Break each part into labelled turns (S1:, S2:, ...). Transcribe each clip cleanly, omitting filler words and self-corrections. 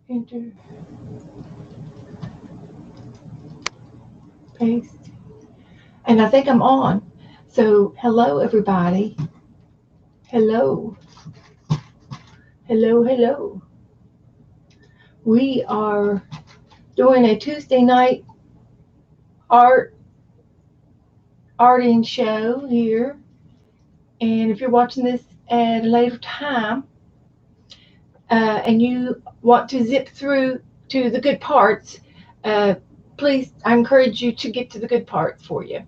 S1: Enter. Paste. And I think I'm on. So, hello, everybody. Hello. Hello, hello. We are doing a Tuesday night art arting show here. And if you're watching this at a later time and you want to zip through to the good parts, uh, please, I encourage you to get to the good parts for you.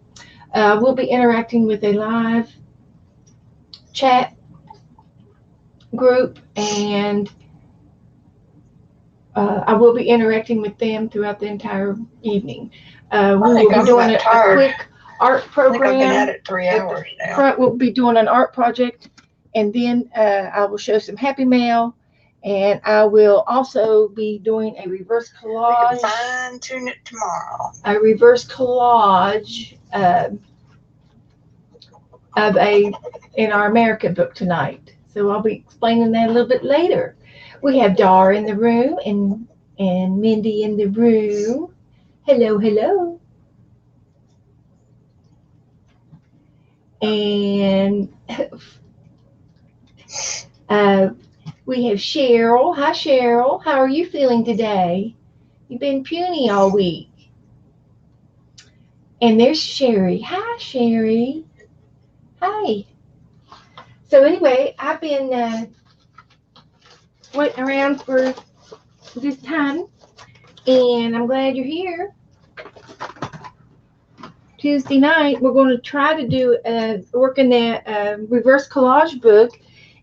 S1: We'll be interacting with a live chat group, and I will be interacting with them throughout the entire evening. We will be doing a quick art program.
S2: I've been at it 3 hours now.
S1: We'll be doing an art project, and then I will show some happy mail, and I will also be doing a reverse
S2: We
S1: collage.
S2: can fine tune it tomorrow.
S1: A reverse collage of a in our American book tonight. So I'll be explaining that a little bit later. We have Dar in the room and Mindy in the room. Hello, hello. And we have Cheryl. Hi, Cheryl. How are you feeling today? You've been puny all week. And there's Sherry. Hi, Sherry. Hi. So anyway, I've been waiting around for this time, and I'm glad you're here. Tuesday night, we're going to try to do work in the reverse collage book.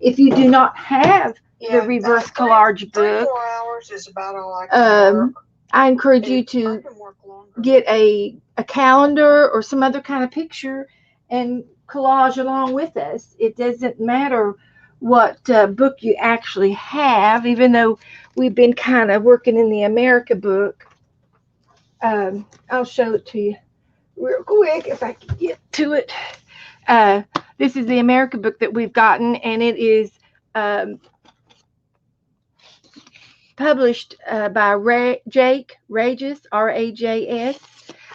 S1: If you do not have the reverse collage book,
S2: 4 hours is about all I can work.
S1: I encourage you to get a calendar or some other kind of picture and collage along with us. It doesn't matter what book you actually have, even though we've been kind of working in the America book. I'll show it to you real quick if I can get to it. This is the America book that we've gotten, and it is published by Jake Rages, R-A-J-S.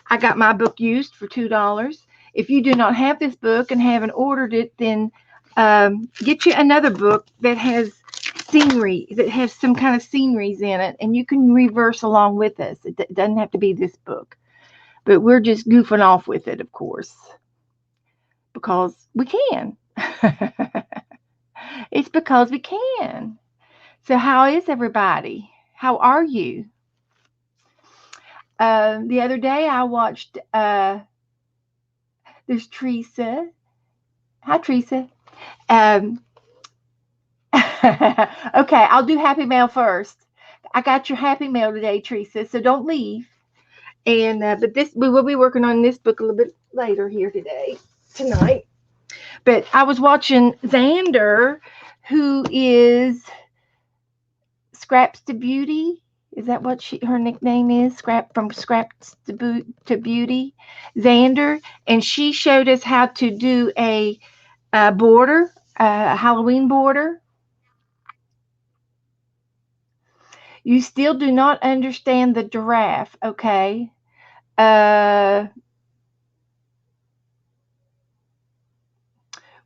S1: I got my book used for $2. If you do not have this book and haven't ordered it, then get you another book that has scenery, that has some kind of sceneries in it, and you can reverse along with us. It doesn't have to be this book, but we're just goofing off with it, of course, because we can. It's because we can. So how is everybody? How are you? The other day I watched, there's Teresa. Hi, Teresa. Okay, I'll do happy mail first. I got your happy mail today, Teresa, so don't leave. And but we will be working on this book a little bit later here tonight. But I was watching Xander, who is Scraps to Beauty. Is that what her nickname is? Scraps to Beauty, Xander, and she showed us how to do a border, a Halloween border. You still do not understand the giraffe, okay?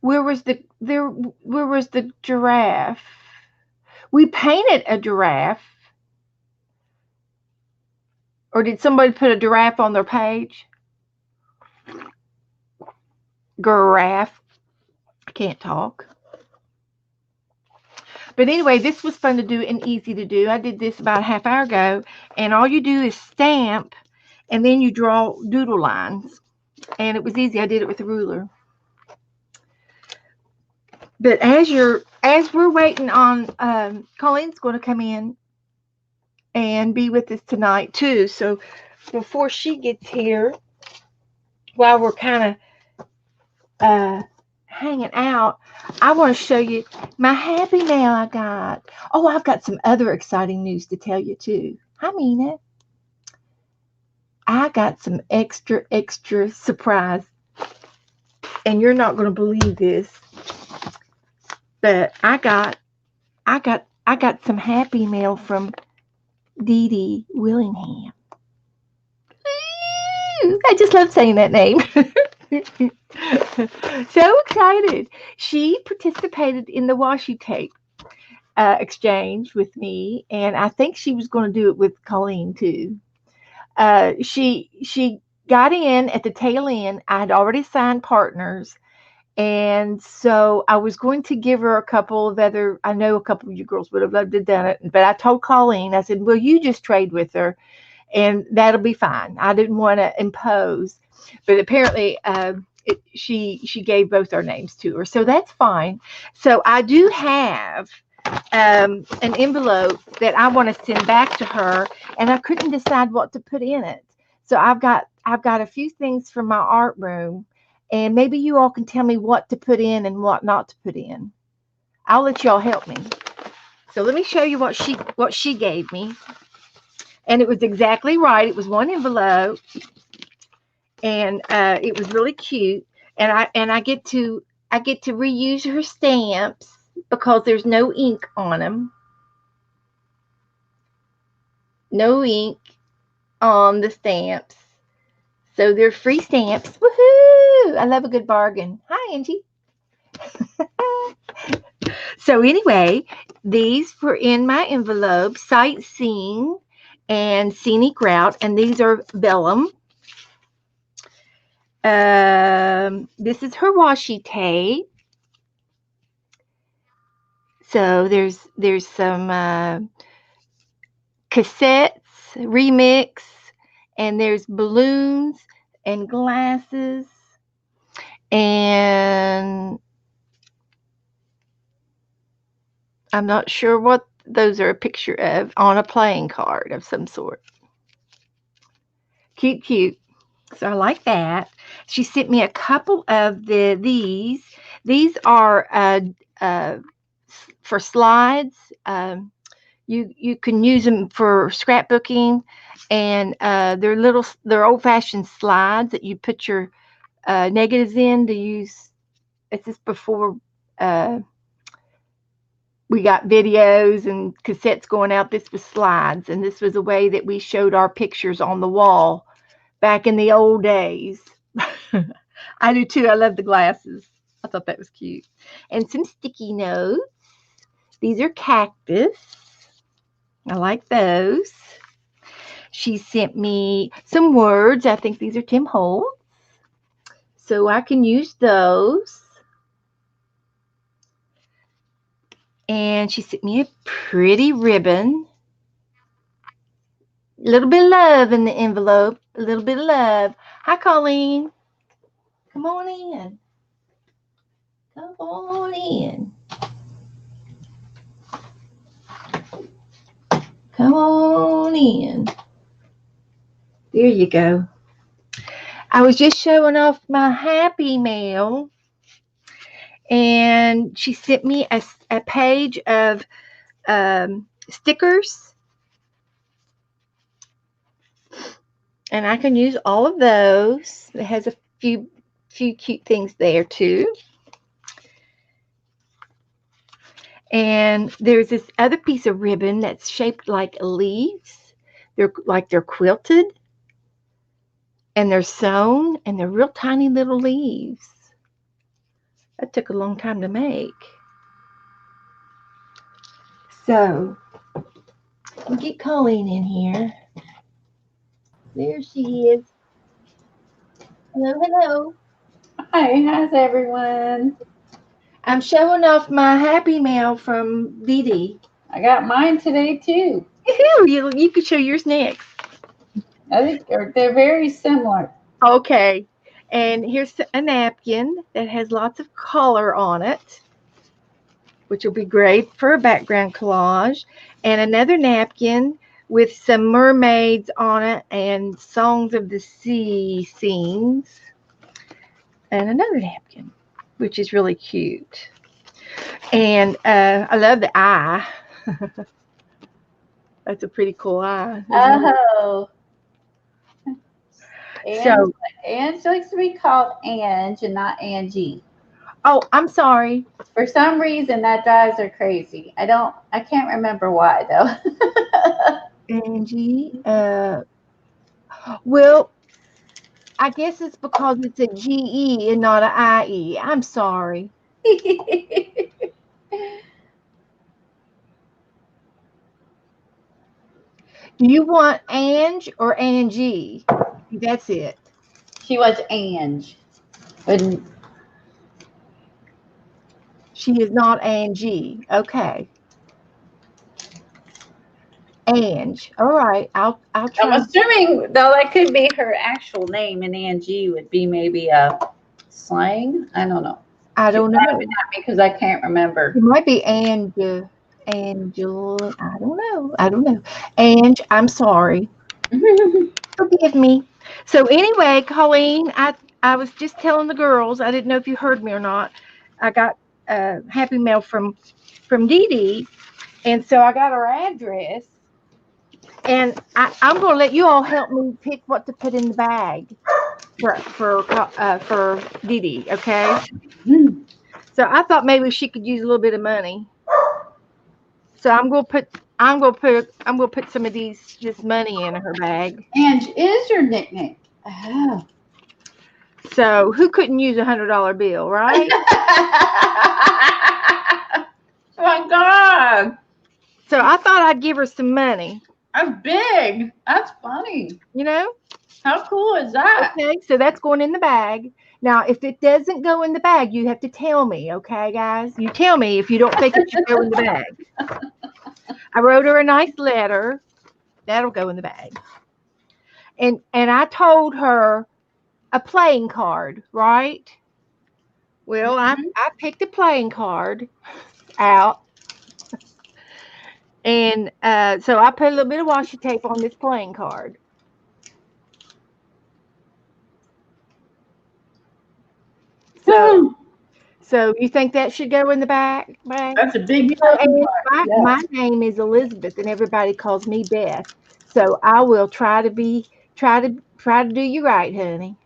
S1: Where was the giraffe? We painted a giraffe. Or did somebody put a giraffe on their page? Giraffe. I can't talk. But anyway, this was fun to do and easy to do. I did this about a half hour ago. And all you do is stamp, and then you draw doodle lines. And it was easy. I did it with a ruler. But as we're waiting on, Colleen's going to come in and be with us tonight too. So before she gets here, while we're kind of hanging out, I want to show you my happy mail I got. Oh, I've got some other exciting news to tell you too. Hi, Mina. I got some extra surprise, and you're not going to believe this, but I got some happy mail from Dee Dee Willingham. Ooh, I just love saying that name. So excited. She participated in the washi tape exchange with me, and I think she was going to do it with Coleen too. She got in at the tail end. I had already signed partners, and so I was going to give her a couple of other. I know a couple of you girls would have loved to have done it, but I told Colleen, I said, "Well, you just trade with her, and that'll be fine." I didn't want to impose, but apparently, she gave both our names to her, so that's fine. So I do have an envelope that I want to send back to her, and I couldn't decide what to put in it. So I've got a few things from my art room, and maybe you all can tell me what to put in and what not to put in. I'll let y'all help me. So let me show you what she gave me, and it was exactly right. It was one envelope, and it was really cute. And I get to reuse her stamps because there's no ink on them. No ink on the stamps. So they're free stamps. Woohoo! I love a good bargain. Hi, Angie. So anyway, these were in my envelope, sightseeing and scenic route, and these are vellum. This is her washi tape. So there's some cassettes, remix, and there's balloons and glasses, and I'm not sure what those are a picture of, on a playing card of some sort. Cute, cute. So I like that. She sent me a couple of these. These are for slides. You can use them for scrapbooking, and they're old fashioned slides that you put your negatives in to use. It's just before we got videos and cassettes going out. This was slides, and this was a way that we showed our pictures on the wall back in the old days. I do too. I love the glasses. I thought that was cute. And some sticky notes. These are cactus. I like those. She sent me some words. I think these are Tim Holtz. So I can use those. And she sent me a pretty ribbon. A little bit of love in the envelope. A little bit of love. Hi, Coleen. Come on in. Come on in. Come on in. There you go. I was just showing off my happy mail, and she sent me a page of stickers, and I can use all of those. It has a few cute things there too. And there's this other piece of ribbon that's shaped like leaves. They're quilted, and they're sewn, and they're real tiny little leaves. That took a long time to make. So we'll get Coleen in here. There she is. Hello, hello.
S3: Hi, how's everyone?
S1: I'm showing off my happy mail from Dee Dee.
S3: I got mine today too.
S1: You can show yours next.
S3: I think they're very similar.
S1: Okay. And here's a napkin that has lots of color on it, which will be great for a background collage. And another napkin with some mermaids on it and songs of the sea scenes. And another napkin, which is really cute. And I love the eye. That's a pretty cool eye.
S3: Oh.
S1: So
S3: Ange likes to be called Ange and not Angie.
S1: Oh, I'm sorry.
S3: For some reason that drives her crazy. I can't remember why though.
S1: Angie. Well, I guess it's because it's a GE and not a IE. I'm sorry. Do you want Ange or Angie? That's it.
S3: She was Ange. But
S1: She is not Angie. Okay. Ange. All right. I'll
S3: I'm
S1: try.
S3: assuming though that could be her actual name, and Angie would be maybe a slang. I don't know.
S1: I
S3: She's
S1: don't
S3: laughing
S1: know.
S3: at me because I can't remember.
S1: It might be Angela. Angela. I don't know. I don't know. Ange, I'm sorry. Forgive me. So anyway, Colleen, I was just telling the girls. I didn't know if you heard me or not. I got happy mail from Dee Dee, and so I got her address. And I'm going to let you all help me pick what to put in the bag for Dee Dee. Okay. So I thought maybe she could use a little bit of money. So I'm gonna put some of this money in her bag.
S3: Ange is your nickname. Oh.
S1: So who couldn't use $100 bill, right?
S3: Oh my God.
S1: So I thought I'd give her some money.
S3: That's big. That's funny.
S1: You know?
S3: How cool is that?
S1: Okay, so that's going in the bag. Now, if it doesn't go in the bag, you have to tell me, okay, guys? You tell me if you don't think it should go in the bag. I wrote her a nice letter. That'll go in the bag. And I told her a playing card, right? Well, I picked a playing card out. And so I put a little bit of washi tape on this playing card. So you think that should go in the bag?
S3: That's a big
S1: My name is Elizabeth, and everybody calls me Beth. So I will try to do you right, honey.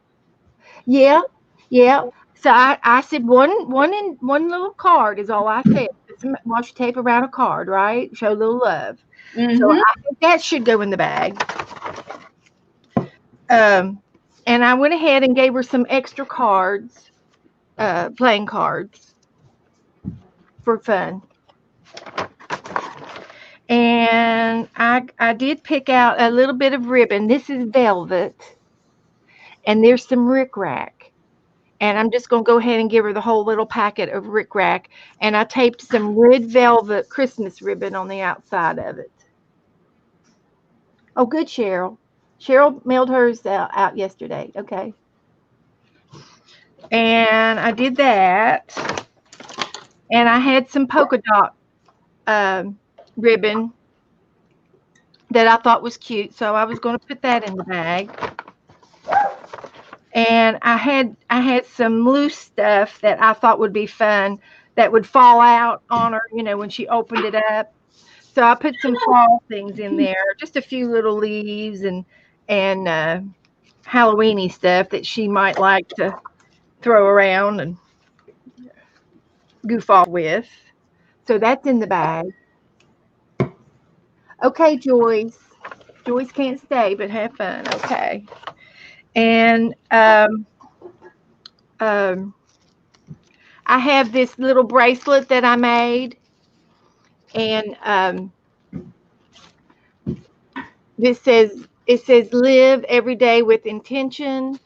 S1: Yeah, yeah. So I said one little card is all I said. Put some washi tape around a card, right? Show a little love. So I think that should go in the bag. And I went ahead and gave her some extra cards, playing cards for fun. And I did pick out a little bit of ribbon. This is velvet. And there's some rickrack. And I'm just going to go ahead and give her the whole little packet of rickrack. And I taped some red velvet Christmas ribbon on the outside of it. Oh, good, Cheryl. Cheryl mailed hers out yesterday. Okay. And I did that. And I had some polka dot ribbon that I thought was cute. So I was going to put that in the bag. And I had some loose stuff that I thought would be fun that would fall out on her, when she opened it up. So I put some fall things in there, just a few little leaves and Halloweeny stuff that she might like to throw around and goof off with. So that's in the bag. Okay, Joyce. Joyce can't stay, but have fun. Okay. And I have this little bracelet that I made, and it says live every day with intention,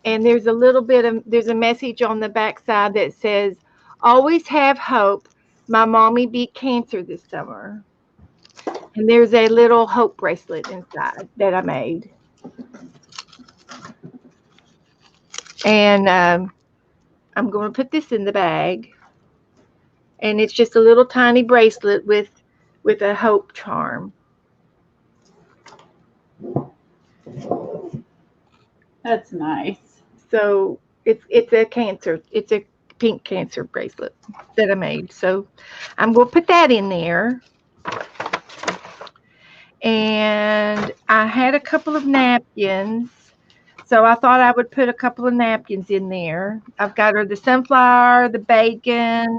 S1: and there's a message on the back side that says always have hope. My mommy beat cancer this summer. And there's a little hope bracelet inside that I made. And I'm going to put this in the bag. And it's just a little tiny bracelet with a hope charm.
S3: That's nice.
S1: So it's a pink cancer bracelet that I made. So I'm going to put that in there. And I had a couple of napkins. So I thought I would put a couple of napkins in there. I've got her the sunflower, the bacon,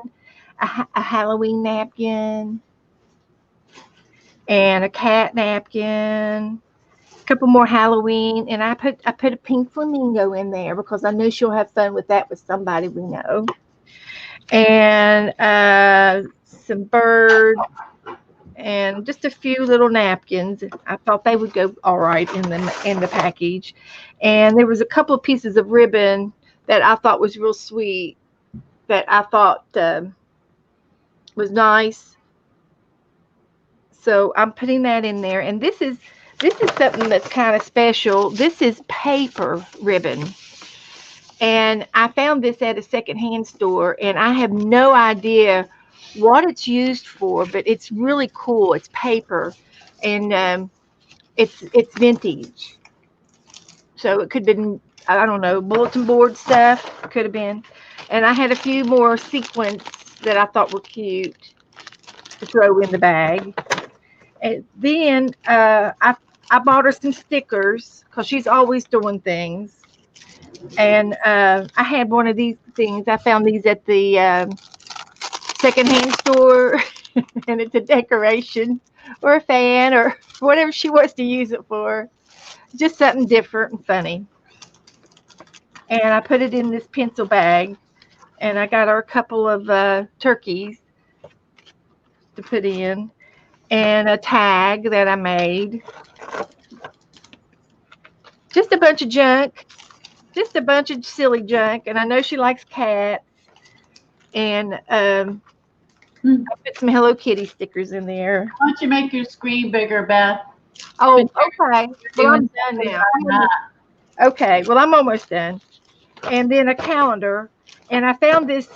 S1: a Halloween napkin. and a cat napkin, a couple more Halloween, and I put a pink flamingo in there because I know she'll have fun with that with somebody we know, and some birds and just a few little napkins. I thought they would go all right in the package, and there was a couple of pieces of ribbon that I thought was real sweet that I thought was nice. So I'm putting that in there, and this is something that's kind of special. This is paper ribbon, and I found this at a secondhand store, and I have no idea what it's used for, but it's really cool. It's paper, and it's vintage, so it could have been, I don't know, bulletin board stuff. Could have been, and I had a few more sequins that I thought were cute to throw in the bag. And then I bought her some stickers because she's always doing things. And I had one of these things. I found these at the secondhand store, and it's a decoration or a fan or whatever she wants to use it for. Just something different and funny. And I put it in this pencil bag, and I got her a couple of turkeys to put in, and a tag that I made. Just a bunch of junk, just a bunch of silly junk, and I know she likes cats. And I put some Hello Kitty stickers in there.
S3: Why don't you make your screen bigger, Beth?
S1: Oh, okay. Well, I'm done now. Okay, well, I'm almost done. And then a calendar, and I found this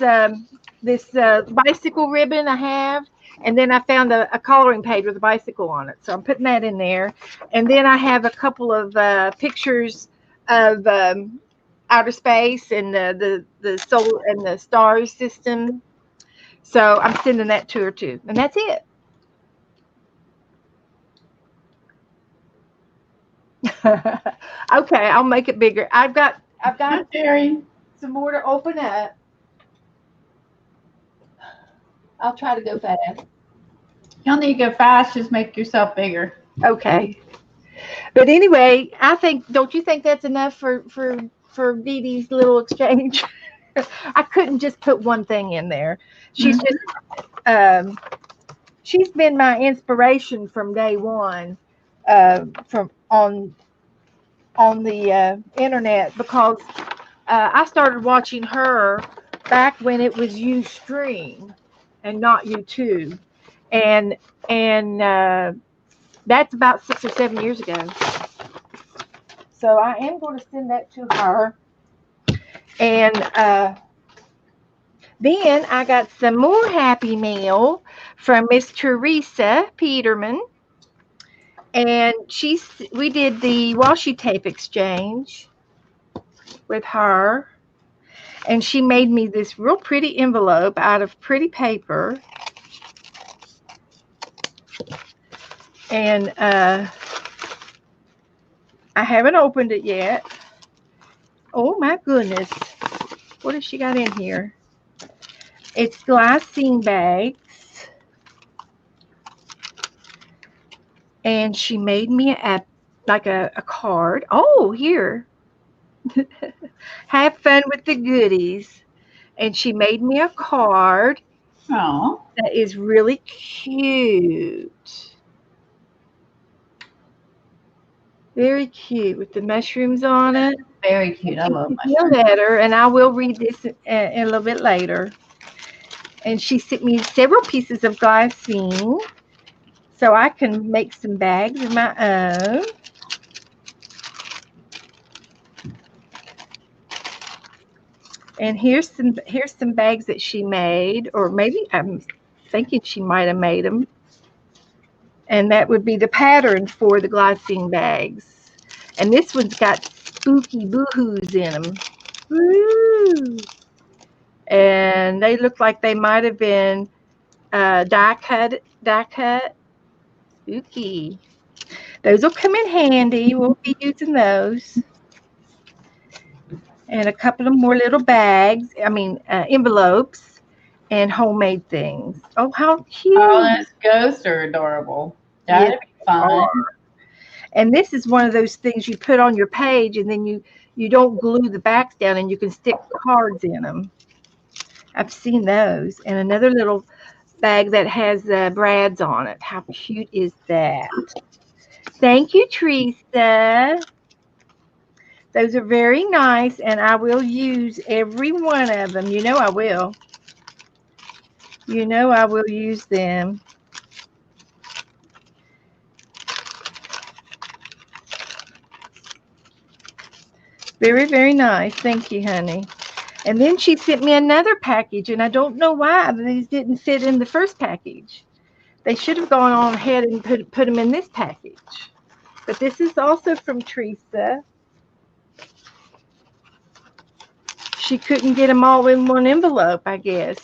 S1: bicycle ribbon I have, and then I found a coloring page with a bicycle on it, so I'm putting that in there. And then I have a couple of pictures of outer space and the solar and the stars system, so I'm sending that to her too, and that's it. Okay, I'll make it bigger. I've got
S3: Terry.
S1: some more to open up. I'll try to go fast.
S3: You don't need to go fast, just make yourself bigger.
S1: Okay. But anyway, don't you think that's enough for Dee Dee's little exchange? I couldn't just put one thing in there. She's just she's been my inspiration from day one, from on the internet, because I started watching her back when it was Ustream and not YouTube, and that's about 6 or 7 years ago. So I am going to send that to her, and then I got some more Happy Mail from Miss Teresa Peterman, and we did the washi tape exchange with her, and she made me this real pretty envelope out of pretty paper, and I haven't opened it yet. Oh my goodness, what has she got in here? It's glycine bags, and she made me a card. Oh, here. Have fun with the goodies. And she made me a card.
S3: Oh,
S1: that is really cute. Very cute with the mushrooms on it.
S3: very cute. I love
S1: Feel
S3: mushrooms.
S1: better, and I will read this in a little bit later. And she sent me several pieces of glycine, so I can make some bags of my own. And here's some bags that she made, or maybe I'm thinking she might have made them. And that would be the pattern for the glycine bags. And this one's got spooky boohoos in them. Woo! And they look like they might have been die cut. Spooky. Those will come in handy. We'll be using those. And a couple of more little bags. Envelopes and homemade things. Oh, how cute!
S3: Oh, those ghosts are adorable. That'd
S1: Yes,
S3: be fun.
S1: and this is one of those things you put on your page, and then you don't glue the backs down, and you can stick cards in them. I've seen those. And another little bag that has brads on it. How cute is that? Thank you, Teresa. Those are very nice, and I will use every one of them. You know I will. You know I will use them. Very, very nice. Thank you, honey. And then she sent me another package, and I don't know why these didn't fit in the first package. They should have gone on ahead and put them in this package. But this is also from Teresa. She couldn't get them all in one envelope, I guess.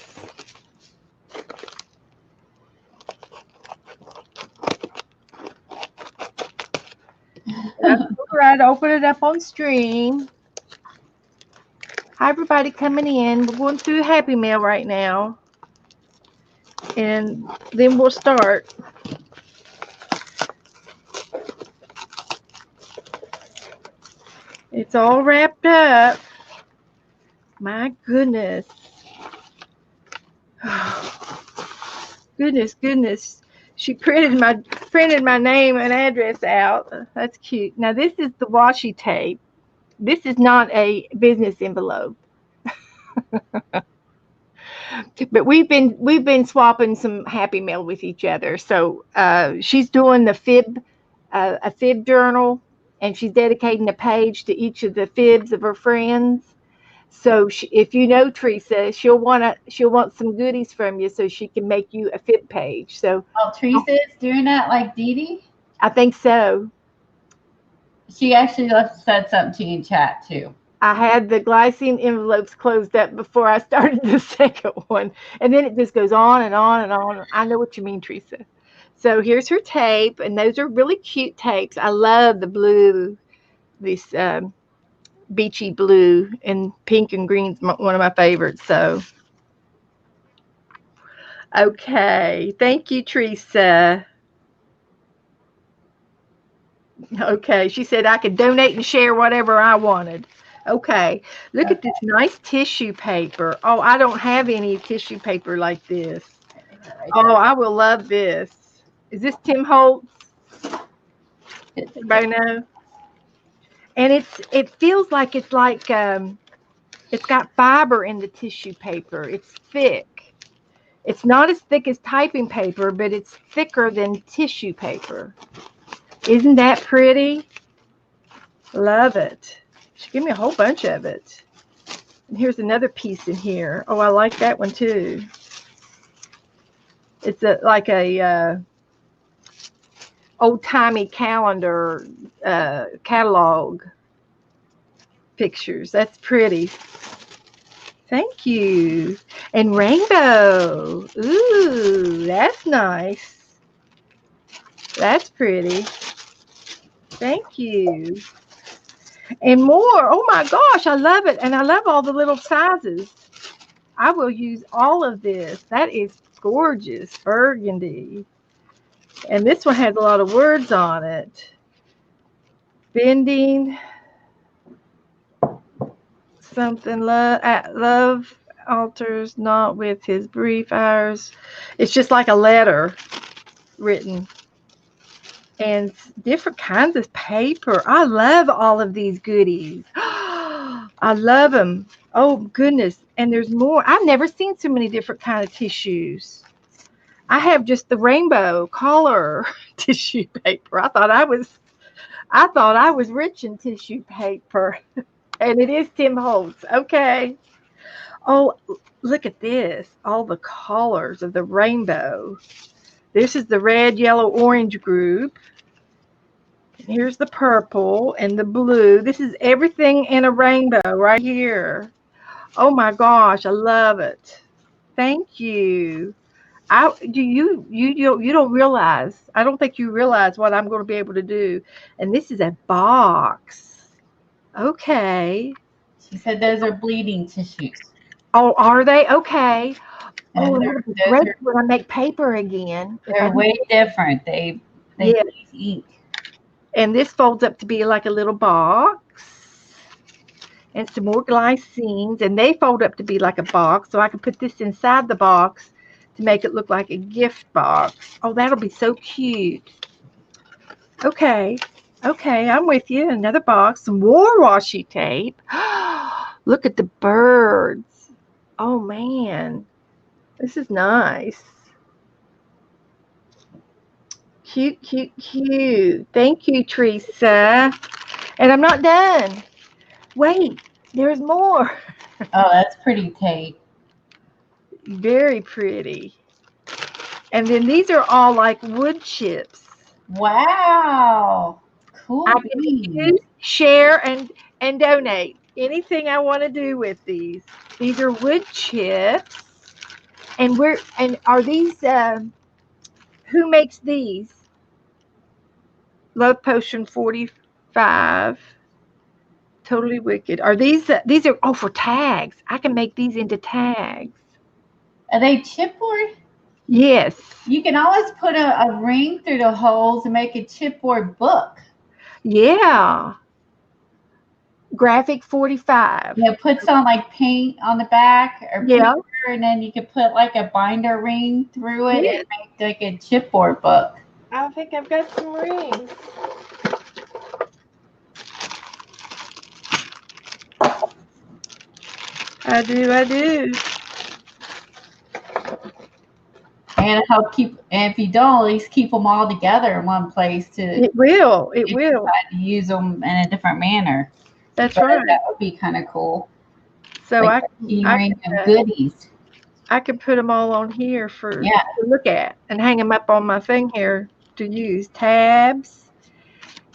S1: That's all right. Open it up on stream. Hi, everybody coming in. We're going through Happy Mail right now. And then we'll start. It's all wrapped up. My goodness. Goodness. She printed my name and address out. That's cute. Now this is the washi tape. This is not a business envelope. But we've been swapping some Happy Mail with each other. So she's doing the a fib journal, and she's dedicating a page to each of the fibs of her friends. So if you know Teresa, she'll want some goodies from you, so she can make you a fib page. So
S3: Teresa is doing that like Dee Dee?
S1: I think so.
S3: She actually said something to you in chat too.
S1: I had the glycine envelopes closed up before I started the second one. And then it just goes on and on and on. I know what you mean, Teresa. So here's her tape, and those are really cute tapes. I love the blue, this beachy blue, and pink and green's one of my favorites. So, okay. Thank you, Teresa. Okay. She said I could donate and share whatever I wanted. Okay, look at this nice tissue paper. Oh, I don't have any tissue paper like this. Oh, I will love this. Is this Tim Holtz? Everybody know? And it feels like it's got fiber in the tissue paper. It's thick. It's not as thick as typing paper, but it's thicker than tissue paper. Isn't that pretty? Love it. She gave me a whole bunch of it. And here's another piece in here. Oh, I like that one too. It's like a old-timey calendar catalog pictures. That's pretty. Thank you. And rainbow. Ooh, that's nice. That's pretty. Thank you. And more. Oh my gosh, I love it. And I love all the little sizes. I will use all of this. That is gorgeous. Burgundy. And this one has a lot of words on it. Bending. Something love alters not with his brief hours. It's just like a letter written. And different kinds of paper. I love all of these goodies. I love them. Oh, goodness. And there's more. I've never seen so many different kind of tissues. I have just the rainbow color tissue paper. I thought I was rich in tissue paper. And it is Tim Holtz. Okay. Oh, look at this. All the colors of the rainbow. This is the red, yellow, orange group. Here's the purple and the blue. This is everything in a rainbow right here. Oh my gosh, I love it. Thank you. You don't realize. I don't think you realize what I'm going to be able to do. And this is a box. Okay.
S3: She said those are bleeding tissues.
S1: Oh, are they? Okay.
S3: And
S1: Oh, those great when I make paper again.
S3: They're way different. They They
S1: Yeah.
S3: use ink.
S1: And this folds up to be like a little box. And some more glycines. And they fold up to be like a box. So I can put this inside the box to make it look like a gift box. Oh, that'll be so cute. Okay. Okay, I'm with you. Another box. Some more washi tape. Look at the birds. Oh, man. This is nice. Cute, cute, cute. Thank you, Teresa. And I'm not done. Wait, there's more.
S3: Oh, that's pretty tape.
S1: Very pretty. And then these are all like wood chips.
S3: Wow. Cool.
S1: I can use, share, and donate. Anything I want to do with these. These are wood chips. And are these who makes these? Love Potion 45. Totally Wicked. Are these are for tags. I can make these into tags.
S3: Are they chipboard?
S1: Yes.
S3: You can always put a ring through the holes and make a chipboard book.
S1: Yeah. Graphic 45.
S3: You know, put some like paint on the back or
S1: Yeah.
S3: paper, and then you can put like a binder ring through it
S1: Yes.
S3: and make like a chipboard book.
S1: I think I've got some rings. I do.
S3: And help keep, and if you don't, at least keep them all together in one place to
S1: It will.
S3: if you decide to use them in a different manner.
S1: That's
S3: But
S1: right.
S3: that would be kind of cool.
S1: So
S3: Like a key ring of goodies.
S1: I could put them all on here to look at and hang them up on my thing here to use. Tabs,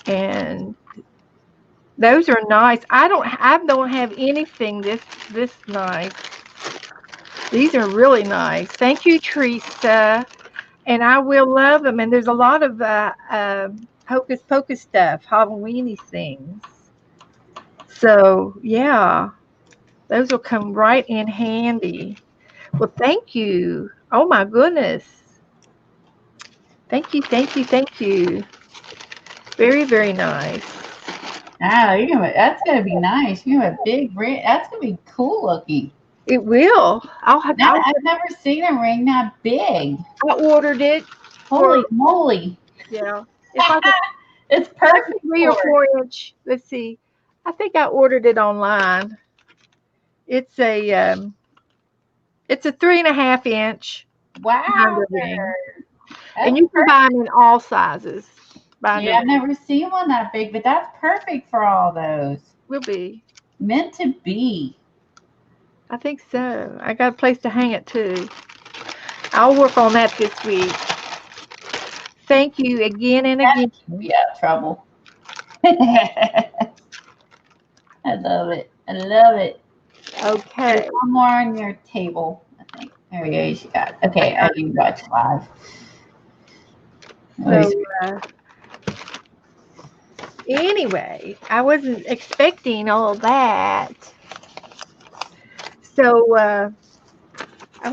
S1: and those are nice. I don't have anything this nice. These are really nice. Thank you, Teresa. And I will love them. And there's a lot of hocus pocus stuff, Halloweeny things. So yeah, those will come right in handy. Well, thank you. Oh my goodness. Thank you. Very, very nice.
S3: Ah, that's gonna be nice. You have a big ring. That's gonna be cool looking.
S1: It will.
S3: I've never seen a ring that big.
S1: I ordered it.
S3: Holy moly!
S1: Yeah.
S3: It's perfect.
S1: 3 or 4 inch. Let's see. I think I ordered it online. It's a 3.5 inch.
S3: Wow.
S1: Ring. And you can buy them in all sizes.
S3: Yeah, I've never seen one that big, but that's perfect for all those.
S1: Will be.
S3: Meant to be.
S1: I think so. I got a place to hang it too. I'll work on that this week. Thank you again and again.
S3: Yeah, trouble. I love it. Okay. There's one more on your table, I think. There we go. You got it. Okay, I can watch live.
S1: So, anyway, I wasn't expecting all that. So I'm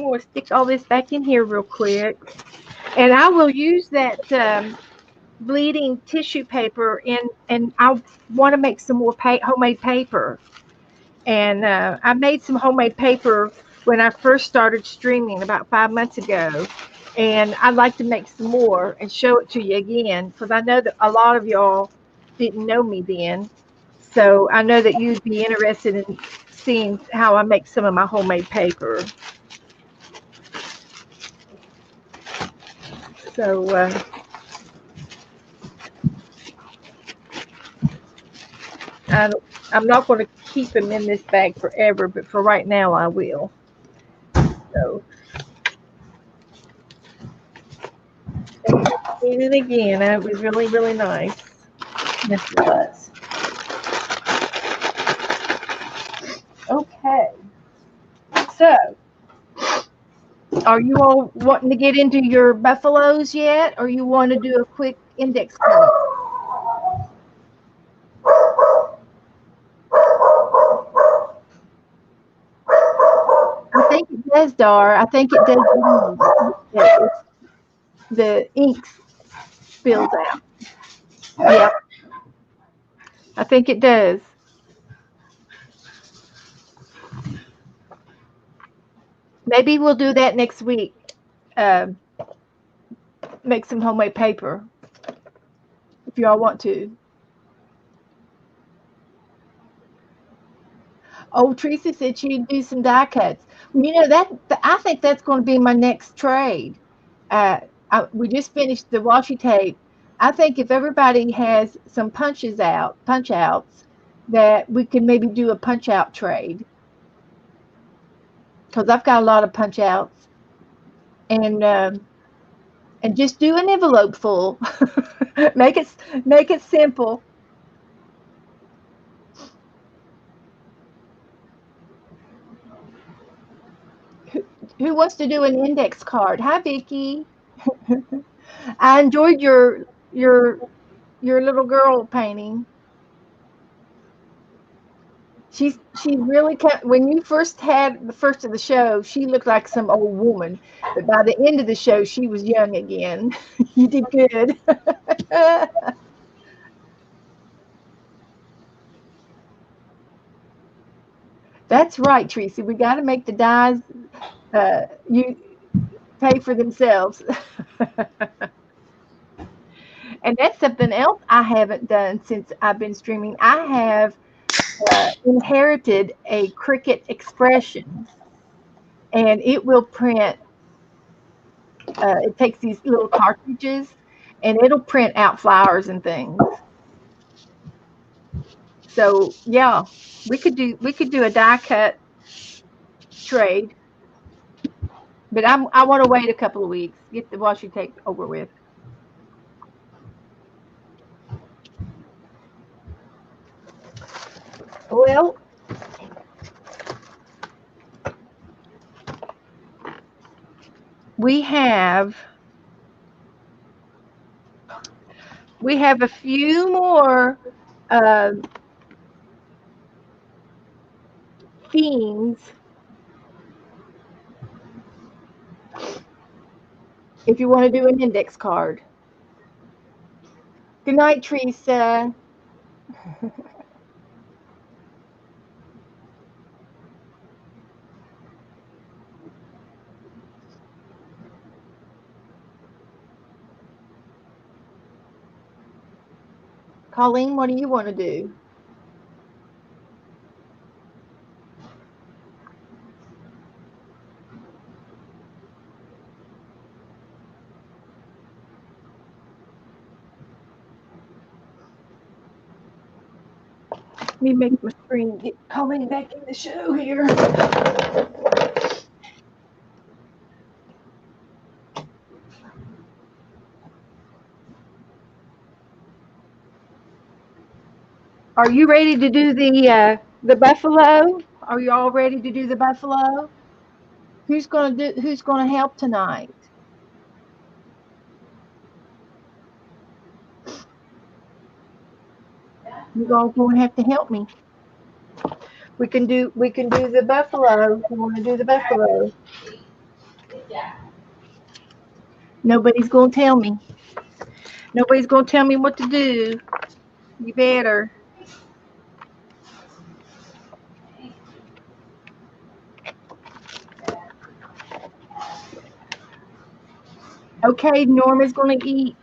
S1: going to stick all this back in here real quick. And I will use that bleeding tissue paper and I want to make some more homemade paper. And I made some homemade paper when I first started streaming about 5 months ago. And I'd like to make some more and show it to you again because I know that a lot of y'all didn't know me then. So I know that you'd be interested in seeing how I make some of my homemade paper. So I'm not going to keep them in this bag forever, but for right now I will. So did it again. It was really, really nice.
S3: Yes, it was.
S1: Okay. So, are you all wanting to get into your buffaloes yet, or you want to do a quick index card? I think it does, Dar. I think it does. The inks. spills out. Yep. I think it does. Maybe we'll do that next week. Make some homemade paper if y'all want to. Oh, Teresa said she'd do some die cuts. Well, I think that's going to be my next trade. Uh, we just finished the washi tape. I think if everybody has some punch outs, that we could maybe do a punch out trade. Because I've got a lot of punch outs, and just do an envelope full. make it simple. Who wants to do an index card? Hi, Vicky. I enjoyed your little girl painting. She really kept, when you first had the first of the show, she looked like some old woman, but by the end of the show, she was young again. You did good. That's right, Tracy. We got to make the dies you pay for themselves. And that's something else I haven't done since I've been streaming. I have inherited a Cricut Expressions, and it will print. It takes these little cartridges, and it'll print out flowers and things. So yeah, we could do a die cut trade, but I want to wait a couple of weeks, get the washi tape over with. Well, we have a few more themes. If you want to do an index card. Good night, Teresa. Coleen, what do you want to do? Let me make my screen get Coleen back in the show here. Are you ready to do the buffalo? Are you all ready to do the buffalo? Who's gonna help tonight? You all gonna have to help me. We can do the buffalo. You want to do the buffalo? Nobody's gonna tell me. Nobody's gonna tell me what to do. You better. Okay, Norma's gonna eat.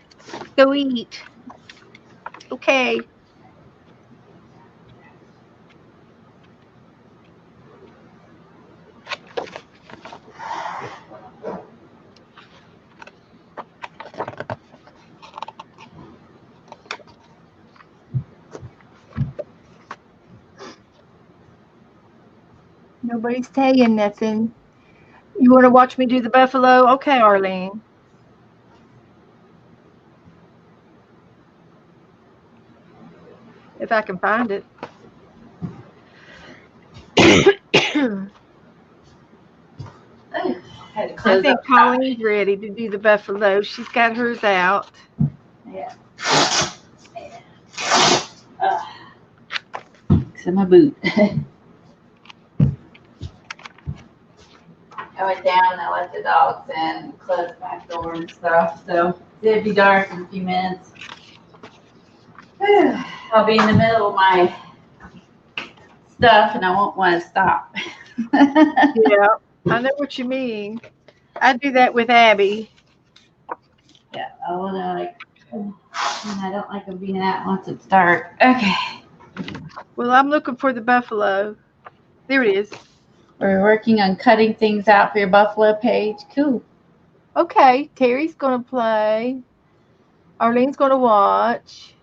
S1: Go eat. Okay. Nobody's saying nothing. You want to watch me do the buffalo? Okay, Arlene. If I can find it. I think Colleen's ready to do the buffalo. She's got hers out.
S3: Yeah. It's in my boot. I went down and I let the dogs in, closed the back door and stuff. So It'll be dark in a few minutes. I'll be in the middle of my stuff and I won't want to stop.
S1: Yeah, I know what you mean. I do that with Abby.
S3: Yeah, I want to and I don't like them being out once it's dark. Okay.
S1: Well, I'm looking for the buffalo. There it is.
S3: We're working on cutting things out for your buffalo page. Cool.
S1: Okay, Terry's going to play. Arlene's going to watch.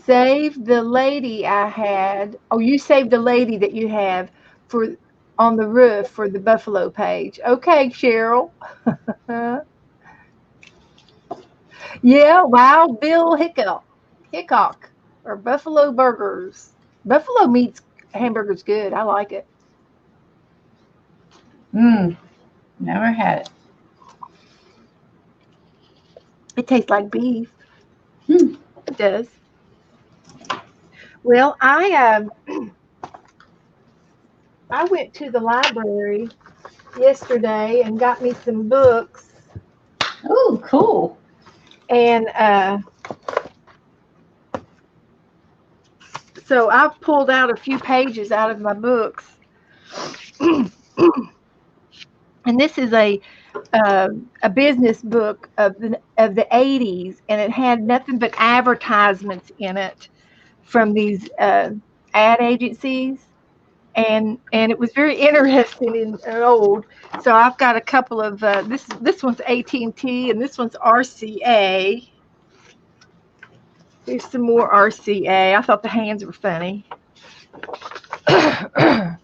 S1: Save the lady I had. Oh, you saved the lady that you have for on the roof for the buffalo page. Okay, Cheryl. Yeah, Wild Bill Hickok or Buffalo Burgers. Buffalo meat's hamburger's good. I like it.
S3: Never had it.
S1: It tastes like beef.
S3: Hmm.
S1: It does. Well, I went to the library yesterday and got me some books.
S3: Oh, cool.
S1: And so I've pulled out a few pages out of my books. And this is a business book of the 80s, and it had nothing but advertisements in it from these ad agencies, and it was very interesting and old. So I've got a couple of this one's AT&T and this one's RCA. Here's some more RCA. I thought the hands were funny. And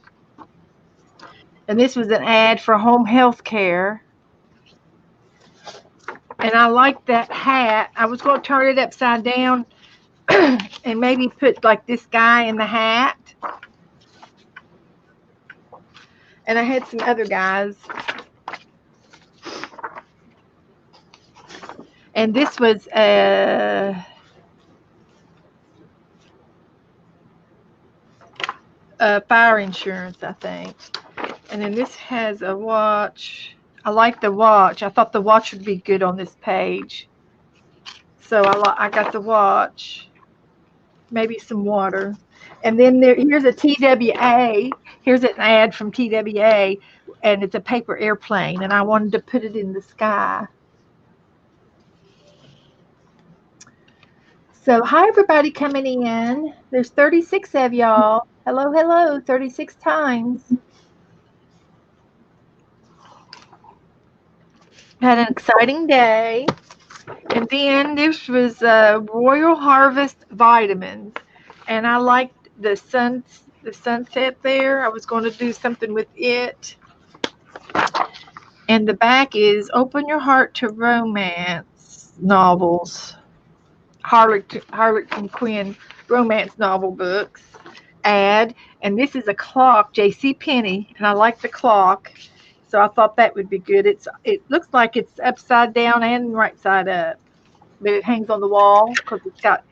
S1: this was an ad for home health care. And I like that hat. I was going to turn it upside down and maybe put like this guy in the hat. And I had some other guys. And this was fire insurance, I think. And then this has a watch. I like the watch. I thought the watch would be good on this page. So I got the watch. Maybe some water. And then here's a TWA. Here's an ad from TWA, and it's a paper airplane, and I wanted to put it in the sky. So hi, everybody coming in. There's 36 of y'all. Hello, hello, 36 times. Had an exciting day. And then this was Royal Harvest vitamins, and I liked the sunset there. I was going to do something with it. And the back is Open Your Heart to Romance novels. Harlequin Quinn romance novel books ad. And this is a clock, J.C. Penney, and I like the clock. So I thought that would be good. It looks like it's upside down and right side up. But it hangs on the wall because it's got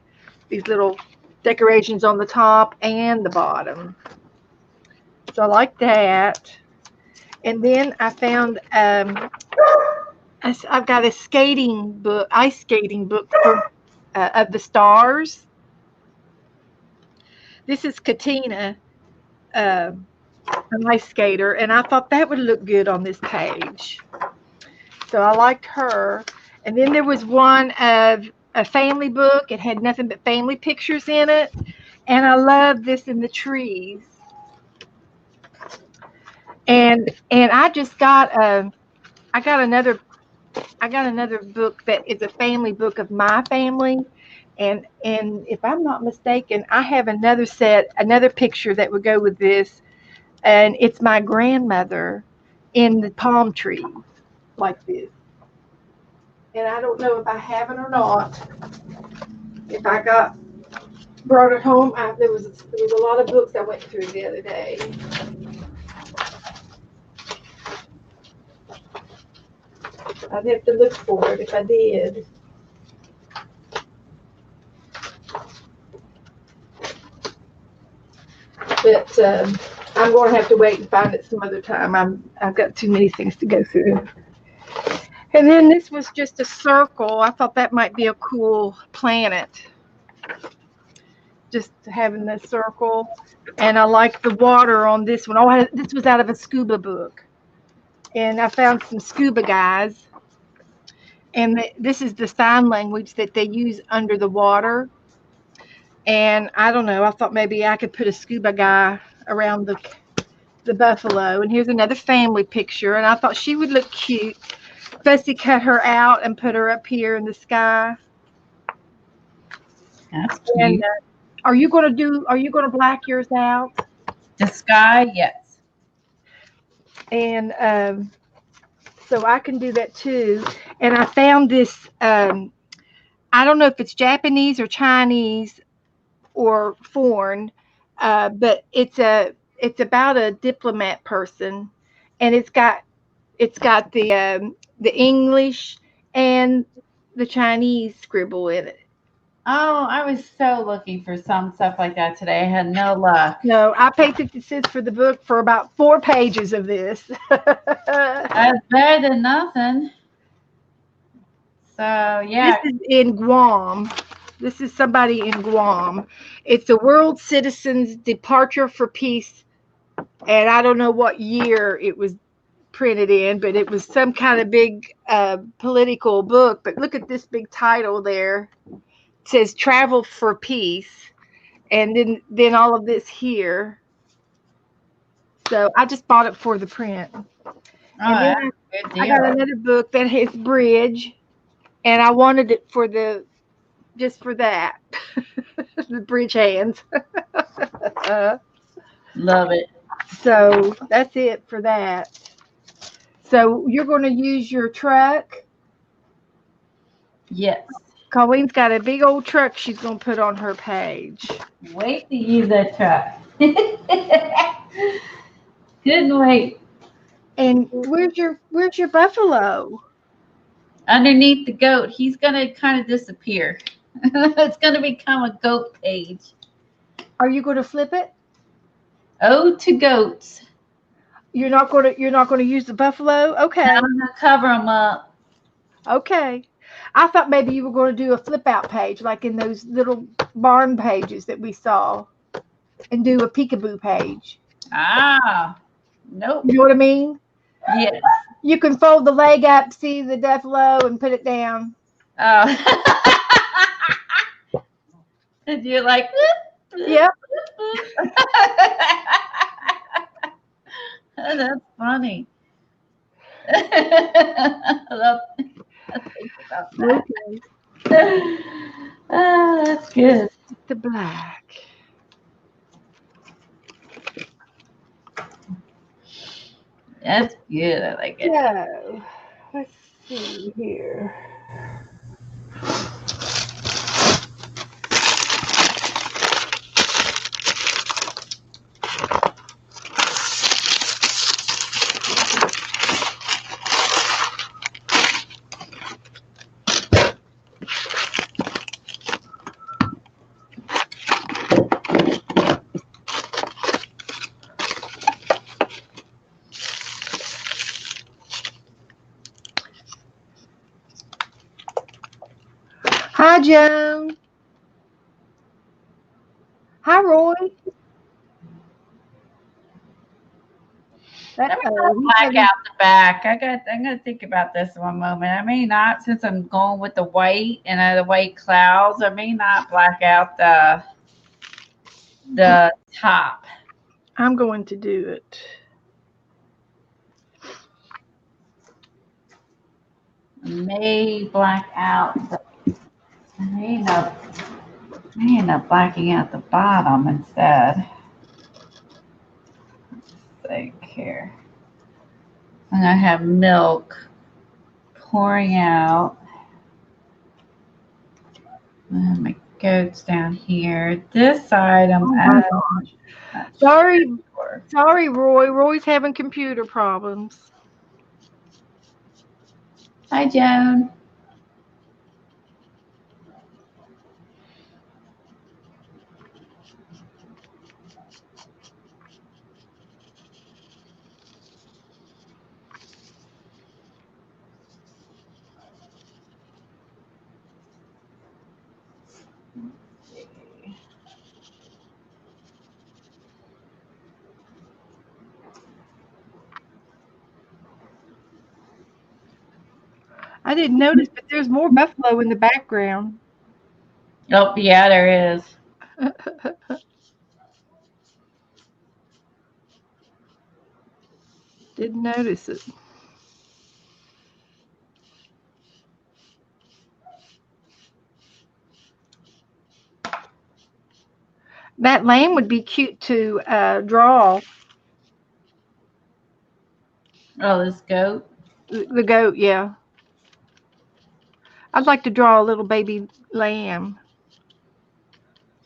S1: these little decorations on the top and the bottom. So I like that. And then I found I've got a skating book, ice skating book for, of the stars. This is Katina, an ice skater, and I thought that would look good on this page. So I liked her. And then there was one of a family book. It had nothing but family pictures in it. And I love this in the trees. And I just got another book that is a family book of my family. And if I'm not mistaken, I have another picture that would go with this. And it's my grandmother in the palm tree like this. And I don't know if I have it or not. If I brought it home, there was a lot of books I went through the other day. I'd have to look for it if I did. But I'm going to have to wait and find it some other time. I've got too many things to go through. And then this was just a circle. I thought that might be a cool planet. Just having the circle. And I like the water on this one. Oh, this was out of a scuba book. And I found some scuba guys. And this is the sign language that they use under the water. And I don't know. I thought maybe I could put a scuba guy around the buffalo. And here's another family picture. And I thought she would look cute. Fussy cut her out and put her up here in the sky.
S3: That's cute.
S1: And are you going to black yours out?
S3: The sky, yes.
S1: And so I can do that too. And I found this, I don't know if it's Japanese or Chinese or foreign, but it's about a diplomat person, and it's got the English and the Chinese scribble in it.
S3: Oh, I was so looking for some stuff like that today. I had no luck.
S1: No, I paid 50 cents for the book for about 4 pages of this.
S3: That's better than nothing. So, yeah.
S1: This is in Guam. This is somebody in Guam. It's a world citizen's departure for peace. And I don't know what year it was printed in, but it was some kind of big political book. But look at this big title there. It says Travel for Peace. And then all of this here. So I just bought it for the print.
S3: Oh,
S1: And then
S3: that's a good deal.
S1: I got another book that has bridge. And I wanted it just for that. The bridge hands.
S3: Love it.
S1: So that's it for that. So you're going to use your truck?
S3: Yes.
S1: Colleen's got a big old truck she's going to put on her page.
S3: Wait to use that truck. Couldn't wait.
S1: And where's your buffalo?
S3: Underneath the goat, he's going to kind of disappear. It's going to become a goat page.
S1: Are you going to flip it?
S3: Ode to goats.
S1: You're not going to use the buffalo? Okay.
S3: I'm going to cover them up.
S1: Okay. I thought maybe you were going to do a flip out page like in those little barn pages that we saw, and do a peekaboo page.
S3: Ah, nope.
S1: You know what I mean?
S3: Yes.
S1: You can fold the leg up, see the buffalo, and put it down.
S3: Oh. And you're like,
S1: Yep.
S3: That's funny. I love think about that.
S1: Okay.
S3: Oh, that's good.
S1: The black.
S3: That's good. I like it.
S1: So, let's see here. Hi, Joan. Hi, Roy.
S3: Black out the back. I'm gonna think about this one moment. I may not, since I'm going with the white and the white clouds. I may not black out the top.
S1: I'm going to do it.
S3: I may black out. I may end up blacking out the bottom instead. Let's think here. I'm gonna have milk pouring out. And my goat's down here. This side I'm
S1: Sorry, Roy. Roy's having computer problems.
S3: Hi, Joan.
S1: I didn't notice, but there's more buffalo in the background.
S3: Oh, yeah, there is.
S1: Didn't notice it. That lamb would be cute to draw.
S3: Oh, this goat?
S1: The goat, yeah. I'd like to draw a little baby lamb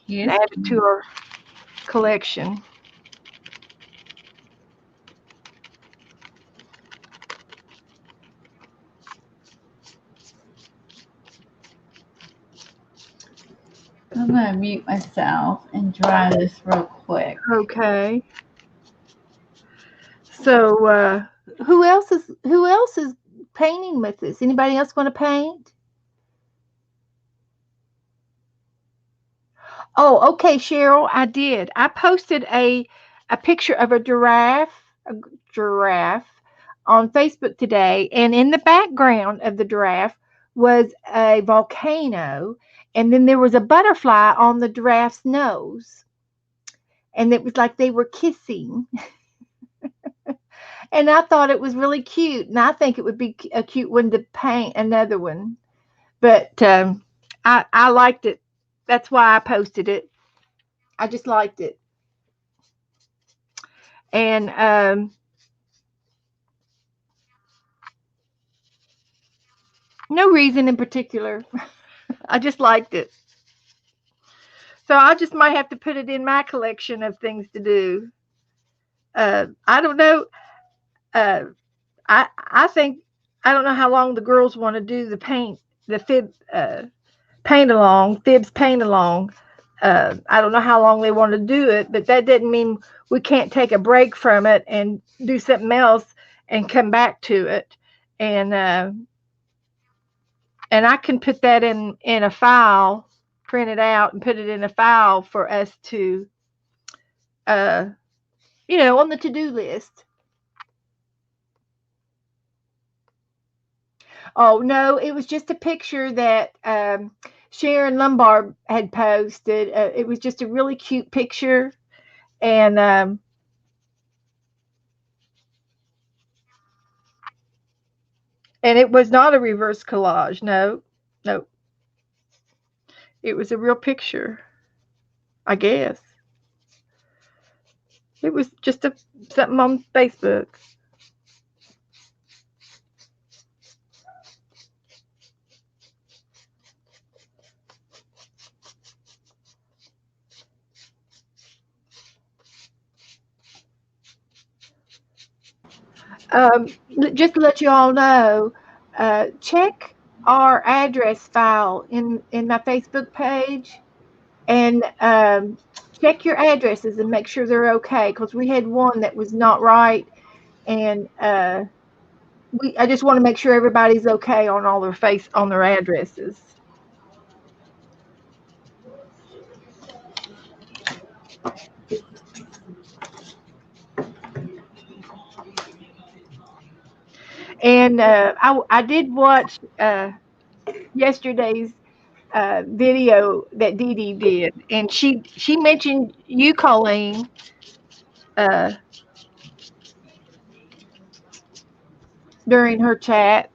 S1: and add it to our collection.
S3: I'm gonna mute myself and draw this real quick.
S1: Okay. So who else is painting with us? Anybody else want to paint? Oh, okay, Cheryl, I did. I posted a picture of a giraffe on Facebook today, and in the background of the giraffe was a volcano, and then there was a butterfly on the giraffe's nose, and it was like they were kissing. And I thought it was really cute, and I think it would be a cute one to paint another one. But I liked it. That's why I posted it. I just liked it. And no reason in particular. I just liked it. So I just might have to put it in my collection of things to do. I don't know. I think I don't know how long the girls want to do the fibs paint along. I don't know how long they want to do it, but that doesn't mean we can't take a break from it and do something else and come back to it. And I can put that in a file, print it out, and put it in a file for us to, on the to-do list. Oh no, it was just a picture that Sharon Lombard had posted. It was just a really cute picture, and it was not a reverse collage. No, no, it was a real picture. I guess it was just something on Facebook. Just to let you all know, check our address file in my Facebook page, and check your addresses and make sure they're okay, because we had one that was not right, and I just want to make sure everybody's okay on all on their addresses. And I did watch yesterday's video that Dee Dee did, and she mentioned you, Coleen, during her chat.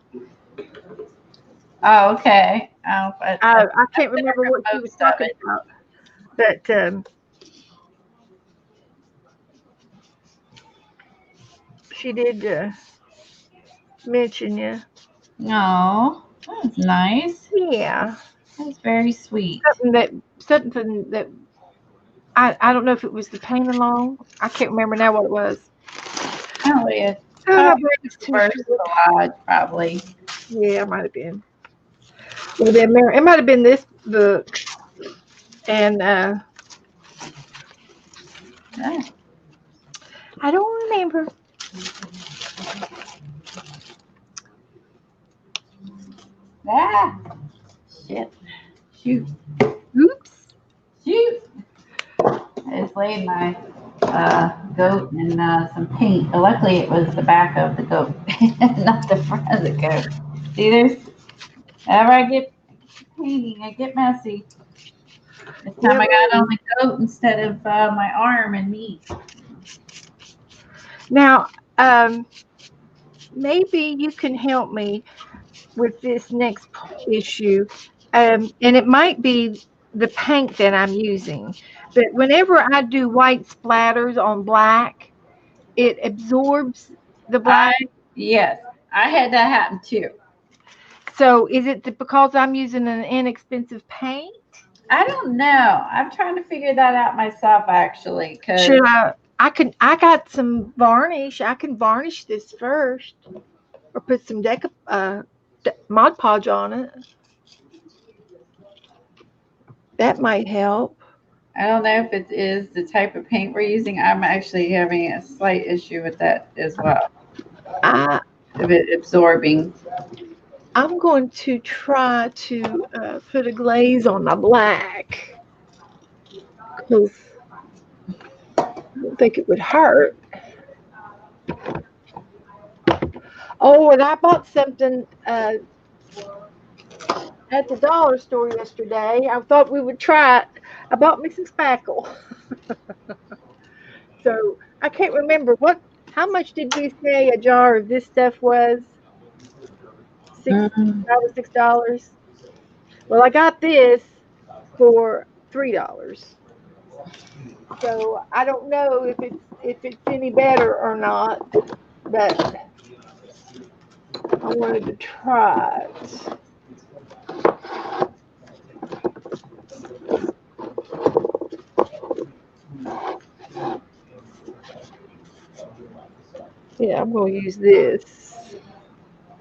S3: Oh, okay.
S1: I can't remember what she was talking about, but she did mention you.
S3: No, that's nice.
S1: Yeah,
S3: That's very sweet.
S1: Something that I don't know if it was the paint along. I can't remember now what it was.
S3: Probably a
S1: first
S3: collage, probably.
S1: Yeah, it might have been. It might have been this book, and
S3: Yeah.
S1: I don't remember.
S3: Ah, shit. Shoot.
S1: Oops.
S3: slayed my goat in some paint. Luckily, it was the back of the goat, not the front of the goat. See, whenever I get painting, I get messy. This time I got on the goat instead of my arm and me.
S1: Now, maybe you can help me with this next issue. And it might be the paint that I'm using. But whenever I do white splatters on black, it absorbs the black.
S3: Yes, I had that happen too.
S1: So is it because I'm using an inexpensive paint?
S3: I don't know. I'm trying to figure that out myself, actually.
S1: Should I got some varnish. I can varnish this first, or put some Mod Podge on it. That might help.
S3: I don't know if it is the type of paint we're using. I'm actually having a slight issue with that as well. Of it absorbing.
S1: I'm going to try to put a glaze on my black, because I don't think it would hurt. Oh, and I bought something at the dollar store yesterday. I thought we would try it. I bought me some spackle. So I can't remember how much did we say a jar of this stuff was? $6. Well, I got this for $3. So I don't know if it's any better or not, but I wanted to try it. Yeah, I'm going to use this.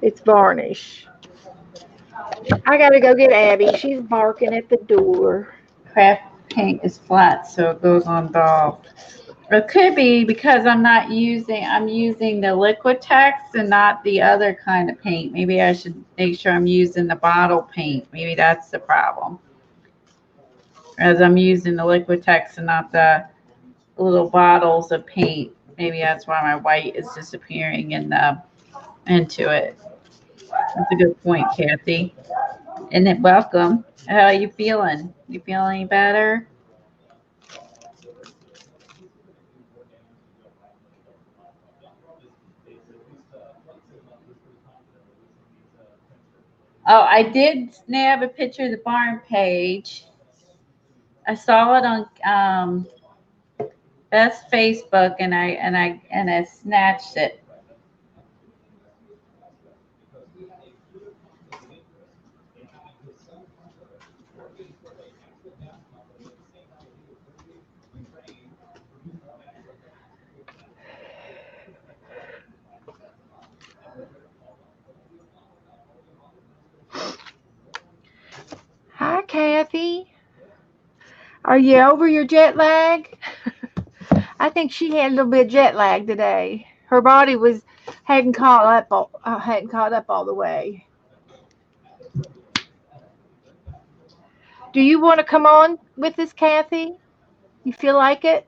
S1: It's varnish. I got to go get Abby. She's barking at the door.
S3: Craft paint is flat, so it goes on dull. It could be because I'm using the Liquitex and not the other kind of paint. Maybe I should make sure I'm using the bottle paint. Maybe that's the problem. As I'm using the Liquitex and not the little bottles of paint. Maybe that's why my white is disappearing into it. That's a good point, Kathy. And welcome. How are you feeling? You feeling any better? Oh, I did snap a picture of the barn page. I saw it on Beth's Facebook, and I snatched it.
S1: Hi, Kathy. Are you over your jet lag? I think she had a little bit of jet lag today. Her body hadn't caught up all the way. Do you want to come on with us, Kathy? You feel like it?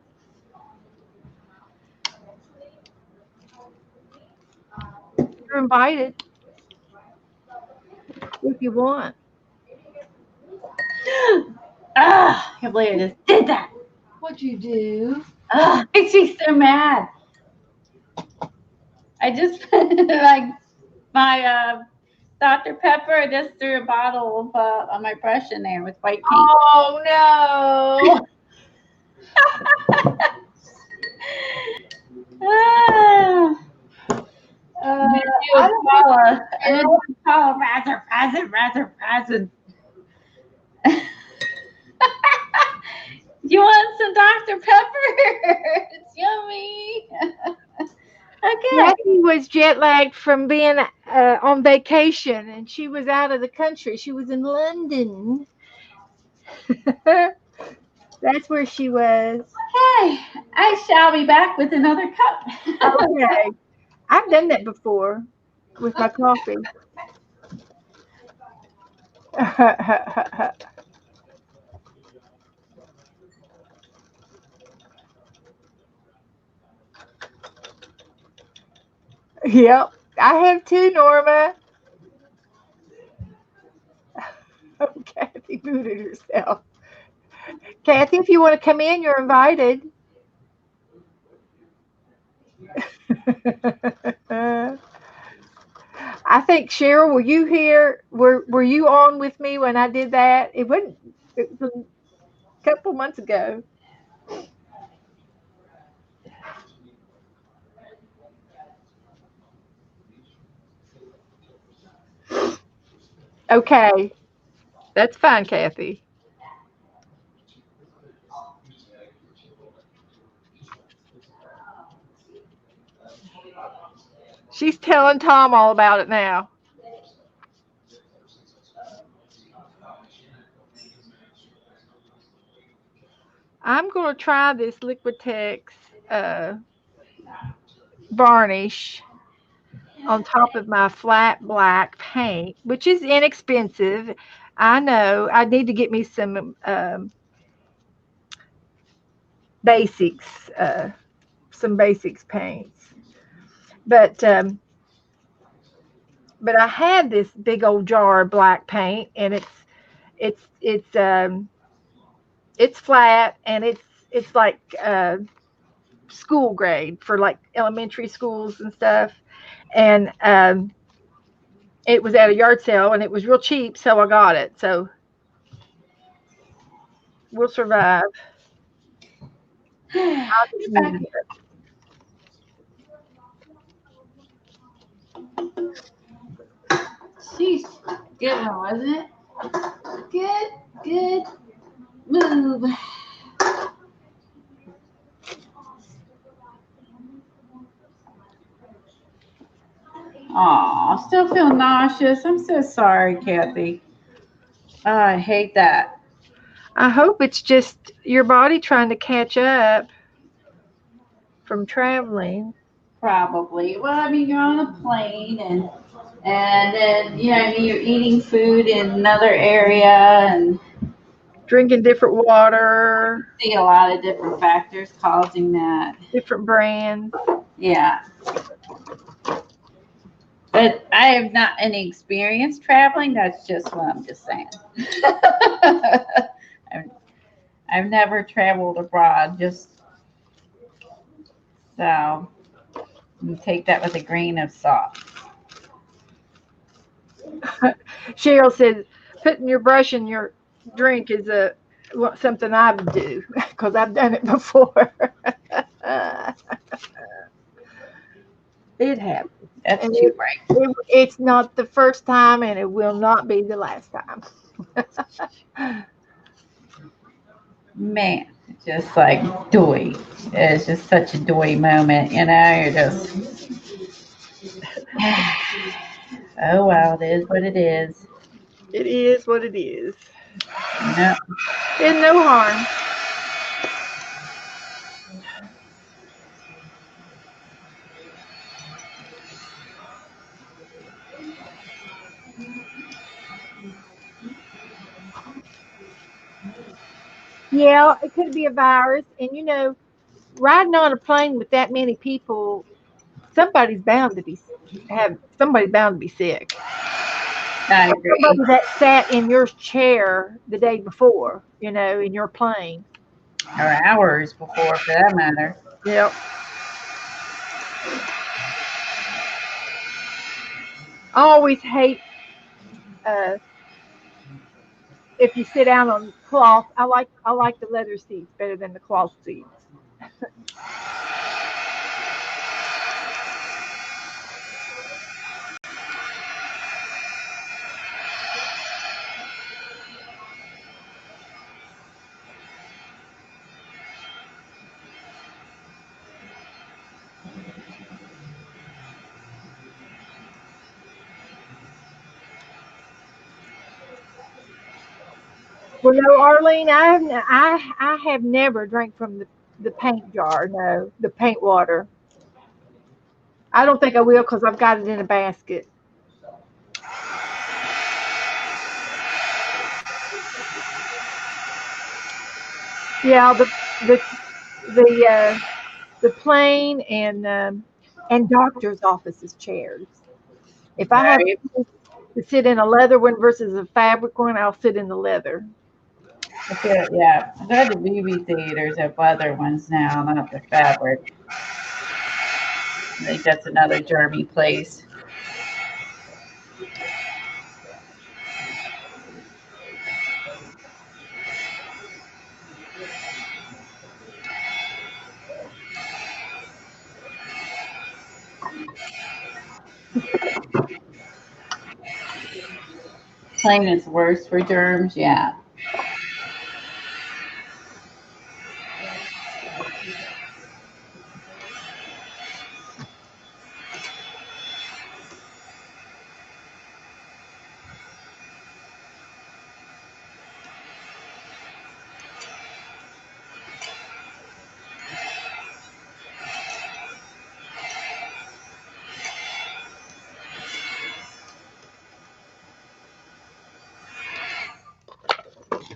S1: You're invited if you want.
S3: I can't believe I just did that.
S1: What'd you do?
S3: Makes me so mad. I just like my Dr. Pepper. I just threw a bottle of my brush in there with white paint.
S1: Oh no!
S3: I don't Paula Razzer. You want some Dr. Pepper? It's yummy. Okay.
S1: Kathy was jet lagged from being on vacation, and she was out of the country. She was in London. That's where she was.
S3: Okay, I shall be back with another cup.
S1: Okay. I've done that before with my coffee. Yep, I have too, Norma. Oh, Kathy booted herself. Kathy, if you want to come in, you're invited. I think Cheryl, were you here? Were you on with me when I did that? It wasn't. It was a couple months ago. Okay, that's fine, Kathy. She's telling Tom all about it now. I'm going to try this Liquitex uh, varnish on top of my flat black paint, which is inexpensive. I know. I need to get me basics, some basics paints. But but I had this big old jar of black paint, and it's it's um it's flat, and it's like school grade for like elementary schools and stuff. And it was at a yard sale, and it was real cheap, so I got it. So we'll survive. I'll just use it.
S3: Sheesh. Good one, wasn't it? Good, good move. Aw, still feel nauseous. I'm so sorry, Kathy. Oh, I hate that.
S1: I hope it's just your body trying to catch up from traveling.
S3: Probably. Well, I mean, you're on a plane, and then I mean, you're eating food in another area, and
S1: Drinking different water,
S3: see a lot of different factors causing that.
S1: different brands.
S3: Yeah. But I have not any experience traveling. That's just what I'm just saying. I've, I've never traveled abroad, just so you take that with a grain of salt.
S1: Cheryl says putting your brush in your drink is something I would do because I've done it before. It happens.
S3: That's
S1: And
S3: too right.
S1: it's not the first time, and it will not be the last time.
S3: Man, just like doy. It's just such a doy moment, You're just, oh well, it is what it is.
S1: It is what it is.
S3: No.
S1: And no harm. Yeah, it could be a virus. And riding on a plane with that many people, somebody's bound to be sick.
S3: I
S1: Or
S3: agree.
S1: somebody that sat in your chair the day before, in your plane.
S3: Or hours before, for that matter.
S1: Yep. I always hate uh, if you sit down on cloth. I like the leather seats better than the cloth seats. Well, no, Arlene, I have never drank from the paint jar. No, the paint water. I don't think I will because I've got it in a basket. Yeah, the the plane and and doctor's offices chairs. If I have
S3: Right.
S1: to sit in a leather one versus a fabric one, I'll sit in the leather.
S3: Okay, yeah. I go to movie theaters have leather ones now, not the fabric. I think that's another germy place. Plain is worse for germs, yeah.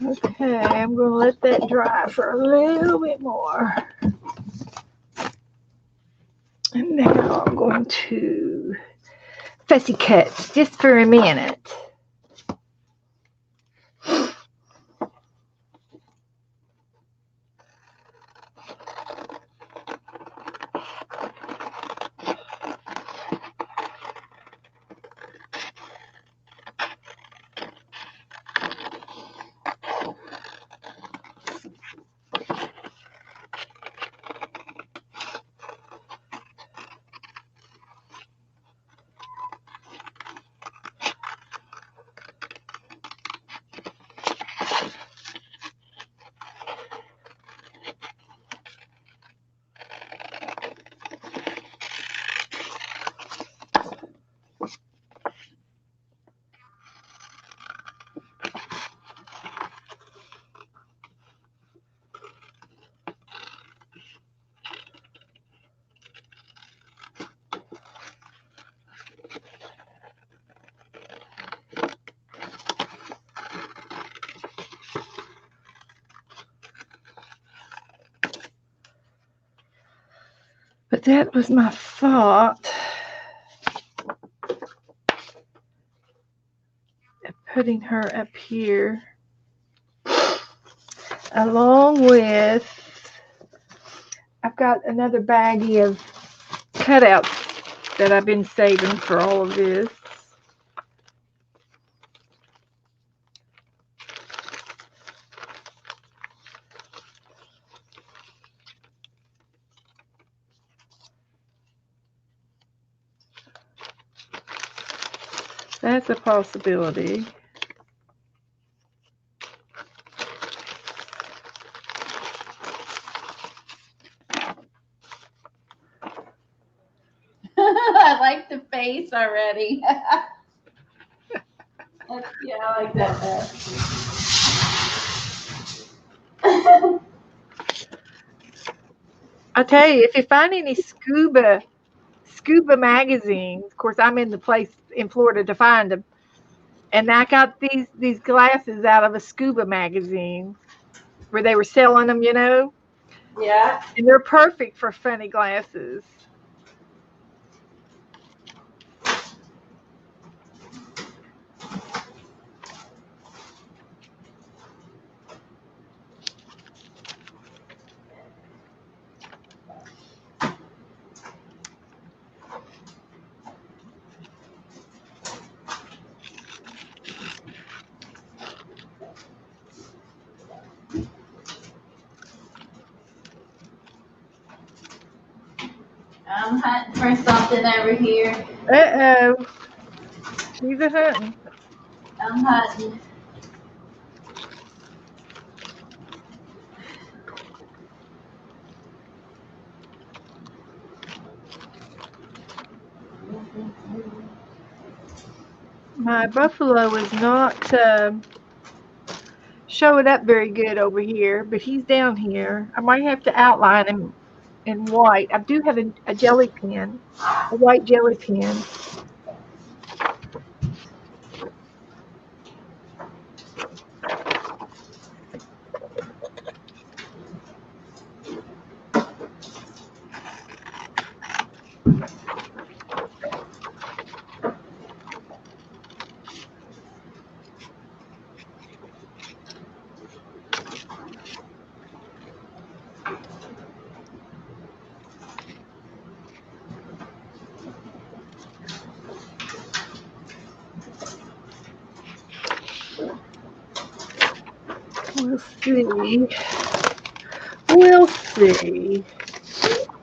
S1: Okay, I'm going to let that dry for a little bit more. And now I'm going to fussy cut just for a minute. But that was my thought of putting her up here along with, I've got another baggie of cutouts that I've been saving for all of this. That's a possibility.
S3: I like the face already. Yeah, I like that best.
S1: I'll tell you, if you find any scuba magazines, of course I'm in the place in Florida to find them, and I got these glasses out of a scuba magazine where they were selling them, you know.
S3: Yeah.
S1: And they're perfect for funny glasses.
S3: I'm hunting for something over here.
S1: Uh-oh. She's a hunting.
S3: I'm hunting.
S1: My buffalo is not showing up very good over here, but he's down here. I might have to outline him in white. I do have a jelly pen, a white jelly pen. We'll see. We'll see.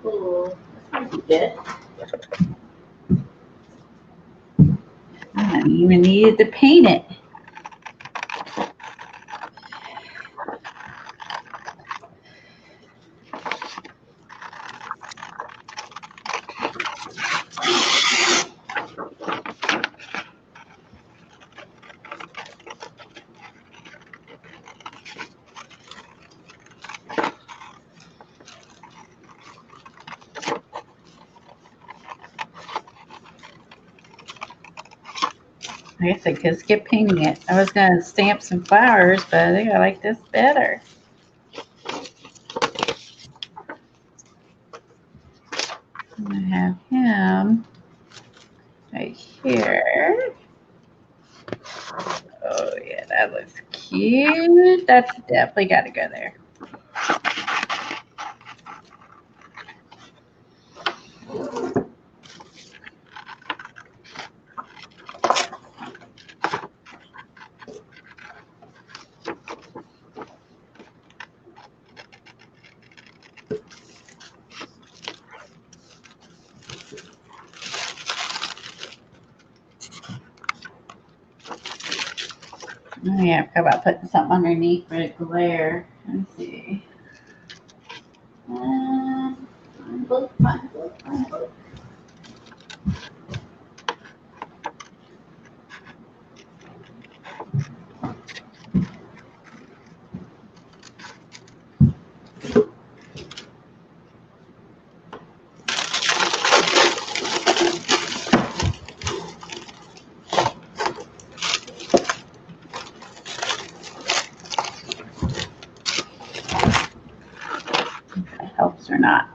S3: Cool. That's pretty good. I don't even needed to paint it. I guess I could skip painting it. I was going to stamp some flowers, but I think I like this better. I have him right here. Oh, yeah, that looks cute. That's definitely got to go there. Oh, yeah, I forgot about putting something underneath for the glare. Let's see. Book. Helps or not.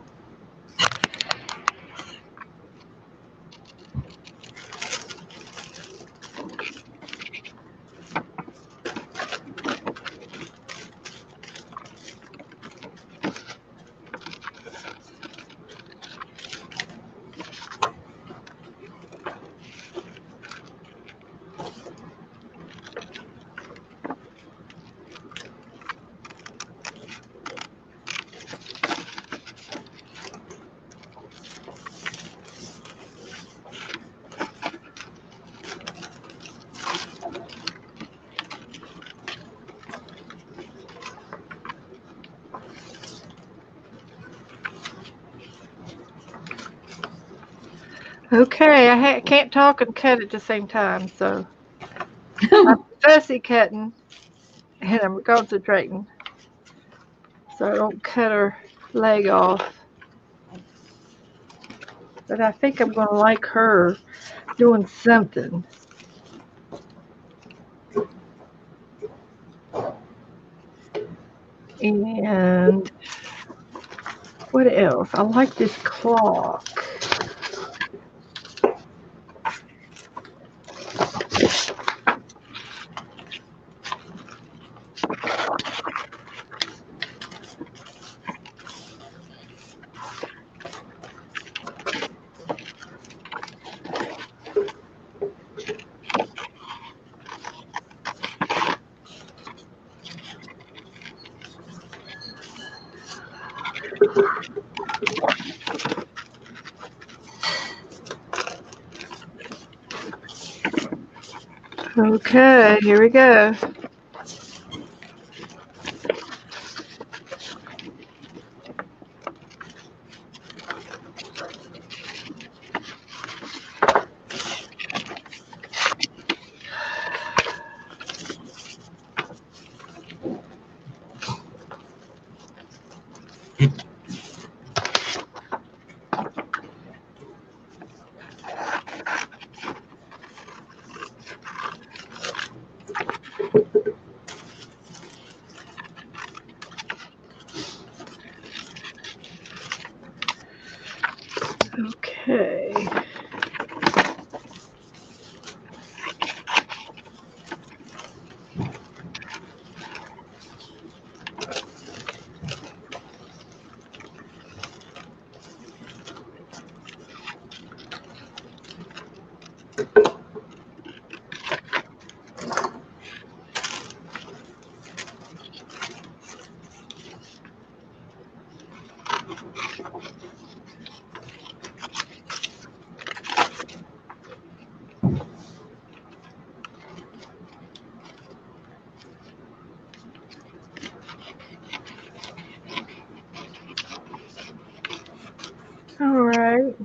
S1: Okay, I can't talk and cut at the same time, so I'm fussy cutting and I'm concentrating so I don't cut her leg off. But I think I'm going to like her doing something. And what else? I like this clock. Okay, here we go. Okay. All right.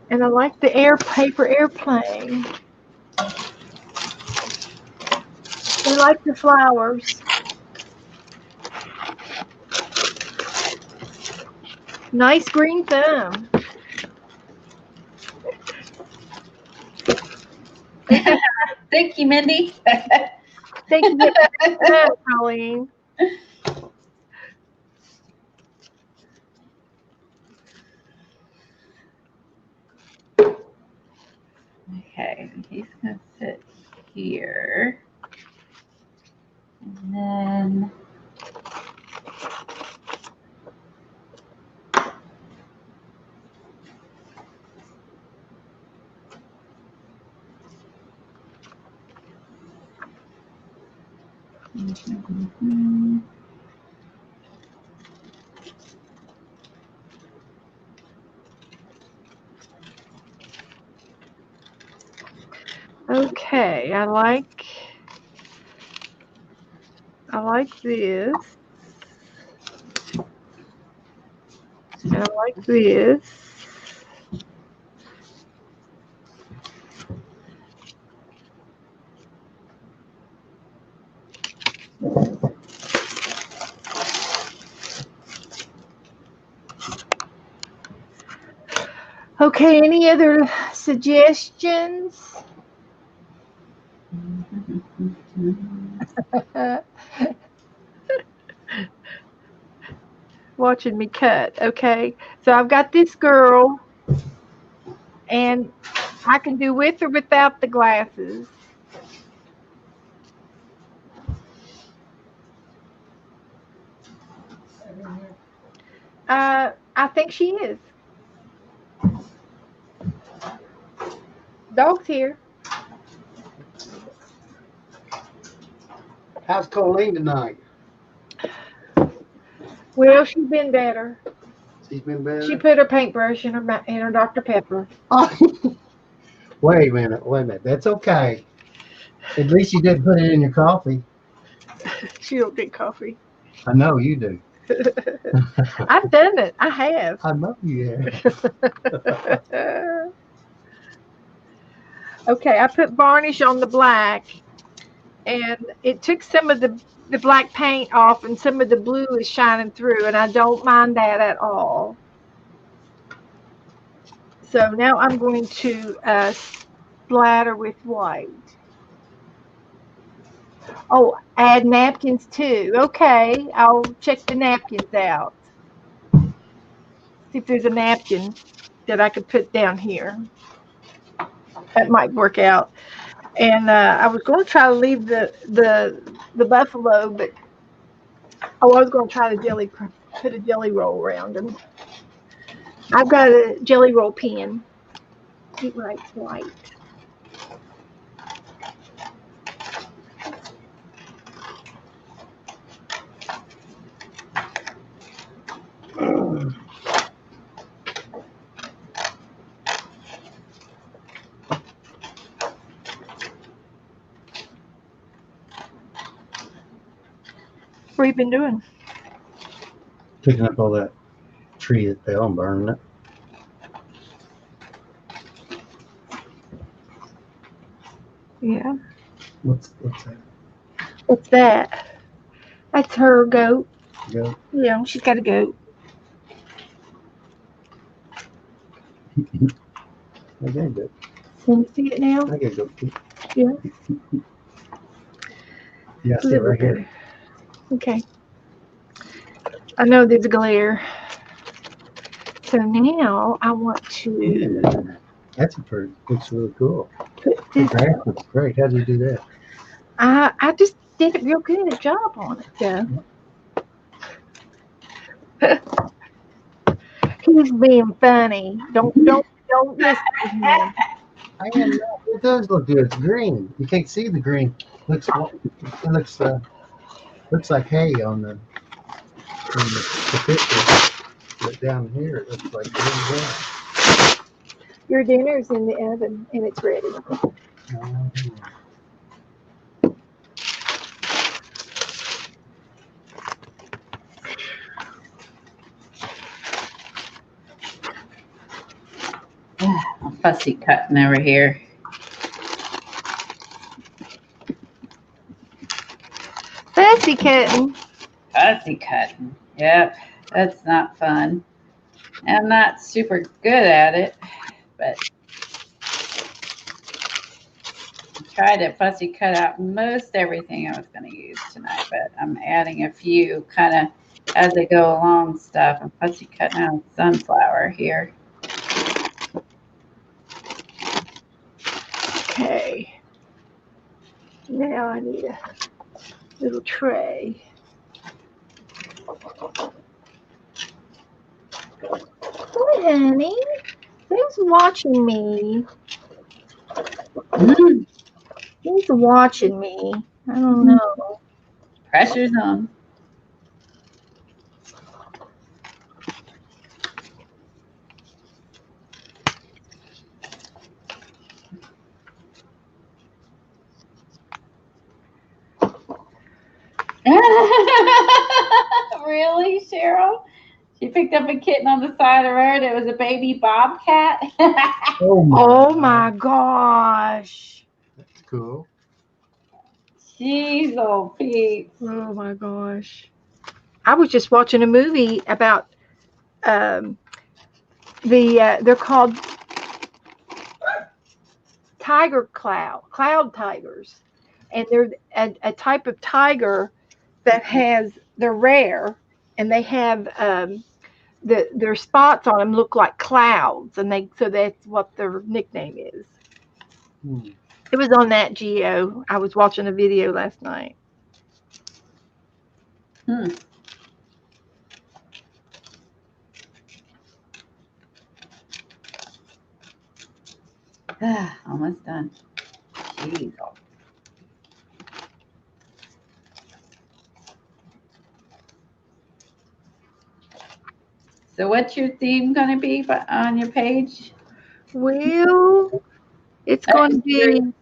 S1: And I like the paper airplane. We like the flowers. Nice green thumb.
S3: Thank you, Mindy.
S1: Thank you, Coleen.
S3: Okay, he's gonna sit here, and then
S1: Okay, I like this. And I like this. Okay, any other suggestions? Watching me cut. Okay, so I've got this girl, and I can do with or without the glasses. I think she is. Dog's here.
S4: How's Coleen tonight?
S1: Well, she's been better.
S4: She's been better.
S1: She put her paintbrush in her Dr. Pepper.
S4: Wait a minute. That's okay. At least you didn't put it in your coffee.
S1: She don't drink coffee.
S4: I know you do.
S1: I've done it. I have.
S4: I know you have.
S1: Okay, I put varnish on the black, and it took some of the black paint off, and some of the blue is shining through, and I don't mind that at all. So now I'm going to splatter with white. Oh, add napkins too. Okay, I'll check the napkins out. See if there's a napkin that I could put down here. That might work out. And I was going to try to leave the buffalo, but I was going to try to put a jelly roll around them. I've got a jelly roll pen. It writes white. What have you been doing?
S4: Picking up all that tree that fell and burning it.
S1: Yeah.
S4: What's that?
S1: What's that? That's her goat.
S4: Goat?
S1: Yeah, she's got a goat.
S4: I got a goat.
S1: Can you see it now?
S4: I got a goat too.
S1: Yeah.
S4: Yeah, I see it right here.
S1: Okay. I know there's a glare. So now I want to.
S4: That's looks really cool.
S1: Put
S4: The
S1: this.
S4: grass looks great. How do you do that?
S1: I just did a real good job on it, though. He's being funny. Don't listen to him.
S4: I am not. It does look good. It's green. You can't see the green. It looks like hay on the picture. But down here it looks like green grass.
S1: Your dinner's in the oven and it's ready.
S3: I'm fussy cutting over here.
S1: Fussy cutting.
S3: Fussy cutting. Yep, that's not fun. I'm not super good at it, but I tried to fussy cut out most everything I was going to use tonight, but I'm adding a few kind of as they go along stuff. I'm fussy cutting out sunflower here.
S1: Okay. Now I need a little tray. Hi, honey. Who's watching me? Who's watching me? I don't know.
S3: Pressure's on. Really, Cheryl? She picked up a kitten on the side of the road. It was a baby bobcat.
S1: Oh my gosh.
S4: That's cool.
S3: Jeez, old Pete.
S1: Oh my gosh. I was just watching a movie about they're called cloud tigers, and they're a type of tiger that they're rare, and they have their spots on them look like clouds, and so that's what their nickname is. It was on Nat Geo. I was watching a video last night.
S3: Almost done. Jeez. So what's your theme going to be on your page?
S1: Well, it's going to be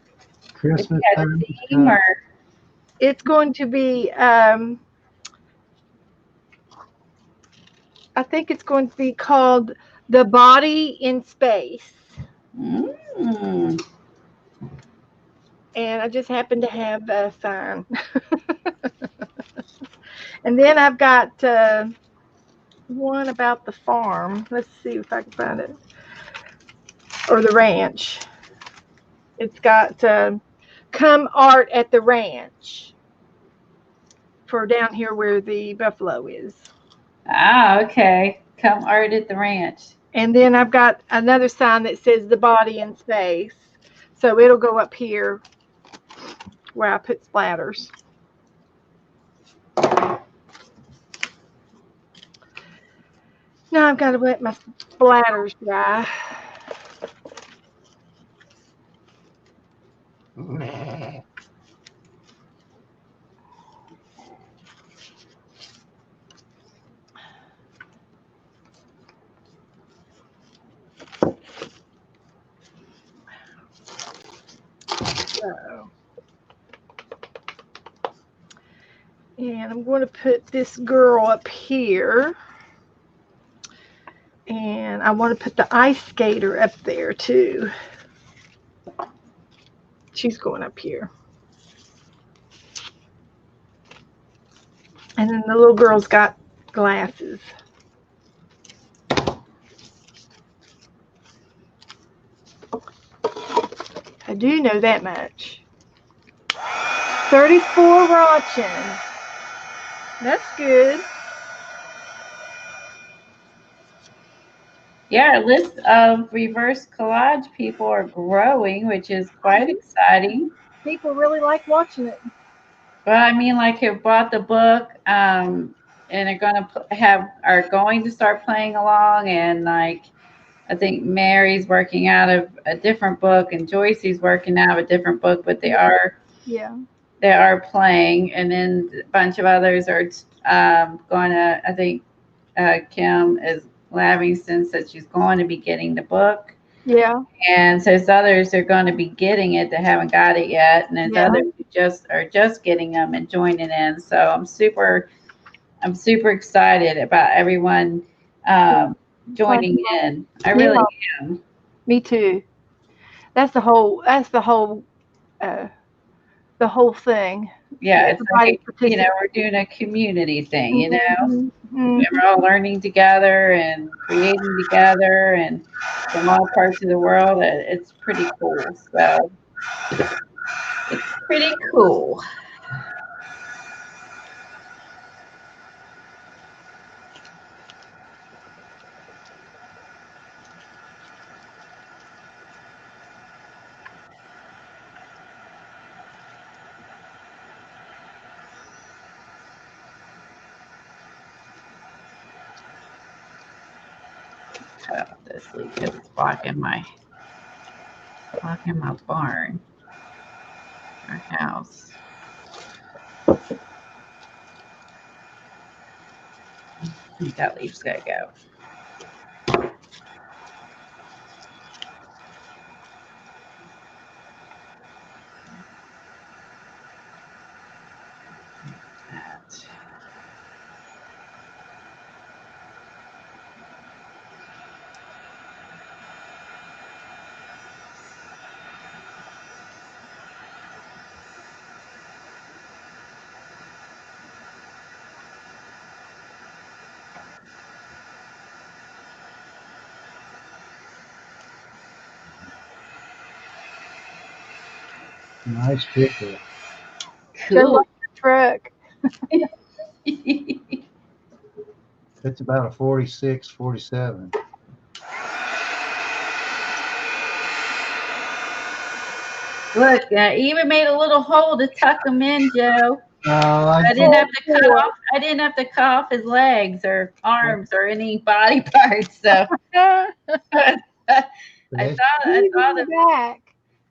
S4: Christmas time.
S1: It's going to be I think it's going to be called The Body in Space. And I just happen to have a sign. And then I've got one about the farm. Let's see if I can find it. Or the ranch. It's got come art at the ranch. For down here where the buffalo is.
S3: Ah, okay. Come art at the ranch.
S1: And then I've got another sign that says The Body in Space. So it'll go up here where I put splatters. Now I've got to let my splatters dry. And I'm going to put this girl up here. And I want to put the ice skater up there too. She's going up here. And then the little girl's got glasses. I do know that much. 34 watching. That's good.
S3: Yeah, our list of reverse collage people are growing, which is quite exciting.
S1: People really like watching it.
S3: Well, I mean, like who bought the book and are going to start playing along, and like I think Mary's working out of a different book, and Joycey's working out of a different book, but they are playing, and then a bunch of others are going to. I think Kim is Lavingston said she's going to be getting the book.
S1: Yeah.
S3: And so others are going to be getting it that haven't got it yet, and there's others who are just getting them and joining in. So I'm super excited about everyone joining in. I really am.
S1: Me too. That's the whole. That's the whole. Uh, the whole thing.
S3: Yeah, it's like,
S1: Everybody participates.
S3: we're doing a community thing,
S1: Mhm, mhm.
S3: we're all learning together and creating together and from all parts of the world. It's pretty cool. So it's pretty cool. Cut off this leaf because it's blocking my barn, our house. I think that leaf's gotta go. That.
S4: Nice picture.
S1: Joe,
S3: Cool.
S1: what's your truck?
S4: It's about a 46, 47.
S3: Look, I even made a little hole to tuck him in, Joe.
S4: I
S3: didn't have to cut off. I didn't have to cut off his legs or arms or any body parts. So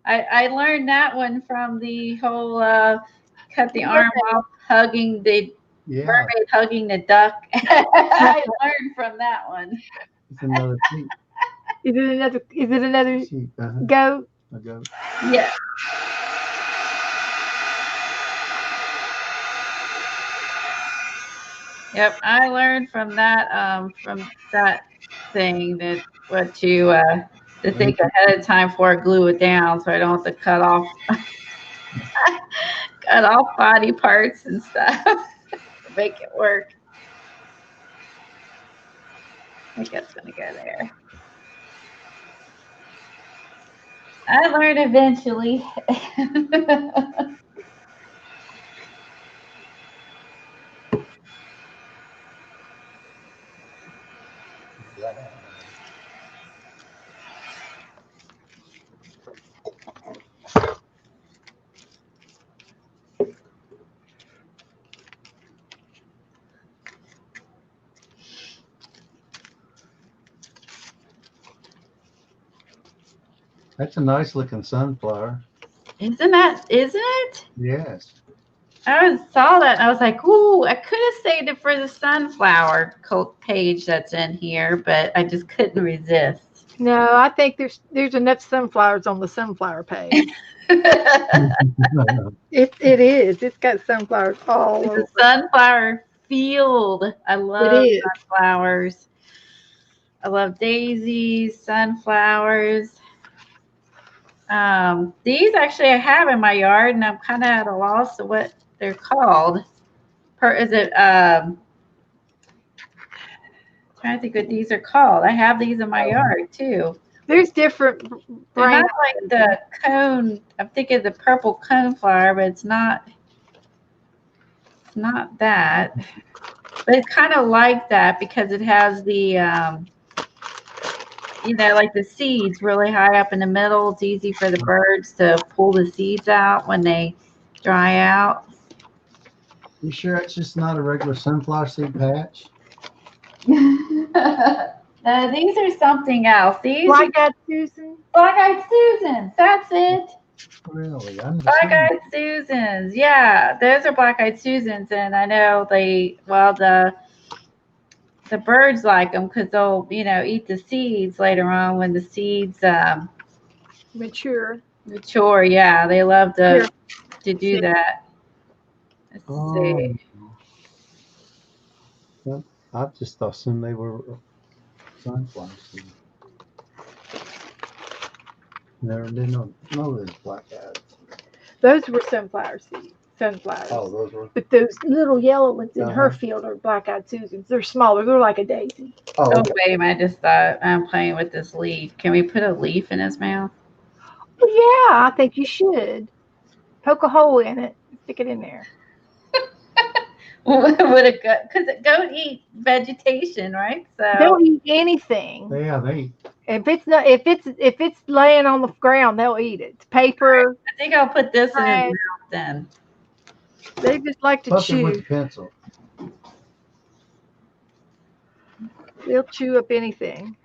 S3: I learned that one from the whole cut the arm off, hugging the mermaid, hugging the duck. I learned from that one.
S4: It's another sheep.
S1: Is it another
S4: Sheep,
S1: goat?
S4: A goat.
S3: Yeah. Yep, I learned from that thing that what to think ahead of time before I glue it down, so I don't have to cut off body parts and stuff to make it work. I think that's gonna go there. I learned eventually.
S4: That's a nice looking sunflower.
S3: Isn't it?
S4: Yes.
S3: I saw that and I was like, ooh, I could have saved it for the sunflower page that's in here, but I just couldn't resist.
S1: No, I think there's enough sunflowers on the sunflower page. It is. It's got sunflowers all over.
S3: It's a sunflower field. I love sunflowers. I love daisies, sunflowers. These actually I have in my yard, and I'm kind of at a loss of what they're called. Is it? Trying to think what these are called. I have these in my yard too.
S1: There's different.
S3: They're not like the cone. I'm thinking the purple cone flower, but it's not. It's not that. But it's kind of like that because it has the, like the seeds really high up in the middle. It's easy for the birds to pull the seeds out when they dry out.
S4: You sure it's just not a regular sunflower seed patch?
S3: These are something else. These
S1: Black-eyed Susan.
S3: Black-eyed Susans. That's it.
S4: Really?
S3: Black-eyed Susans. Yeah, those are Black-eyed Susans, and I know the birds like them because they'll eat the seeds later on when the seeds
S1: Mature.
S3: Yeah, they love to do that. Let's see.
S4: Well, I just assumed they were sunflower seeds. Never did know those black eyes.
S1: Those were sunflower seeds. Sunflowers.
S4: Oh, those were.
S1: But those little yellow ones in her
S4: Uh-huh.
S1: field are black-eyed Susans. They're smaller. They're like a daisy.
S3: Oh,
S4: Oh,
S3: wait a minute. I just thought I'm playing with this leaf. Can we put a leaf in his mouth?
S1: Well, yeah, I think you should. Poke a hole in it. Stick it in there.
S3: Would a goat? Because a goat eat vegetation, right? So
S1: They'll eat anything.
S4: yeah, they.
S1: If it's laying on the ground, they'll eat it. Paper.
S3: I think I'll put this in his
S1: Right.
S3: mouth then.
S1: They just like to
S4: Poke it with
S1: chew.
S4: a pencil.
S1: They'll chew up anything.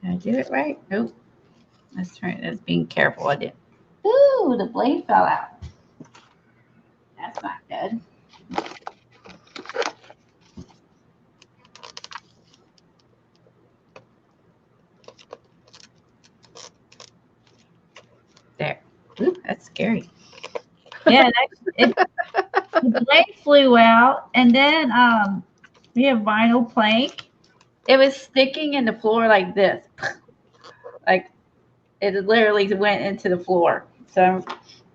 S3: Did I do it right? Nope. Let's try. Let's being careful. I did. Ooh, the blade fell out. That's not good. There. Ooh, that's scary. Yeah, the blade flew out, and then we have vinyl plank. It was sticking in the floor like this, like it literally went into the floor. So I'm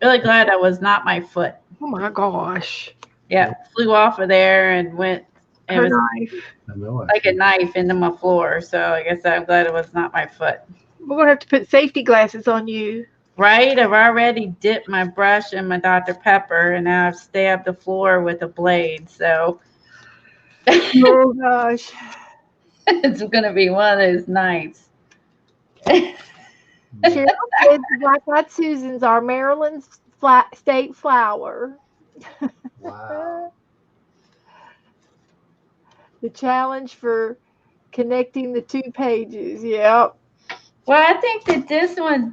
S3: really glad that was not my foot.
S1: Oh my gosh.
S3: Yeah, flew off of there and went. It
S1: Her
S3: was
S1: knife.
S4: I know.
S3: like a knife into my floor. So I guess I'm glad it was not my foot.
S1: We're gonna have to put safety glasses on you.
S3: Right? I've already dipped my brush in my Dr. Pepper, and now I've stabbed the floor with a blade. So
S1: Oh gosh.
S3: it's going to be one of those nights.
S1: Cheryl said the black-eyed Susans are Maryland's state flower.
S4: Wow.
S1: The challenge for connecting the two pages. Yep.
S3: Well, I think that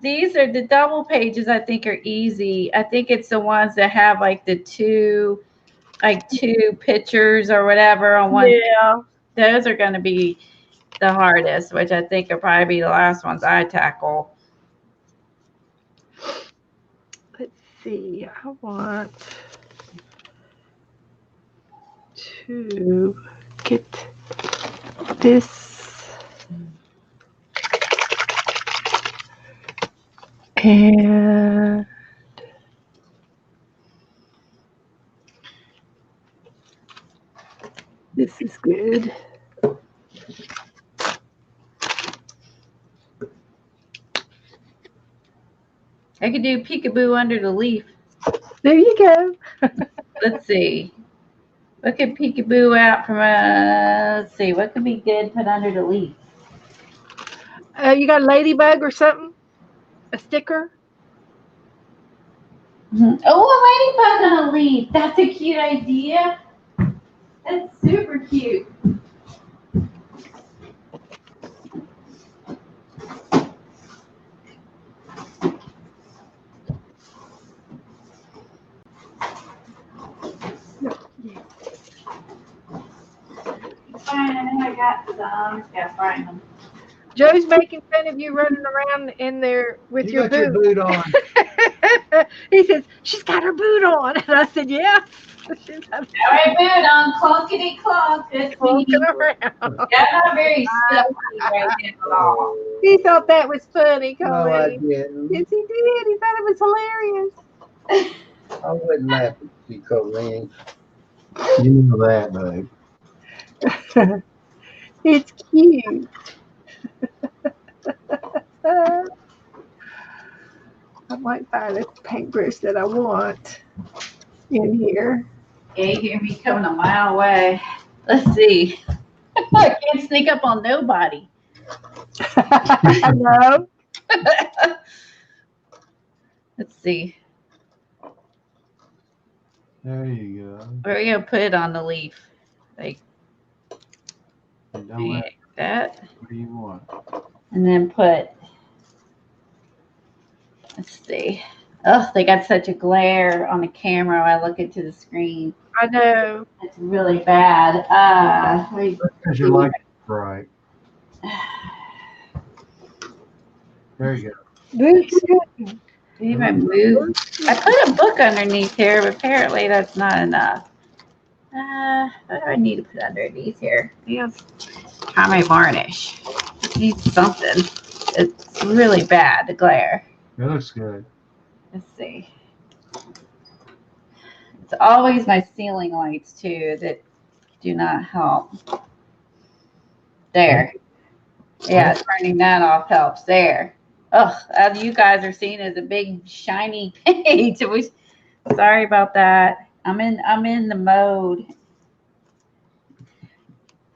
S3: these are the double pages, I think are easy. I think it's the ones that have like two pictures or whatever on one.
S1: Yeah.
S3: Those are going to be the hardest, which I think will probably be the last ones I tackle.
S1: Let's see. I want to get this. And this is good.
S3: I could do peekaboo under the leaf.
S1: There you go.
S3: Let's see. What could peekaboo out from let's see, what could be good put under the leaf?
S1: You got a ladybug or something? A sticker?
S3: Oh, a ladybug on a leaf. That's a cute idea. That's super cute. I got some. Yeah, find them.
S1: Joe's making fun of you running around in there with
S4: You
S1: your
S4: got your
S1: boot.
S4: boot on.
S1: He says, she's got her boot on. And I said, yeah. She's got
S3: All right, boot on. Clunkety clunk. It's
S1: walking
S3: me.
S1: around.
S3: Yeah, not very stealthy right now at all.
S1: He thought that was funny,
S4: No, I
S1: Coleen.
S4: didn't.
S1: Yes, he did. He thought it was hilarious.
S4: I wouldn't laugh at you, Coleen. You know that, babe.
S1: It's cute. I might find a paintbrush that I want in here.
S3: Yeah, you hear me coming a mile away. Let's see. I can't sneak up on nobody.
S1: No.
S3: Let's see.
S4: There you go.
S3: Where are we gonna put it on the leaf? Like
S4: Don't let,
S3: that.
S4: what do you want?
S3: And then put, let's see. Oh, they got such a glare on the camera when I look into the screen.
S1: I know.
S3: It's really bad.
S4: Because you like it bright. There you go.
S1: Boots.
S3: Maybe I moved. I put a book underneath here, but apparently that's not enough. What do I need to put underneath here? Maybe I'll try my varnish. I need something. It's really bad, the glare.
S4: It looks good.
S3: Let's see. It's always my ceiling lights too that do not help. There. Yeah, turning that off helps. There. Ugh, you guys are seeing as a big shiny page. Sorry about that. I'm in the mode.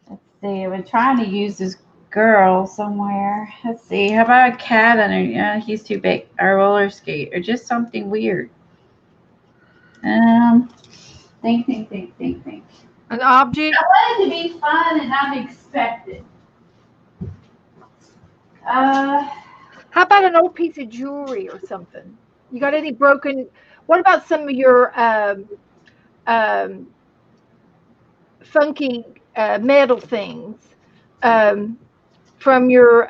S3: Let's see. I've been trying to use this girl somewhere. Let's see. How about a cat under? Yeah, he's too big. A roller skate or just something weird. Think.
S1: An object.
S3: I want it to be fun and unexpected.
S1: How about an old piece of jewelry or something? You got any broken? What about some of your funky metal things from your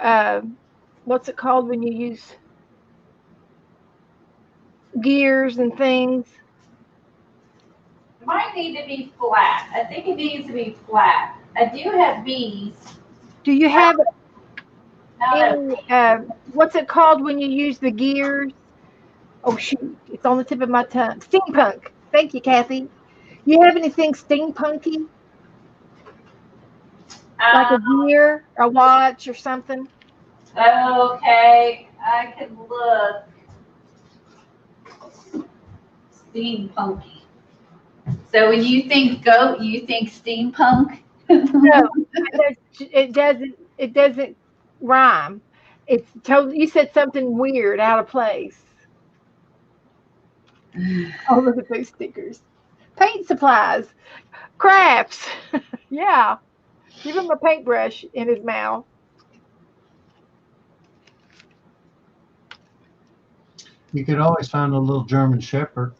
S1: what's it called when you use gears and things?
S3: It might need to be flat. I think it needs to be flat. I do have bees.
S1: Do you have any, what's it called when you use the gears? Oh shoot, it's on the tip of my tongue. Steampunk. Thank you, Kathy. You have anything steampunky? Like a gear, a watch, or something?
S3: Okay, I can look. Steampunky. So when you think goat, you think steampunk?
S1: No, it doesn't rhyme. It's totally. You said something weird, out of place. Oh, look at those stickers. Paint supplies, crafts. Yeah, give him a paintbrush in his mouth.
S4: You could always find a little German Shepherd.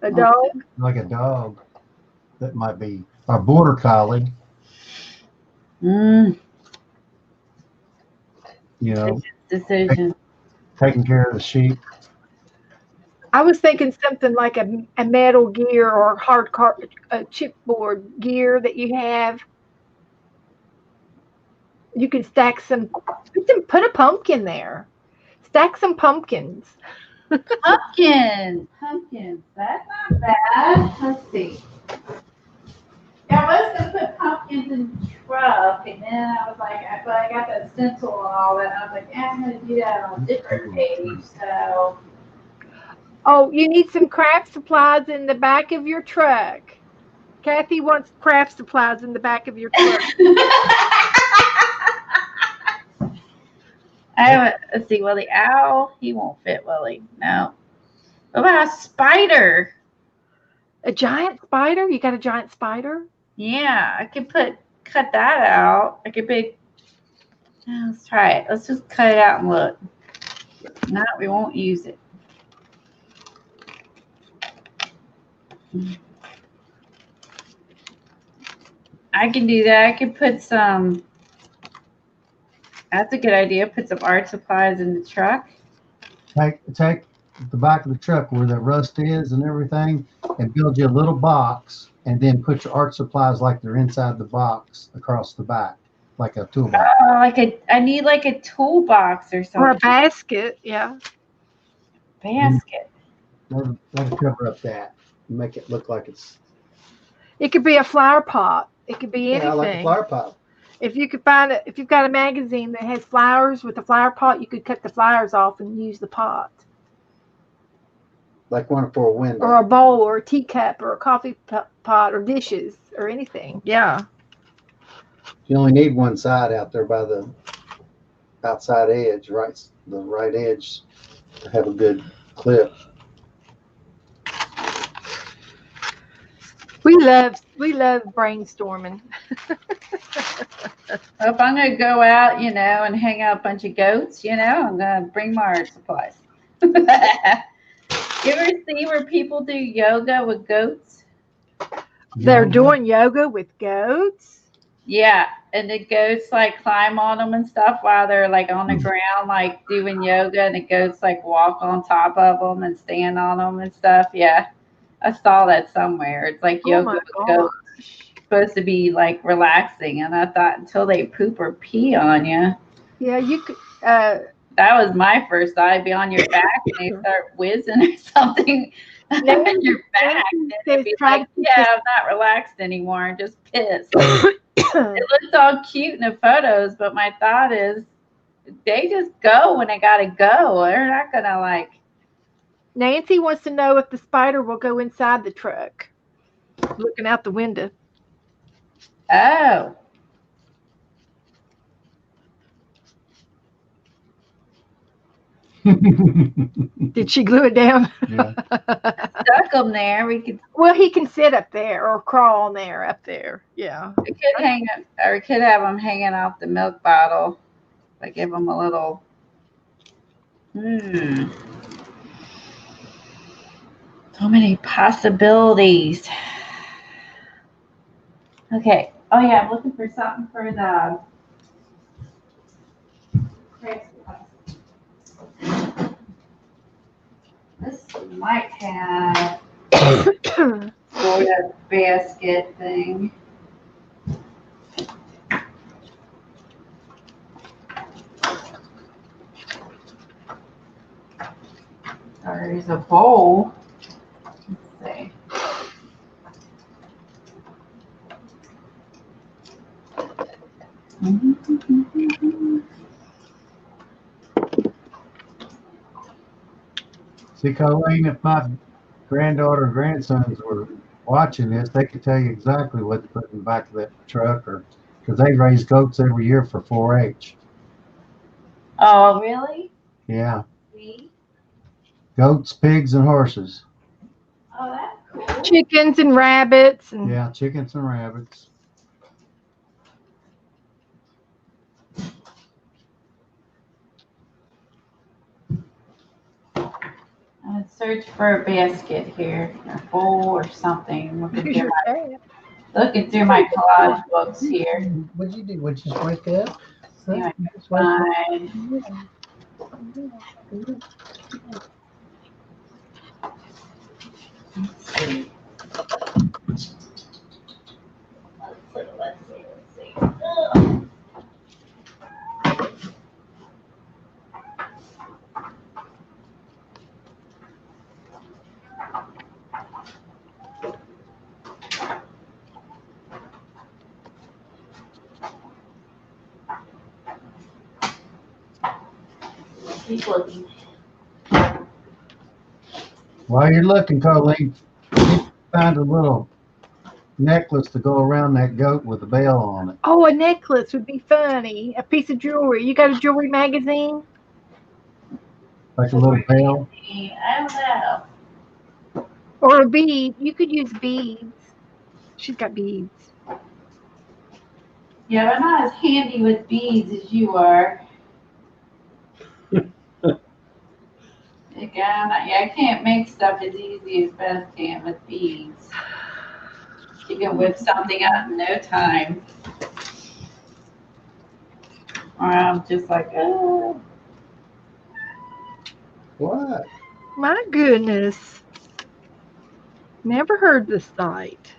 S1: A dog?
S4: Like a dog. That might be a border collie. You know,
S3: Decision.
S4: Taking care of the sheep.
S1: I was thinking something like a metal gear or hard chipboard gear that you have. You can stack put a pumpkin there. Stack some pumpkins.
S3: Pumpkins. That's not bad. Let's see. Yeah, I was going to put pumpkins in the truck, and then I was like, but I got that stencil and all that, and I was like, I'm going to do that on a different page, so.
S1: Oh, you need some craft supplies in the back of your truck. Kathy wants craft supplies in the back of your truck.
S3: Let's see, well, the owl, he won't fit, will he? No. What about a spider?
S1: A giant spider? You got a giant spider?
S3: Yeah, I could cut that out. I could let's try it. Let's just cut it out and look. If not, we won't use it. I can do that. I could put some. That's a good idea. Put some art supplies in the truck.
S4: Take the back of the truck where the rust is and everything, and build you a little box, and then put your art supplies like they're inside the box across the back, like a toolbox.
S3: I need like a toolbox or something.
S1: Or a basket, yeah.
S3: Basket.
S4: That'll cover up that and make it look like it's.
S1: It could be a flower pot. It could be anything.
S4: Yeah, like a flower pot.
S1: If you could find it, if you've got a magazine that has flowers with a flower pot, you could cut the flowers off and use the pot.
S4: Like one for a window.
S1: Or a bowl or a teacup or a coffee pot or dishes or anything. Yeah.
S4: You only need one side out there by the outside edge, right? The right edge to have a good clip.
S1: We love brainstorming.
S3: If I'm going to go out, and hang out a bunch of goats, I'm going to bring my art supplies. You ever see where people do yoga with goats?
S1: They're doing yoga with goats?
S3: Yeah. and the ghosts like climb on them and stuff while they're like on the ground, like doing yoga, and the ghosts like walk on top of them and stand on them and stuff. Yeah, I saw that somewhere. It's like
S1: Oh
S3: yoga
S1: my
S3: with ghosts.
S1: gosh.
S3: Supposed to be like relaxing, and I thought until they poop or pee on you.
S1: Yeah, you could.
S3: That was my first thought. I'd be on your back and they start whizzing or something on your back. And it'd be like, yeah, I'm not relaxed anymore. I'm just pissed. It looks all cute in the photos, but my thought is they just go when they gotta go. They're not gonna like.
S1: Nancy wants to know if the spider will go inside the truck, looking out the window.
S3: Oh.
S1: Did she glue it down?
S4: Yeah.
S3: Stuck them there. We could.
S1: Well, he can sit up there or crawl on there up there. Yeah.
S3: We could hang it, or we could have them hanging off the milk bottle. Like give them a little. So many possibilities. Okay. Oh yeah, I'm looking for something for the Christmas. This might have a basket thing. There's a bowl. Let's see.
S4: See, Coleen, if my granddaughter or grandsons were watching this, they could tell you exactly what to put in the back of that truck, or because they raise goats every year for 4-H.
S3: Oh, really?
S4: Yeah.
S3: See?
S4: Goats, pigs, and horses.
S3: Oh, that's cool.
S1: Chickens and rabbits. And
S4: Yeah, chickens and rabbits.
S3: I'm gonna search for a basket here, or bowl or something. Looking through my collage books here.
S4: What'd you do? Would you just wake up?
S3: See if I can find. Let's see. Let's see. Ugh. Keep looking.
S4: While you're looking, Coleen, find a little necklace to go around that goat with a bell on it.
S1: oh, a necklace would be funny. A piece of jewelry. You got a jewelry magazine?
S4: Like a little bell.
S3: I don't know.
S1: Or a bead. You could use beads. She's got beads.
S3: Yeah, I'm not as handy with beads as you are. I can't make stuff as easy as Beth can with beads. She can whip something out in no time. Or I'm just like, oh.
S4: What?
S1: My goodness. Never heard this site.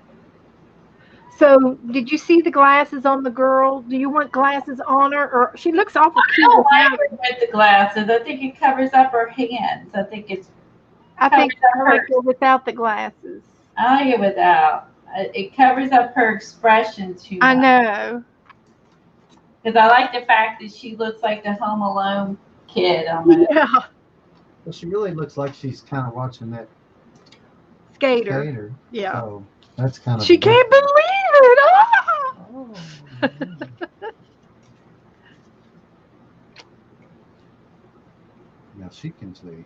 S1: So, did you see the glasses on the girl? Do you want glasses on her? Or she looks awful
S3: I
S1: cute.
S3: don't like her with the glasses. I think it covers up her hands. I think
S1: I like her without the glasses.
S3: I like it without. It covers up her expression too much.
S1: I know.
S3: Because I like the fact that she looks like the Home Alone kid almost.
S1: Yeah.
S4: Well, she really looks like she's kind of watching that
S1: Skater. Yeah.
S4: So that's kind of.
S1: She can't believe it. Oh.
S4: Yeah, she can see.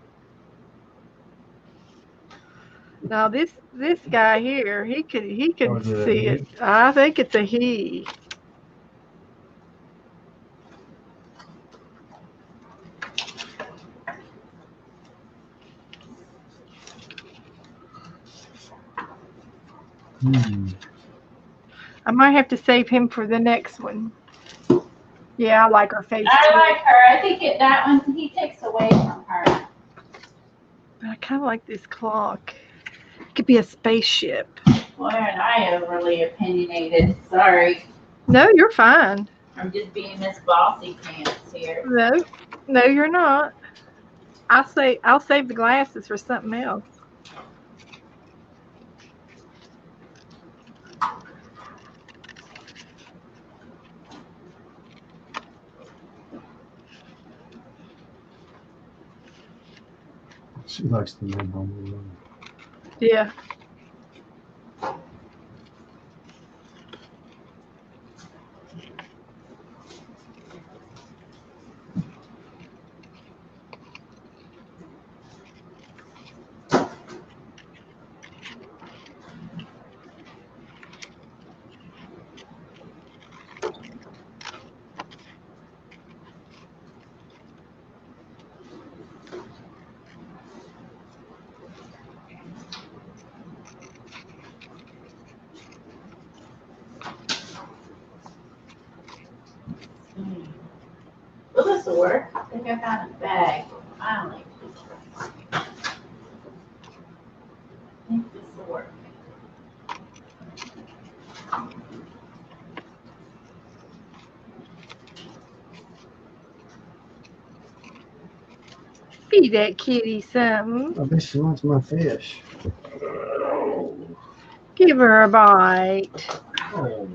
S1: Now this guy here, he can
S4: Oh,
S1: see it. I think it's a he. I might have to save him for the next one. Yeah, I like her face.
S3: I like her. I think that one he takes away from her.
S1: But I kind of like this clock. It could be a spaceship.
S3: Boy, aren't I overly opinionated? Sorry.
S1: No, you're fine.
S3: I'm just being Miss Bossy Pants here.
S1: No, you're not. I'll save the glasses for something else.
S4: She likes the name on the room.
S1: Yeah.
S3: Will this work? I think I found a bag. Finally. I think this will work.
S1: Feed that kitty something.
S4: I bet she wants my fish.
S1: Give her a bite.
S4: Oh.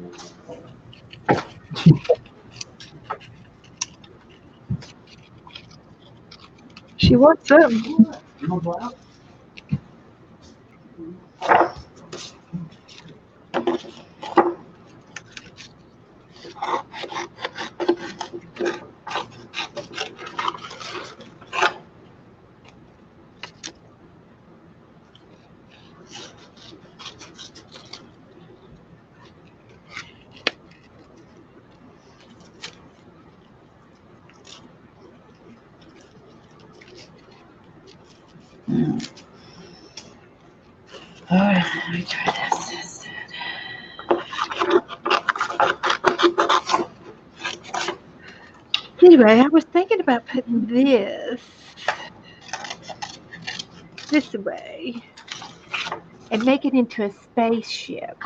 S1: She wants something.
S3: All right, let me try this.
S1: Anyway, I was thinking about putting this way and make it into a spaceship.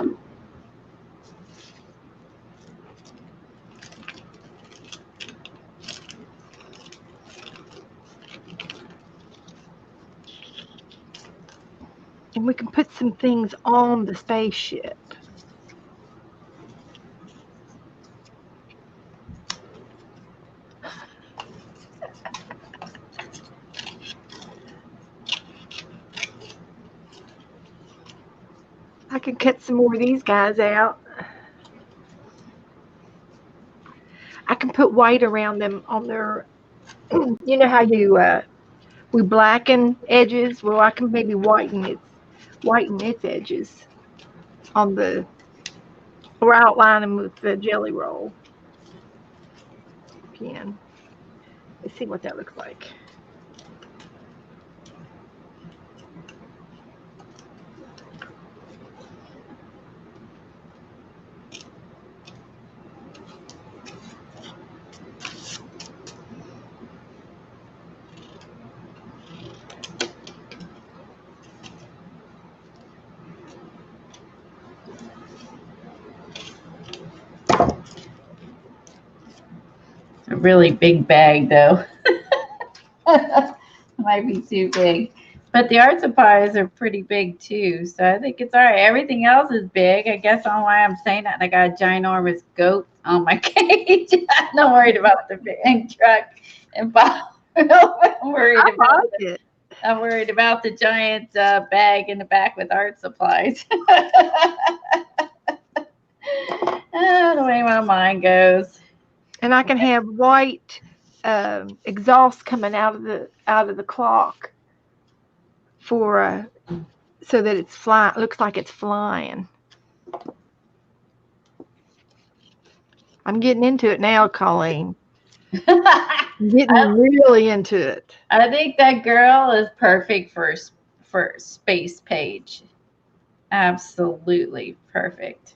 S1: And we can put some things on the spaceship. I can cut some more of these guys out. I can put white around them on their, you know how we blacken edges? Well, I can maybe whiten its edges on the, or outline them with the jelly roll pen. Let's see what that looks like.
S3: A really big bag, though. Might be too big. But the art supplies are pretty big, too. So I think it's all right. Everything else is big. I guess on why I'm saying that. I got a ginormous goat on my cage. I'm not worried about the big truck. And I'm worried about the giant bag in the back with art supplies. The way my mind goes.
S1: And I can have white exhaust coming out of the clock for so that it's flying. Looks like it's flying. I'm getting into it now, Coleen. I'm getting really into it.
S3: I think that girl is perfect for space page. Absolutely perfect.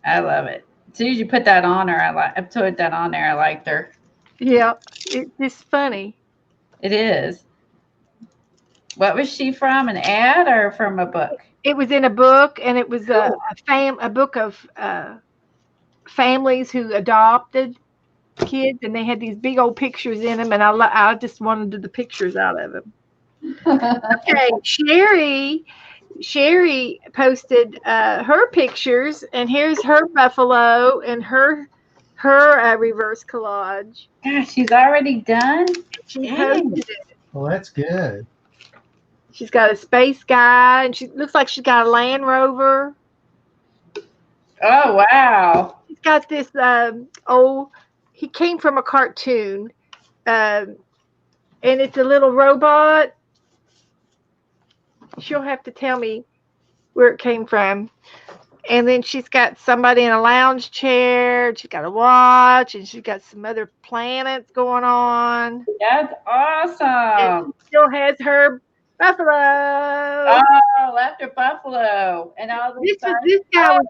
S3: I love it. As soon as you put that on her, I put that on there. I liked her.
S1: Yeah, it's funny.
S3: It is. What was she from? An ad or from a book?
S1: It was in a book, and it was
S3: Cool.
S1: a book of families who adopted kids, and they had these big old pictures in them, and I just wanted the pictures out of them. Okay, Sherry posted her pictures, and here's her buffalo and her reverse collage.
S3: Gosh, she's already done.
S1: She
S3: Dang.
S1: posted it.
S4: Well, that's good.
S1: She's got a space guy, and she looks like she's got a Land Rover.
S3: Oh wow.
S1: He's got this he came from a cartoon, and it's a little robot. She'll have to tell me where it came from. And then she's got somebody in a lounge chair, and she's got a watch, and she's got some other planets going on.
S3: That's awesome.
S1: And she still has her buffalo.
S3: Oh, left her buffalo. And all
S1: This guy was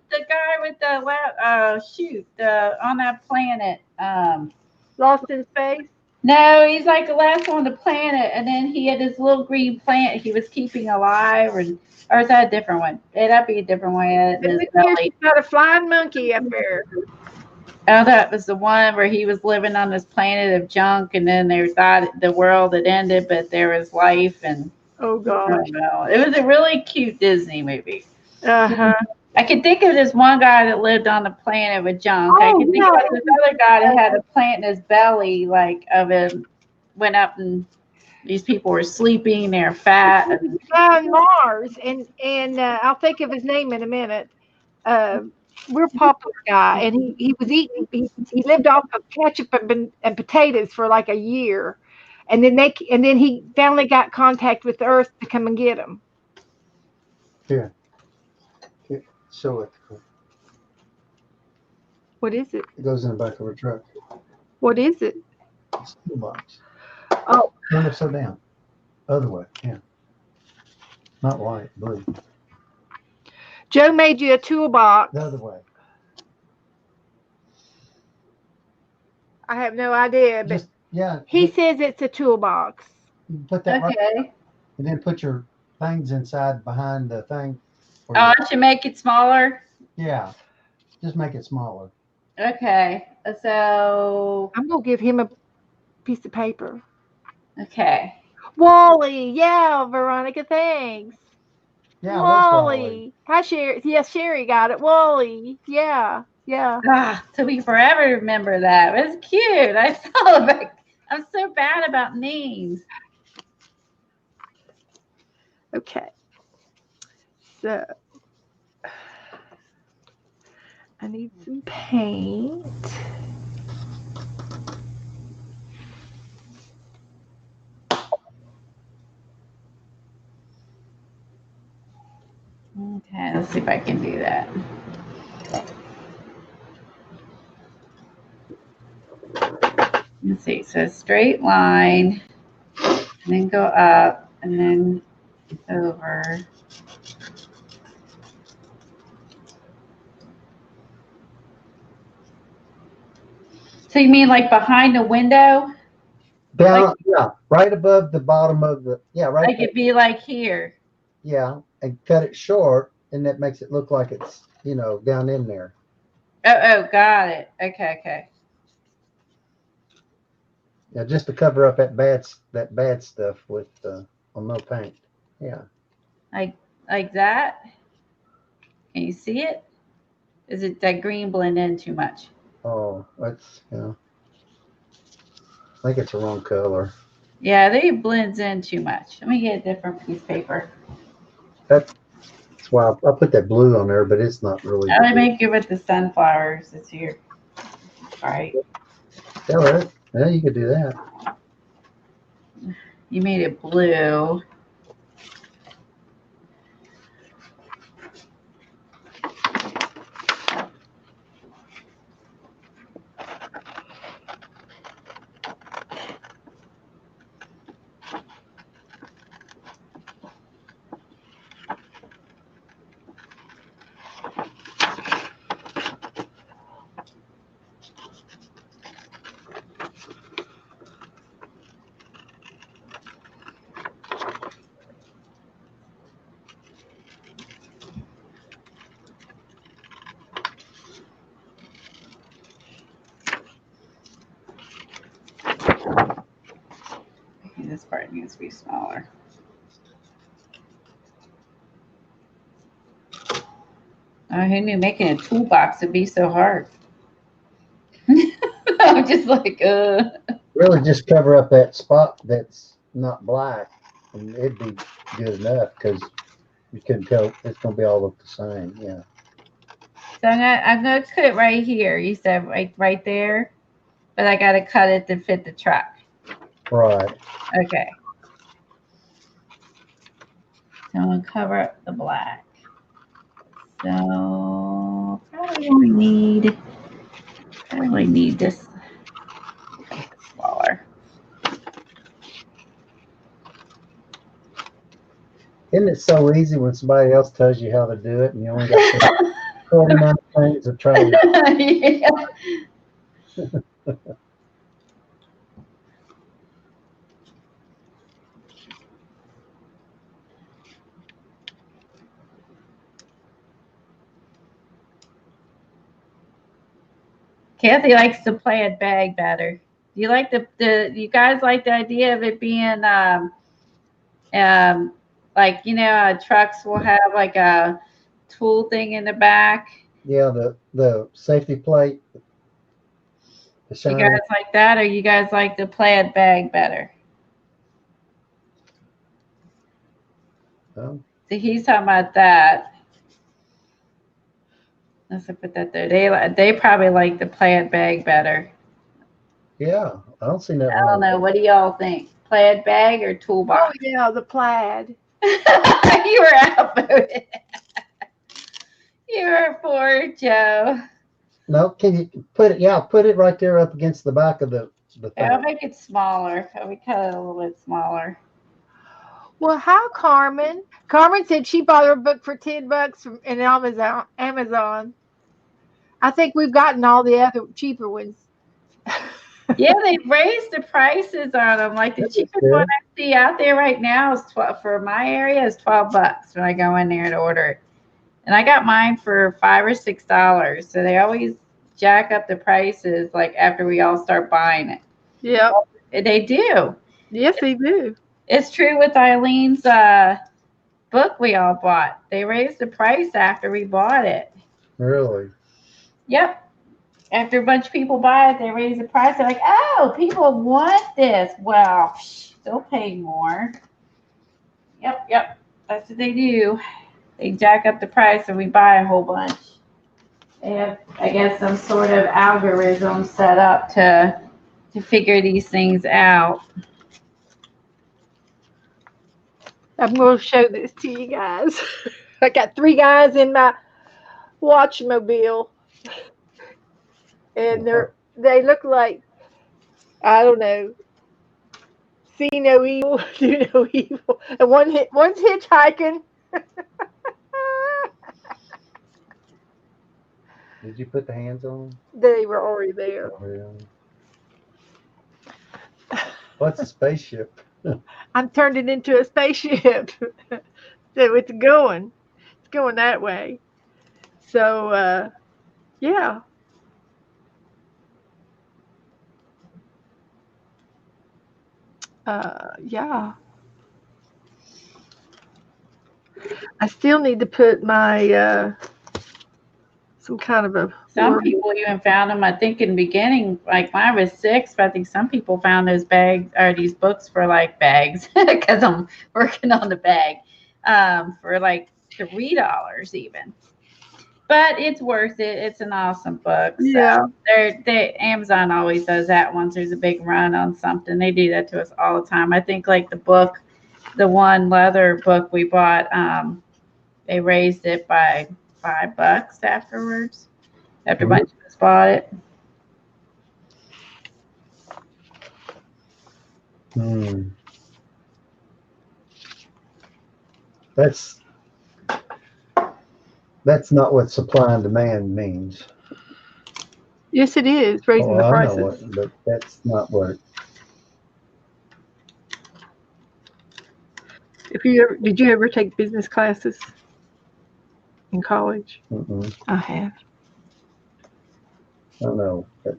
S3: the guy with the on that planet.
S1: Lost in space.
S3: No, he's like the last one on the planet, and then he had this little green plant he was keeping alive, or is that a different one? That'd be a different one.
S1: She's got a flying monkey up there.
S3: Oh, that was the one where he was living on this planet of junk, and then they thought the world had ended, but there was life, and
S1: oh god,
S3: it was a really cute Disney movie.
S1: Uh-huh.
S3: I could think of this one guy that lived on the planet with junk. I could think of this other guy that had a plant in his belly, like of it went up, and these people were sleeping. They're fat. And
S1: guy on Mars, and I'll think of his name in a minute. We're popular guy, and he was eating. He lived off of ketchup and potatoes for like a year, and then he finally got contact with the Earth to come and get him.
S4: Here, show it.
S1: What is it?
S4: It goes in the back of her truck.
S1: What is it?
S4: It's a toolbox.
S1: Oh,
S4: turn it upside down. Other way, yeah. Not white, blue.
S1: Joe made you a toolbox.
S4: The other way.
S1: I have no idea, but he says it's a toolbox.
S4: You put that right, and then put your things inside behind the thing.
S3: Oh, I should make it smaller?
S4: Yeah, just make it smaller.
S3: Okay, so
S1: I'm going to give him a piece of paper.
S3: Okay.
S1: Wally, yeah, Veronica, thanks.
S4: Yeah,
S1: Wally. Hi, Sherry. Yes, Sherry got it. Wally, yeah.
S3: So we forever remember that. It was cute. I saw it. I'm so bad about names.
S1: Okay. So I need some paint.
S3: Okay, let's see if I can do that. Let's see. So a straight line, and then go up, and then over. So you mean like behind the window?
S4: Down, like, yeah, right above the bottom of the, right.
S3: Like it'd be like here.
S4: Yeah, and cut it short, and that makes it look like it's, down in there.
S3: Oh, got it. Okay.
S4: Yeah, just to cover up that bad stuff with on no paint. Yeah.
S3: Like that? Can you see it? Is it that green blend in too much?
S4: Oh, that's I think it's the wrong color.
S3: Yeah, they blends in too much. Let me get a different piece of paper.
S4: That's why I put that blue on there, but it's not really.
S3: I make it with the sunflowers this year. All right.
S4: Yeah, you could do that.
S3: You made it blue. this part needs to be smaller. Who knew making a toolbox would be so hard? I'm just like,
S4: Really just cover up that spot that's not black, and it'd be good enough because you can tell it's going to be all look the same. Yeah.
S3: So I'm gonna cut it right here. You said right there, but I got to cut it to fit the truck.
S4: Right.
S3: Okay. So I'm gonna cover up the black. So probably need this smaller.
S4: Isn't it so easy when somebody else tells you how to do it and you only got 49 things to try to
S3: Yeah. Kathy likes the plaid bag better. Do you like you guys like the idea of it being like, trucks will have like a tool thing in the back?
S4: Yeah, the safety plate.
S3: You guys like that, or you guys like the plaid bag better?
S4: Oh.
S3: So he's talking about that. Let's put that there. They probably like the plaid bag better.
S4: Yeah, I don't see nothing
S3: I
S4: wrong.
S3: don't know. What do y'all think? Plaid bag or toolbox?
S1: Oh yeah, the plaid.
S3: You were outvoted. You were poor Joe.
S4: No, can you put it? Yeah, put it right there up against the back of the thing.
S3: I'll make it smaller. We cut it a little bit smaller.
S1: Well, how Carmen? Carmen said she bought her book for $10 from in Amazon. I think we've gotten all the other cheaper ones.
S3: Yeah, they've raised the prices on them. Like the cheapest one I see out there right now is for my area is $12 when I go in there and order it. And I got mine for $5 or $6. So they always jack up the prices like after we all start buying it.
S1: Yep.
S3: They do.
S1: Yes, they do.
S3: It's true with Eileen's book we all bought. They raised the price after we bought it.
S4: Really?
S3: Yep. After a bunch of people buy it, they raise the price. They're like, oh, people want this. Well, they'll pay more. Yep. That's what they do. They jack up the price and we buy a whole bunch. They have, I guess, some sort of algorithm set up to figure these things out.
S1: I'm going to show this to you guys. I got 3 guys in my watchmobile. And they look like, I don't know, see no evil, do no evil. And one's hitchhiking.
S4: Did you put the hands on them?
S1: They were already there.
S4: Oh, yeah. What's a spaceship?
S1: I'm turned it into a spaceship. So it's going that way. So, yeah. Yeah. I still need to put my some kind of a.
S3: Some people even found them. I think in the beginning, like mine was 6, but I think some people found those bags or these books for like bags because I'm working on the bag for like $3 even. But it's worth it. It's an awesome book. So
S1: Yeah.
S3: Amazon always does that once there's a big run on something. They do that to us all the time. I think like the one leather book we bought, they raised it by $5 afterwards. After a bunch of us bought it.
S4: That's not what supply and demand means.
S1: Yes, it is raising the prices.
S4: I know it, but that's not what.
S1: Did you ever take business classes in college?
S4: Mm-mm.
S1: I have.
S4: I don't know. But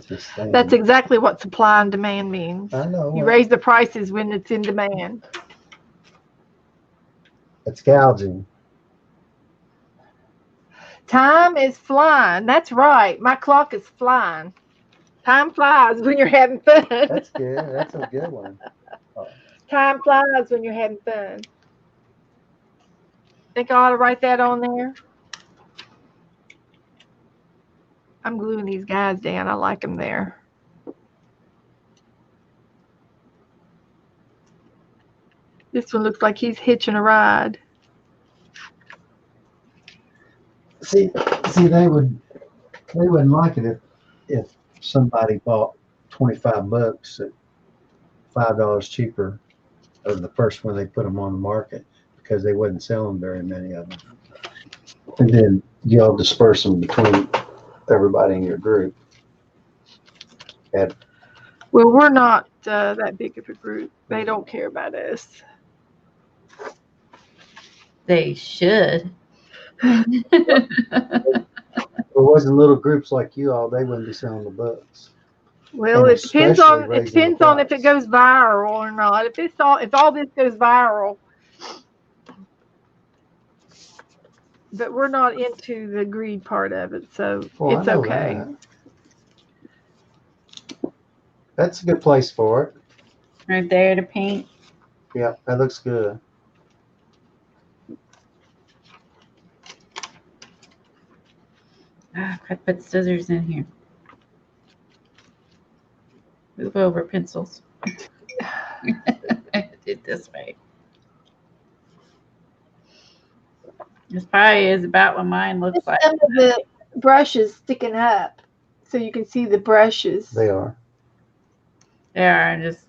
S4: Just saying.
S1: That's exactly what supply and demand means.
S4: I know.
S1: You raise the prices when it's in demand.
S4: It's gouging.
S1: Time is flying. That's right. My clock is flying. Time flies when you're having fun.
S4: That's good. That's a good one.
S1: Time flies when you're having fun. Think I ought to write that on there? I'm gluing these guys down. I like them there. This one looks like he's hitching a ride.
S4: See, they wouldn't like it if somebody bought $25 at $5 cheaper of the first one they put them on the market, because they wouldn't sell them very many of them. And then y'all disperse them between everybody in your group.
S1: Well, we're not that big of a group. They don't care about us.
S3: They should.
S4: If it wasn't little groups like you all, they wouldn't be selling the books.
S1: Well,
S4: And
S1: it depends on
S4: especially raising the
S1: if it
S4: price.
S1: goes viral or not. If all this goes viral, but we're not into the greed part of it, so
S4: Well,
S1: it's
S4: I know
S1: okay.
S4: that. That's a good place for it.
S3: Right there to paint.
S4: Yeah, that looks good.
S3: Ah, I put scissors in here. Move over, pencils. Do it this way. This probably is about what mine looks like.
S1: Some of the brushes sticking up, so you can see the brushes.
S4: They are.
S3: They are just.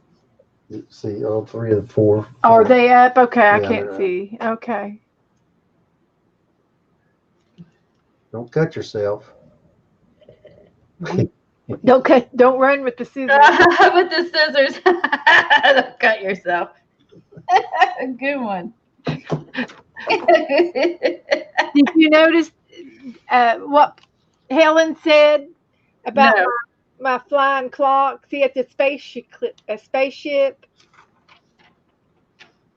S4: You see all three of the four.
S1: Are they up? Okay, I
S4: Yeah,
S1: can't
S4: they're
S1: see. Okay.
S4: Don't cut yourself.
S1: Don't run with the scissors.
S3: With the scissors. Don't cut yourself. Good one.
S1: Did you notice what Helen said about my flying clock? See, it's a spaceship.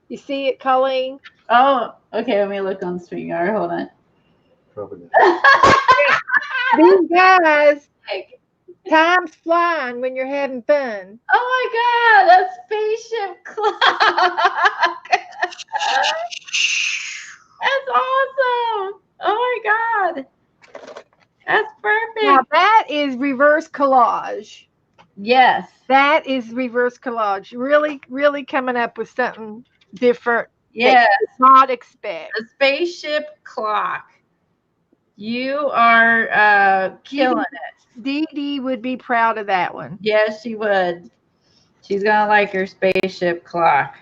S1: You see it, Coleen?
S3: Oh, okay. Let me look on StreamYard. Hold on.
S4: Probably not.
S1: These guys, time's flying when you're having fun.
S3: Oh my God, a spaceship clock. That's awesome. Oh my God. That's perfect.
S1: Now that is reverse collage.
S3: Yes.
S1: That is reverse collage. Really, really coming up with something different.
S3: Yeah.
S1: That you did not expect.
S3: A spaceship clock. You are killing it.
S1: Dee Dee would be proud of that one.
S3: Yes, she would. She's going to like her spaceship clock.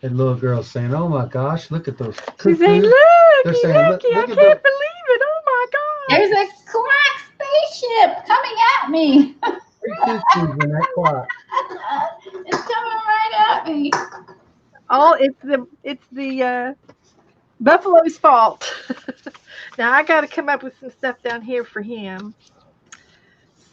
S4: And little girl's saying, "Oh my gosh, look at those
S1: She's
S4: cuckoos."
S1: saying, "Look,
S4: They're
S1: Lucky,
S4: saying,
S1: I
S4: look
S1: can't
S4: at
S1: believe it. Oh my God.
S3: There's a clock spaceship coming at me.
S4: Three cuckoos in that clock.
S3: It's coming right at me.
S1: Oh, it's the Buffalo's fault. Now I got to come up with some stuff down here for him.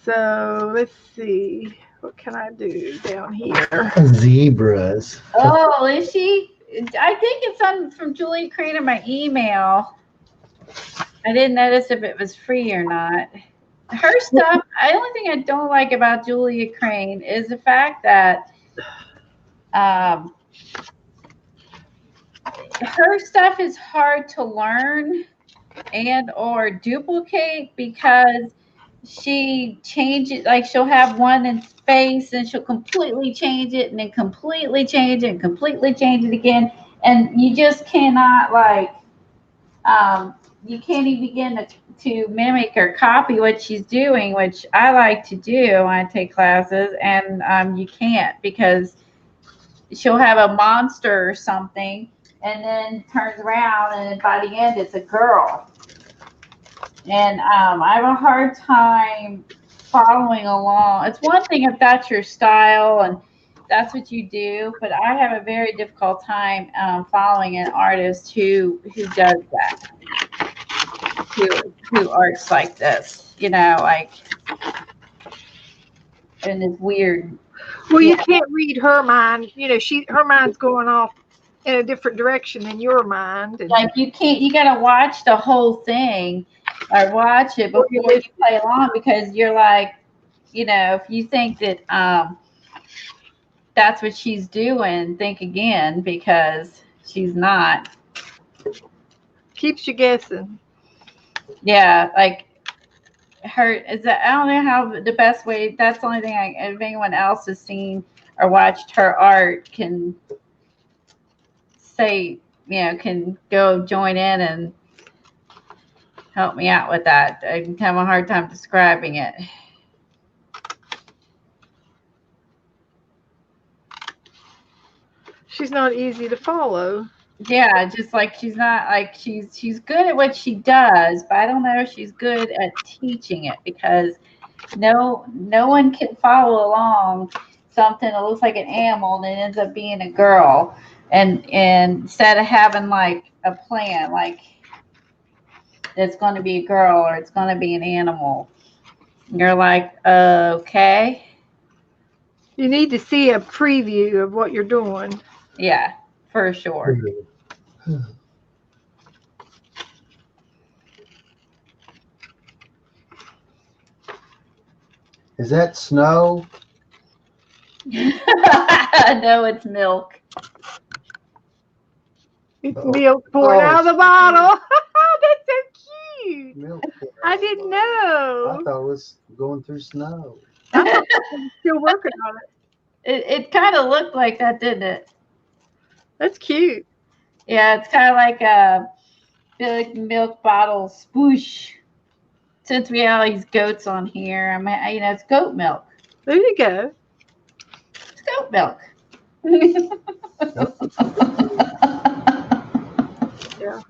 S1: So let's see. What can I do down here?
S4: Zebras.
S3: Oh, is she? I think it's from Julia Crane in my email. I didn't notice if it was free or not. Her stuff, the only thing I don't like about Julia Crane is the fact that her stuff is hard to learn and or duplicate, because she changes, like she'll have one in space and she'll completely change it and then completely change it and completely change it again, and you just cannot you can't even begin to mimic or copy what she's doing, which I like to do when I take classes, and you can't, because she'll have a monster or something and then turns around and by the end it's a girl. And I have a hard time following along. It's one thing if that's your style and that's what you do, but I have a very difficult time following an artist who does that. who arts like this, like and it's weird.
S1: Well, you can't read her mind. Her mind's going off in a different direction than your mind. And
S3: like you gotta watch the whole thing or watch it before you play along, because you're like, if you think that that's what she's doing, think again, because she's not.
S1: Keeps you guessing.
S3: Yeah, like her is that I don't know how the best way. That's the only thing if anyone else has seen or watched her art can say, can go join in and help me out with that. I have a hard time describing it.
S1: She's not easy to follow.
S3: Yeah, just like she's not like she's good at what she does, but I don't know if she's good at teaching it, because no one can follow along something that looks like an animal and it ends up being a girl, and instead of having like a plan, like it's going to be a girl or it's going to be an animal, you're like, okay.
S1: You need to see a preview of what you're doing.
S3: Yeah, for sure.
S4: Is that snow?
S3: No, it's milk.
S1: It's milk pouring out of the bottle. That's so cute.
S4: Milk.
S1: I didn't know.
S4: I thought it was going through snow.
S1: I'm still working on it.
S3: It kind of looked like that, didn't it?
S1: That's cute.
S3: Yeah, it's kind of like a big milk bottle swoosh. Since we have all these goats on here, it's goat milk.
S1: There you go.
S3: It's goat milk.
S1: Yeah.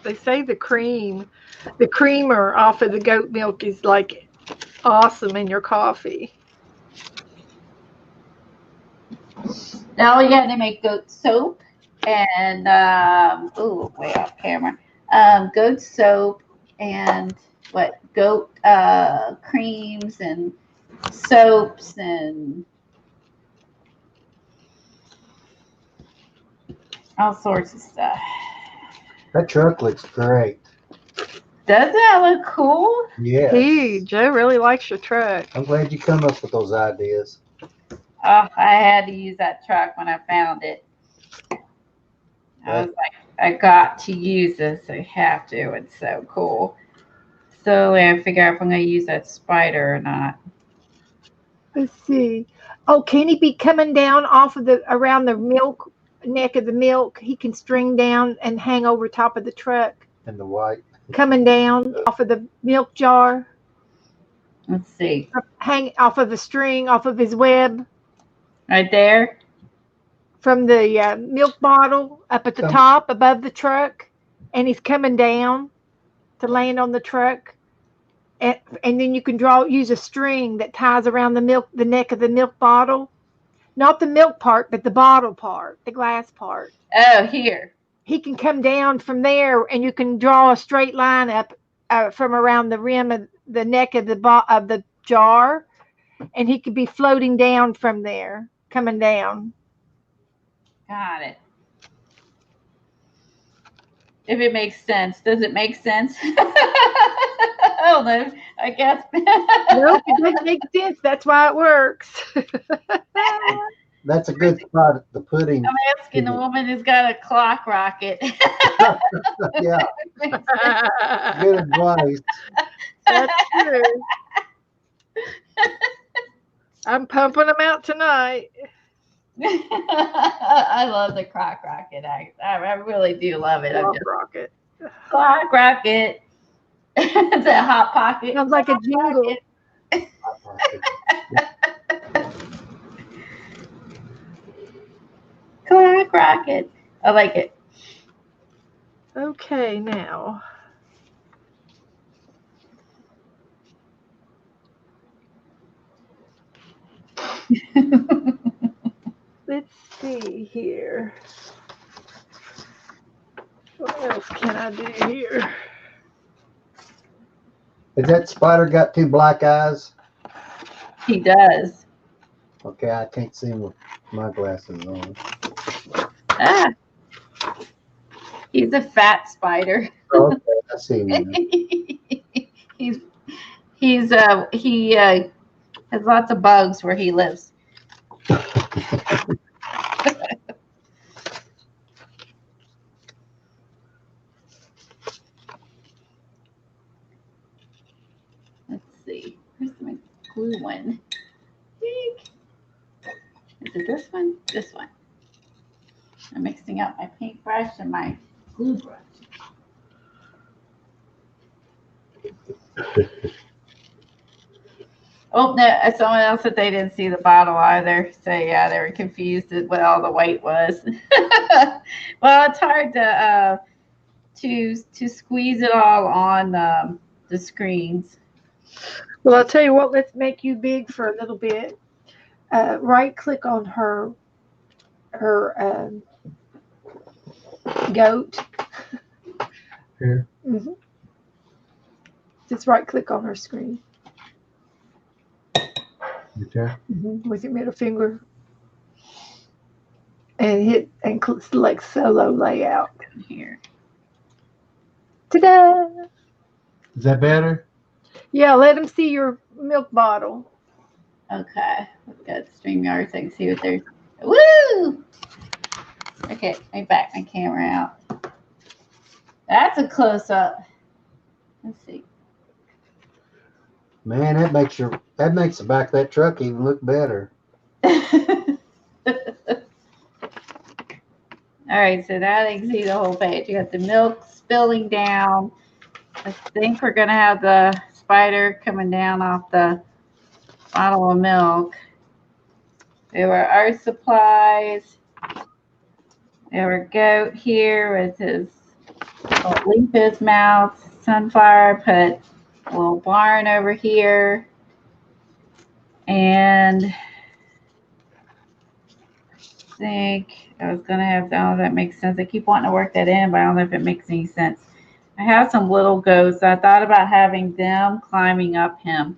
S1: They say the creamer off of the goat milk is like awesome in your coffee.
S3: Now we got to make goat soap and way off camera. Goat soap and goat creams and soaps and all sorts of stuff.
S4: That truck looks great.
S3: Doesn't that look cool?
S4: Yeah.
S1: Huge. Joe really likes your truck.
S4: I'm glad you come up with those ideas.
S3: Oh, I had to use that truck when I found it. I was like, I got to use this. I have to. It's so cool. So I figure out if I'm going to use that spider or not.
S1: Let's see. Oh, can he be coming down around the milk neck of the milk? He can string down and hang over top of the truck.
S4: And the white.
S1: Coming down off of the milk jar.
S3: Let's see.
S1: Hang off of the string, off of his web.
S3: Right there?
S1: From the milk bottle up at the top above the truck. And he's coming down to land on the truck. And then you can use a string that ties around the neck of the milk bottle. Not the milk part, but the bottle part, the glass part.
S3: Oh, here.
S1: He can come down from there, and you can draw a straight line up from around the rim of the neck of the jar, and he could be floating down from there, coming down.
S3: Got it. If it makes sense. Does it make sense? I don't know. I guess.
S1: Nope, it doesn't make sense. That's why it works.
S4: That's a good spot. The pudding.
S3: I'm asking the woman who's got a clock rocket.
S4: Yeah. Good advice.
S1: That's true. I'm pumping them out tonight.
S3: I love the clock rocket. I really do love it.
S1: Rocket.
S3: Clock rocket. It's a hot pocket.
S1: Sounds like a jingle.
S3: Clock rocket. I like it.
S1: Okay, now. Let's see here. What else can I do here?
S4: Has that spider got 2 black eyes?
S3: He does.
S4: Okay, I can't see him with my glasses on.
S3: Ah, he's a fat spider.
S4: Okay, I see him now.
S3: he has lots of bugs where he lives. Let's see. Where's my glue one? Is it this one? This one. I'm mixing up my paintbrush and my glue brush. Oh, no, someone else said they didn't see the bottle either. So, yeah, they were confused at what all the white was. Well, it's hard to squeeze it all on the screens.
S1: Well, I'll tell you what, let's make you big for a little bit. Right click on her goat.
S4: Here.
S1: Mm-hmm. Just right click on her screen.
S4: Okay.
S1: Mm-hmm. With your middle finger. And hit and select solo layout.
S3: Here.
S1: Ta-da!
S4: Is that better?
S1: Yeah, let them see your milk bottle.
S3: Okay. Let's go to StreamYard so I can see what there's. Woo! Okay, let me back my camera out. That's a close-up. Let's see.
S4: Man, that makes the back of that truck even look better.
S3: All right, so now they can see the whole page. You got the milk spilling down. I think we're gonna have the spider coming down off the bottle of milk. There were art supplies. There were goat here with his little leaf in his mouth. Sunflower put a little barn over here. And I think I was gonna have, I don't know if that makes sense. I keep wanting to work that in, but I don't know if it makes any sense. I have some little goats. I thought about having them climbing up him.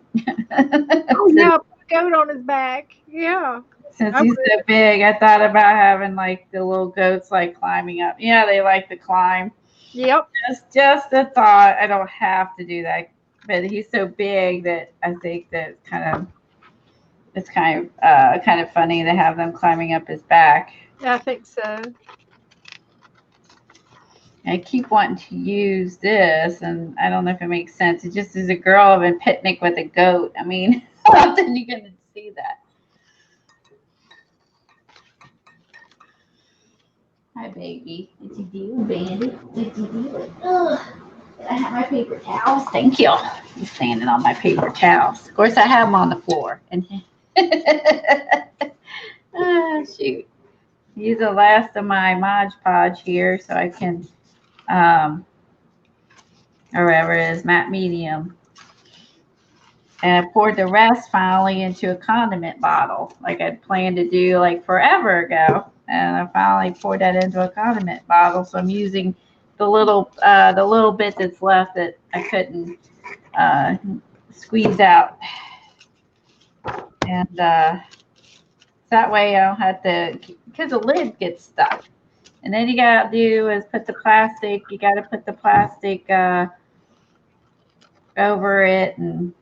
S1: Oh, yeah, put a goat on his back. Yeah.
S3: Since he's so big, I thought about having like the little goats like climbing up. Yeah, they like to climb.
S1: Yep.
S3: Just a thought. I don't have to do that, but he's so big that I think that it's kind of funny to have them climbing up his back.
S1: I think so.
S3: I keep wanting to use this, and I don't know if it makes sense. It just is a girl having a picnic with a goat. I mean, how often are you going to see that? Hi, baby. What you do, Bandit? What you do? Ugh. I have my paper towels. Thank you. I'm standing on my paper towels. Of course, I have them on the floor. And shoot. Use the last of my Mod Podge here so I can, or whatever it is, matte medium. And I poured the rest finally into a condiment bottle, like I'd planned to do like forever ago. And I finally poured that into a condiment bottle. So I'm using the little bit that's left that I couldn't squeeze out. And that way I don't have to, because the lid gets stuck. And then you got to do is put the plastic, over it. And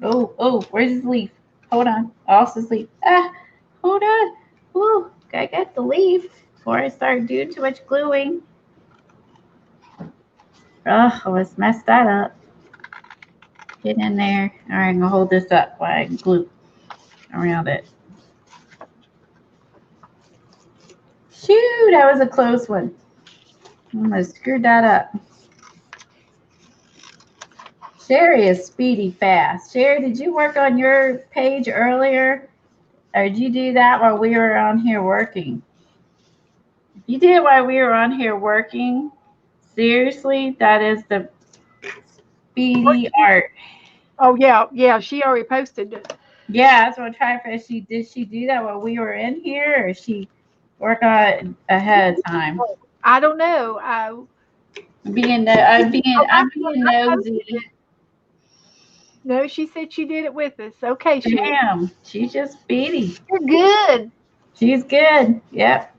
S3: oh, where's his leaf? Hold on. I lost his leaf. Hold on. Ooh, I got the leaf before I start doing too much gluing. Oh, let's mess that up. Get in there. All right, I'm gonna hold this up while I glue around it. Shoot, that was a close one. I'm gonna screw that up. Sherry is speedy fast. Sherry, did you work on your page earlier? Or did you do that while we were on here working? If you did it while we were on here working, seriously, that is the speedy art.
S1: Oh yeah. She already posted it.
S3: Yeah, that's what I'm trying for. Did she do that while we were in here, or she work on it ahead of time?
S1: I don't know.
S3: I'm being nosy.
S1: No, she said she did it with us. Okay, Sherry.
S3: Damn, she's just speedy.
S1: You're good.
S3: She's good. Yep.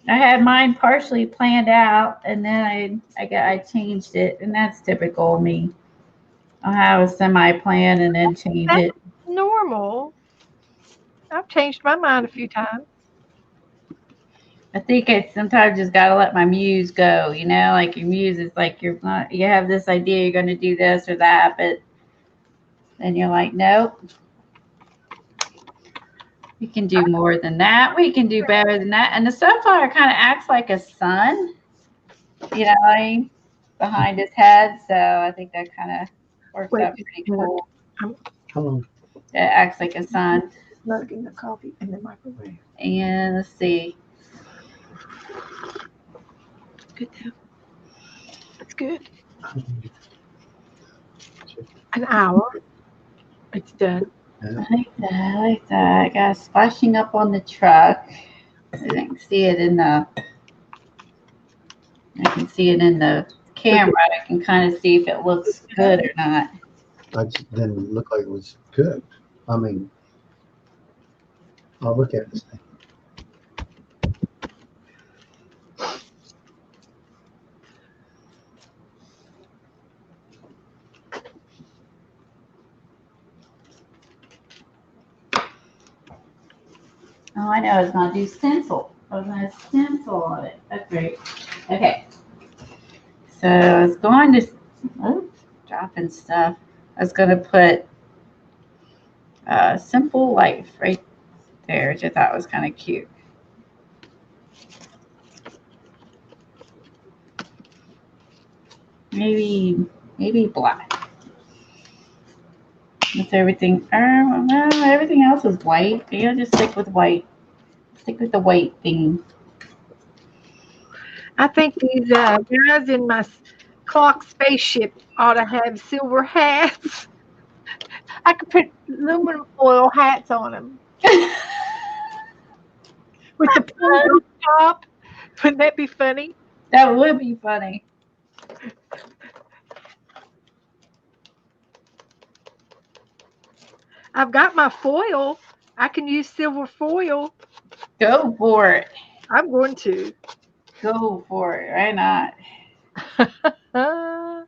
S3: I had mine partially planned out, and then I changed it, and that's typical of me. I'll have a semi plan and then change
S1: That's
S3: it.
S1: normal. I've changed my mind a few times.
S3: I think I sometimes just gotta let my muse go. Like your muse is like you have this idea you're gonna do this or that, but then you're like, nope, we can do more than that. We can do better than that. And the sunflower kind of acts like a sun, what I mean, behind his head. So I think that kind of works out pretty cool. It acts like a sun.
S1: Not getting the coffee in the microwave.
S3: And let's see.
S1: Good though. That's good. An hour. It's done.
S3: I like that. I like that. I got splashing up on the truck. I can see it in the. I can see it in the camera. I can kind of see if it looks good or not.
S4: That didn't look like it was good. I mean, I'll look at this thing.
S3: Oh, I know. I was going to do stencil. I was going to stencil on it. That's great. Okay. So I was going to, dropping stuff. I was going to put Simple Life right there, which I thought was kind of cute. Maybe black. With everything, everything else is white. Maybe I'll just stick with white. Stick with the white theme.
S1: I think these guys in my clock spaceship ought to have silver hats. I could put aluminum foil hats on them with the pool top. Wouldn't that be funny?
S3: That would be funny.
S1: I've got my foil. I can use silver foil.
S3: Go for it.
S1: I'm going to.
S3: Go for it. Why not?
S1: Woohoo.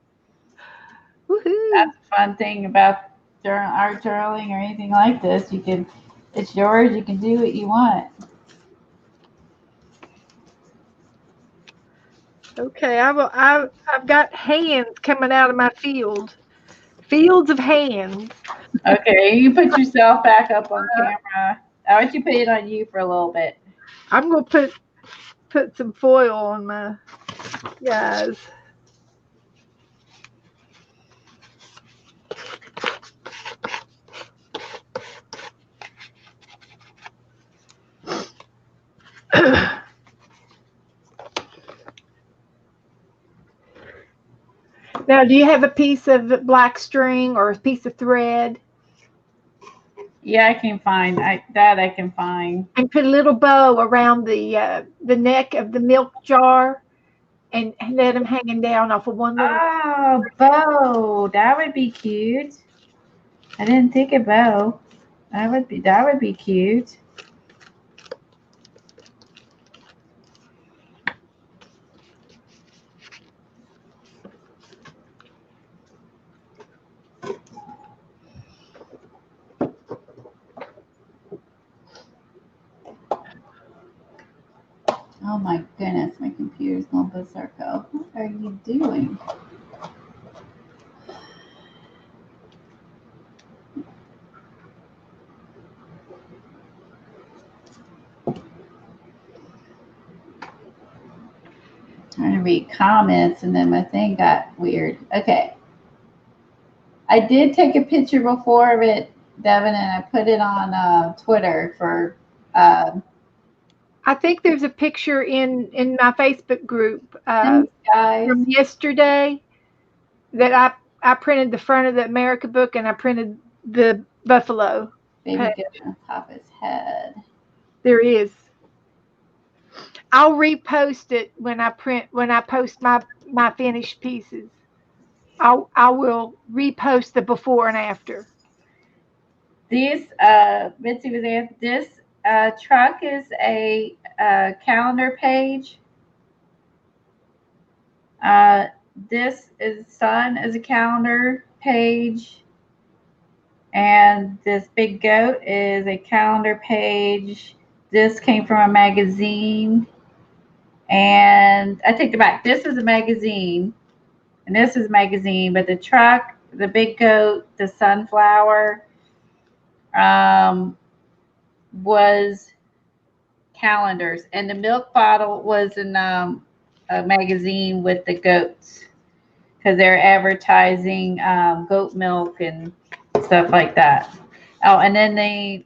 S3: That's a fun thing about art journaling or anything like this. It's yours. You can do what you want.
S1: Okay, I've got hands coming out of my field. Fields of hands.
S3: Okay, you put yourself back up on camera. I want you to put it on you for a little bit.
S1: I'm gonna put some foil on my guys. Now, do you have a piece of black string or a piece of thread?
S3: Yeah, I can find that. I can find.
S1: And put a little bow around the neck of the milk jar, and let them hanging down off of one little.
S3: Oh, bow. That would be cute. I didn't think of bow. That would be cute. Oh my goodness, my computer's going berserko. What are you doing? Trying to read comments and then my thing got weird. Okay. I did take a picture before of it, Devin, and I put it on Twitter for.
S1: I think there's a picture in my Facebook group
S3: guys.
S1: from yesterday that printed the front of the America book, and I printed the buffalo.
S3: Baby goat on top of his head.
S1: There is. I'll repost it when I post my finished pieces. I will repost the before and after.
S3: These Bitsy was asking, this truck is a calendar page. This sun is a calendar page, and this big goat is a calendar page. This came from a magazine, and I take it back. This is a magazine, and this is a magazine, but the truck, the big goat, the sunflower was calendars, and the milk bottle was in a magazine with the goats because they're advertising goat milk and stuff like that. Oh, and then the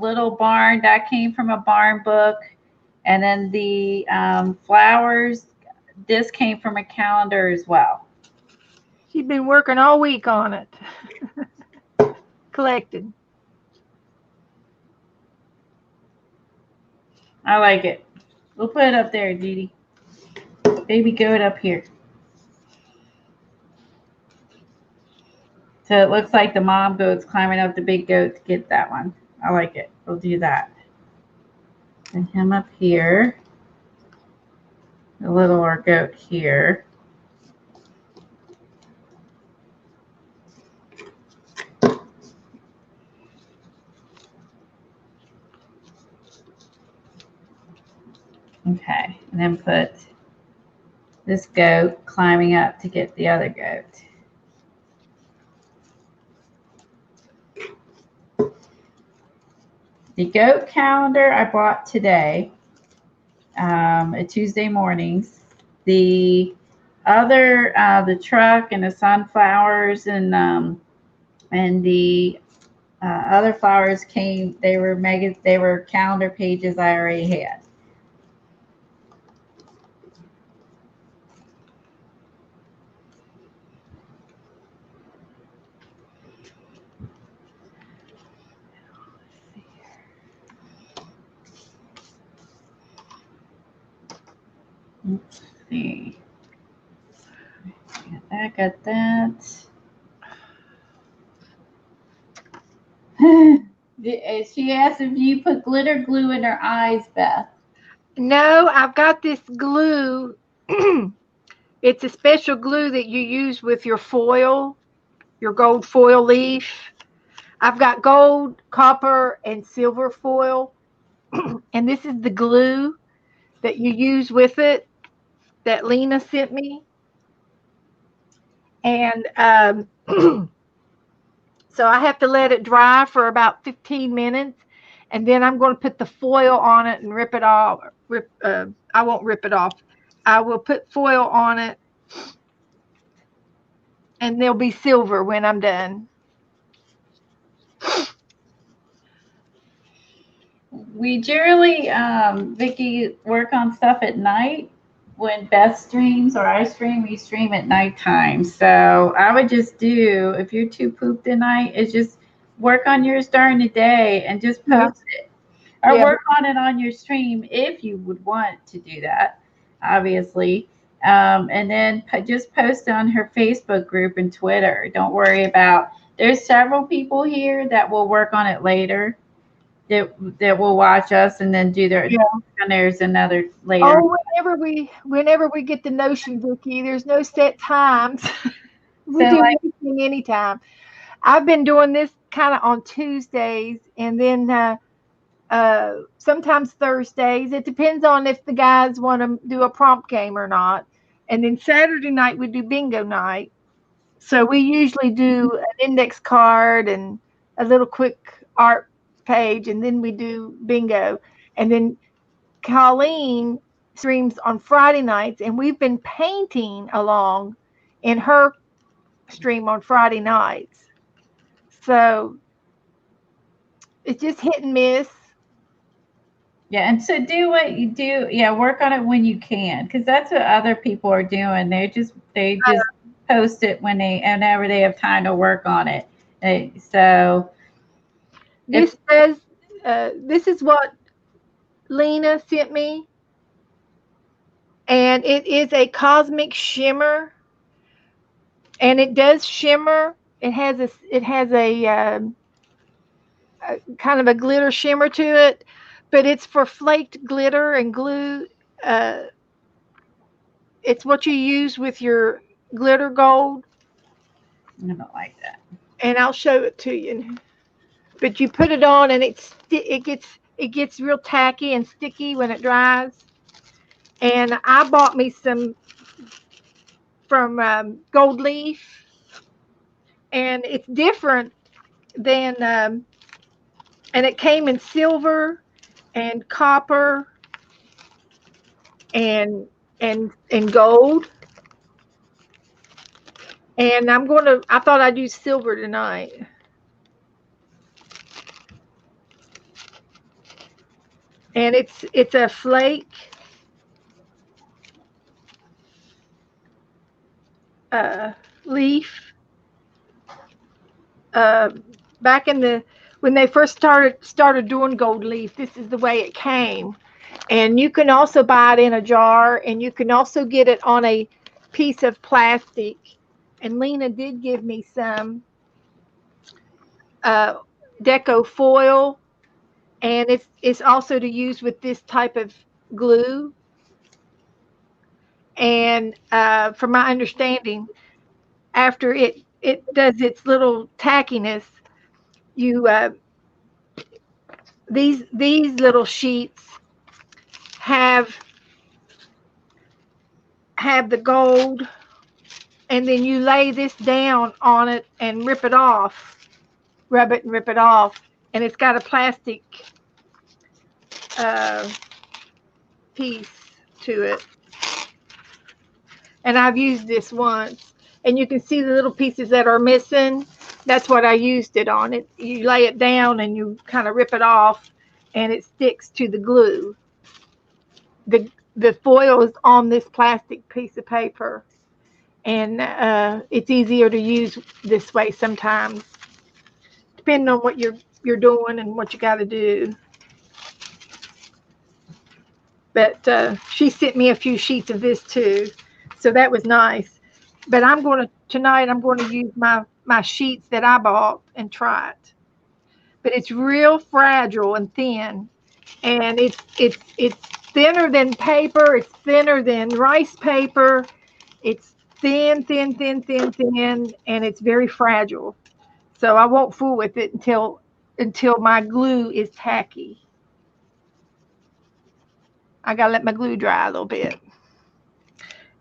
S3: little barn, that came from a barn book. And then the flowers, this came from a calendar as well.
S1: She's been working all week on it. Collected.
S3: I like it. We'll put it up there, Dee Dee. Baby goat up here. So it looks like the mom goat's climbing up the big goat to get that one. I like it. We'll do that. And him up here. The littler goat here. Okay, and then put this goat climbing up to get the other goat. The goat calendar I bought today, at Tuesday mornings. The other, the truck and the sunflowers and the other flowers came. They were calendar pages I already had. Let's see. I got that. She asked if you put glitter glue in her eyes, Beth.
S1: No, I've got this glue. It's a special glue that you use with your foil, your gold foil leaf. I've got gold, copper, and silver foil. And this is the glue that you use with it that Lena sent me. And so I have to let it dry for about 15 minutes. And then I'm going to put the foil on it and rip it off. I won't rip it off. I will put foil on it. And they'll be silver when I'm done.
S3: We generally, Vicki, work on stuff at night. When Beth streams or I stream, we stream at nighttime. So I would just do, if you're too pooped tonight, is just work on yours during the day and just post it. Or work on it on your stream if you would want to do that, obviously. And then just post on her Facebook group and Twitter. Don't worry about, there's several people here that will work on it later. That will watch us and then do their, and there's another later.
S1: Oh, whenever we get the notion, Vicki, there's no set times. We do anything anytime. I've been doing this kind of on Tuesdays and then sometimes Thursdays. It depends on if the guys want to do a prompt game or not. And then Saturday night we do bingo night. So we usually do an index card and a little quick art page, and then we do bingo. And then Coleen streams on Friday nights, and we've been painting along in her stream on Friday nights. So it's just hit and miss.
S3: Yeah, and so do what you do. Yeah, work on it when you can, because that's what other people are doing. They just post it whenever they have time to work on it. So
S1: this is what Lena sent me, and it is a cosmic shimmer, and it does shimmer. It has a kind of a glitter shimmer to it, but it's for flaked glitter and glue. Uh, it's what you use with your glitter gold.
S3: I don't like that.
S1: And I'll show it to you. But you put it on, and it gets real tacky and sticky when it dries. And I bought me some from Gold Leaf, and it's different than and it came in silver and copper and gold. And I thought I'd use silver tonight. And it's a flake leaf. Back when they first started doing gold leaf, this is the way it came. And you can also buy it in a jar, and you can also get it on a piece of plastic. And Lena did give me some deco foil, and it's also to use with this type of glue. And from my understanding, after it does its little tackiness, you these little sheets have the gold, and then you lay this down on it and rub it and rip it off, and it's got a plastic piece to it. And I've used this once, and you can see the little pieces that are missing. That's what I used it on. It you lay it down and you kind of rip it off, and it sticks to the glue. The foil is on this plastic piece of paper, and it's easier to use this way sometimes, depending on what you're doing and what you got to do. But she sent me a few sheets of this too, so that was nice. But tonight I'm going to use my sheets that I bought and try it. But it's real fragile and thin, and it's thinner than paper. It's thinner than rice paper. It's thin, and it's very fragile. So I won't fool with it until my glue is tacky. I gotta let my glue dry a little bit.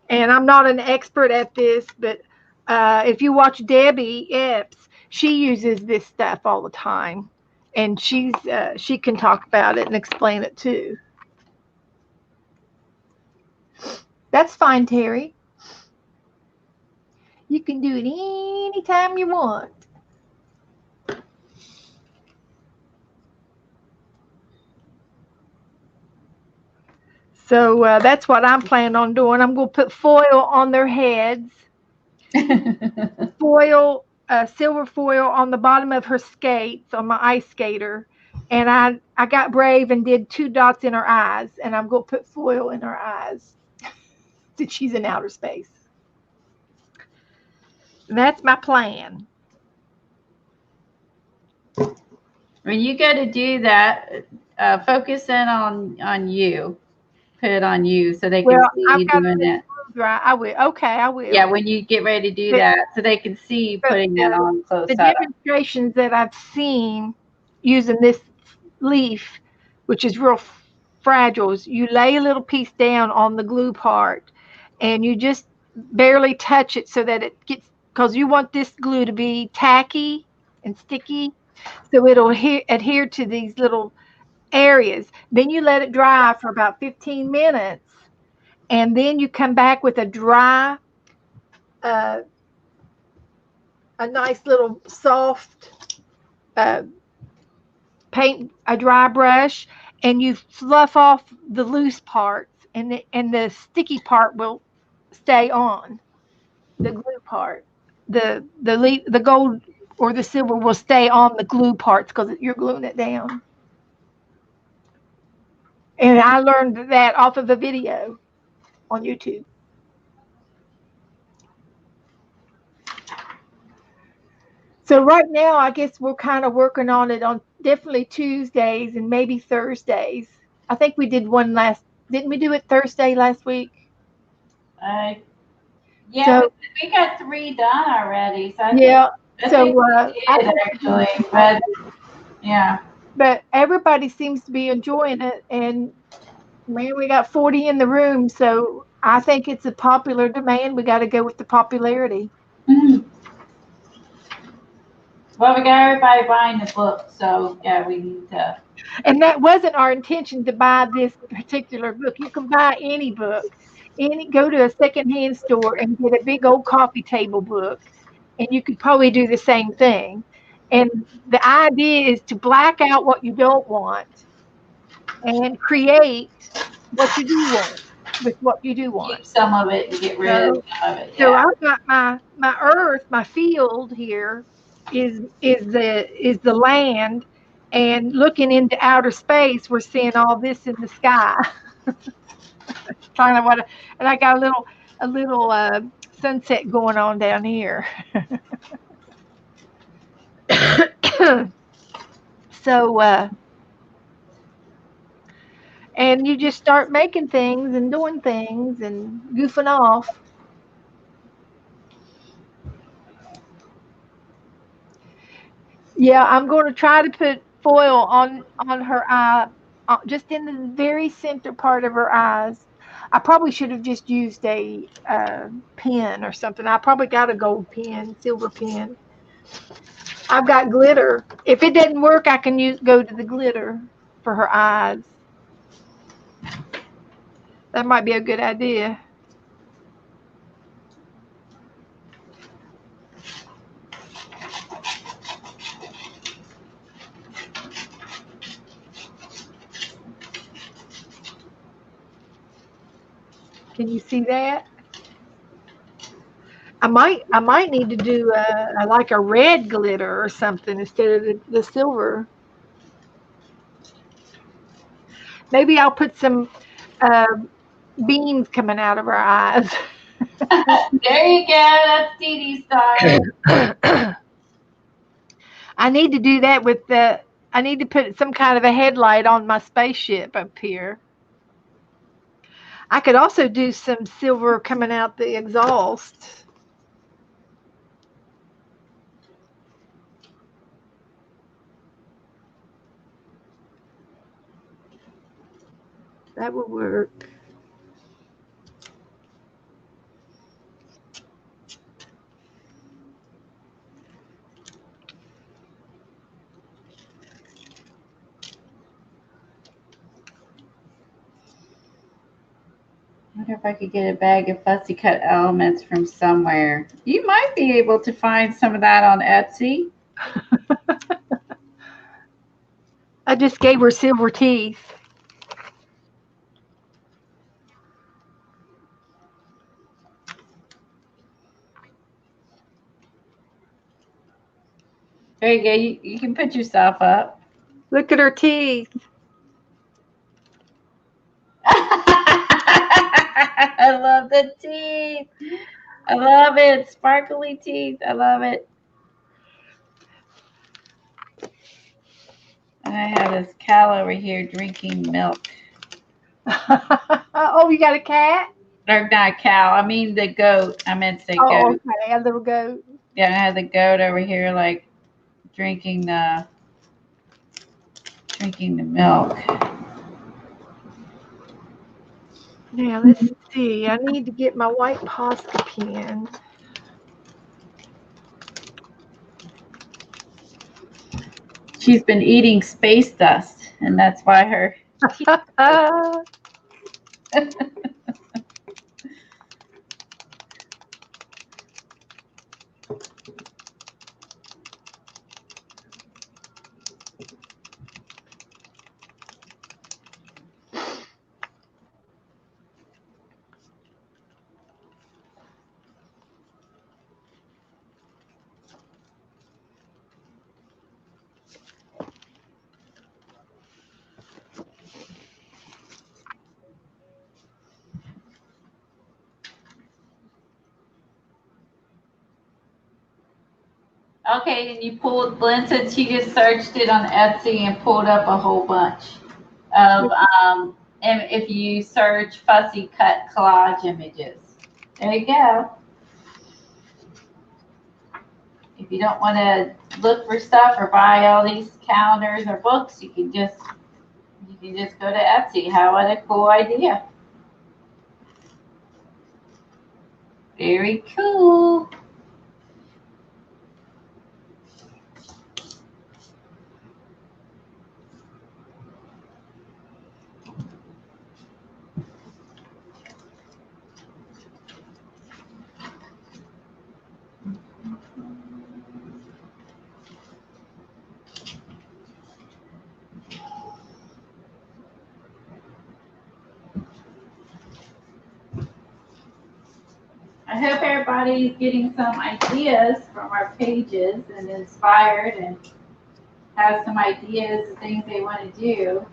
S1: And I'm not an expert at this, but if you watch Debbie Epps, she uses this stuff all the time, and she can talk about it and explain it too. That's fine, Terry. You can do it anytime you want. So that's what I'm planning on doing. I'm going to put foil on their heads. Foil, silver foil on the bottom of her skates, on my ice skater. And I got brave and did 2 dots in her eyes. And I'm going to put foil in her eyes that she's in outer space. And that's my plan.
S3: When you go to do that, focus in on you. Put it on you so they can see you doing that.
S1: I will. Okay, I will.
S3: Yeah, when you get ready to do that, so they can see you putting that on close up.
S1: The demonstrations that I've seen using this leaf, which is real fragile, is you lay a little piece down on the glue part, and you just barely touch it so that it gets, because you want this glue to be tacky and sticky, so it'll adhere to these little areas. Then you let it dry for about 15 minutes, and then you come back with a dry, a nice little soft paint, a dry brush, and you fluff off the loose parts, and the sticky part will stay on, the glue part. The gold or the silver will stay on the glue parts because you're gluing it down. And I learned that off of a video on YouTube. So right now, I guess we're kind of working on it on definitely Tuesdays and maybe Thursdays. I think we did one didn't we do it Thursday last week?
S3: Yeah, so, we got 3 done already. So I
S1: think
S3: we did, actually, but yeah.
S1: But everybody seems to be enjoying it, and man, we got 40 in the room, so I think it's a popular demand. We got to go with the popularity.
S3: Mm-hmm. Well, we got everybody buying the book, so yeah, we need to.
S1: And that wasn't our intention to buy this particular book. You can buy any book, go to a secondhand store and get a big old coffee table book, and you could probably do the same thing. And the idea is to black out what you don't want and create what you do want with what you do want.
S3: Keep some of it and get rid of some of it. Yeah.
S1: So I've got my earth, my field here is the land, and looking into outer space, we're seeing all this in the sky. Kind of and I got a little sunset going on down here. So and you just start making things and doing things and goofing off. Yeah, I'm going to try to put foil on her eye, just in the very center part of her eyes. I probably should have just used a pen or something. I probably got a gold pen, silver pen. I've got glitter. If it doesn't work, I can go to the glitter for her eyes. That might be a good idea. Can you see that? I might need to do like a red glitter or something instead of the silver. Maybe I'll put some beams coming out of our eyes.
S3: There you go. That's Dee Dee's style.
S1: I need to do that with I need to put some kind of a headlight on my spaceship up here. I could also do some silver coming out the exhaust. That would work.
S3: I wonder if I could get a bag of fussy cut elements from somewhere. You might be able to find some of that on Etsy.
S1: I just gave her silver teeth.
S3: There you go. You can put yourself up.
S1: Look at her teeth.
S3: I love the teeth. I love it. Sparkly teeth. I love it. And I have this cow over here drinking milk.
S1: Oh, you got a cat?
S3: Or not a cow. I mean the goat. I meant to say goat.
S1: Oh, okay. A little goat.
S3: Yeah, I have the goat over here like drinking the milk.
S1: Now, let's see. I need to get my white Posca pen.
S3: She's been eating space dust, and that's why her. Okay, and you pulled, Lynn said she just searched it on Etsy and pulled up a whole bunch of, and if you search fussy cut collage images. There you go. If you don't want to look for stuff or buy all these calendars or books, you can just go to Etsy. What a cool idea. Very cool. I hope everybody's getting some ideas from our pages and inspired and has some ideas of things they want to do.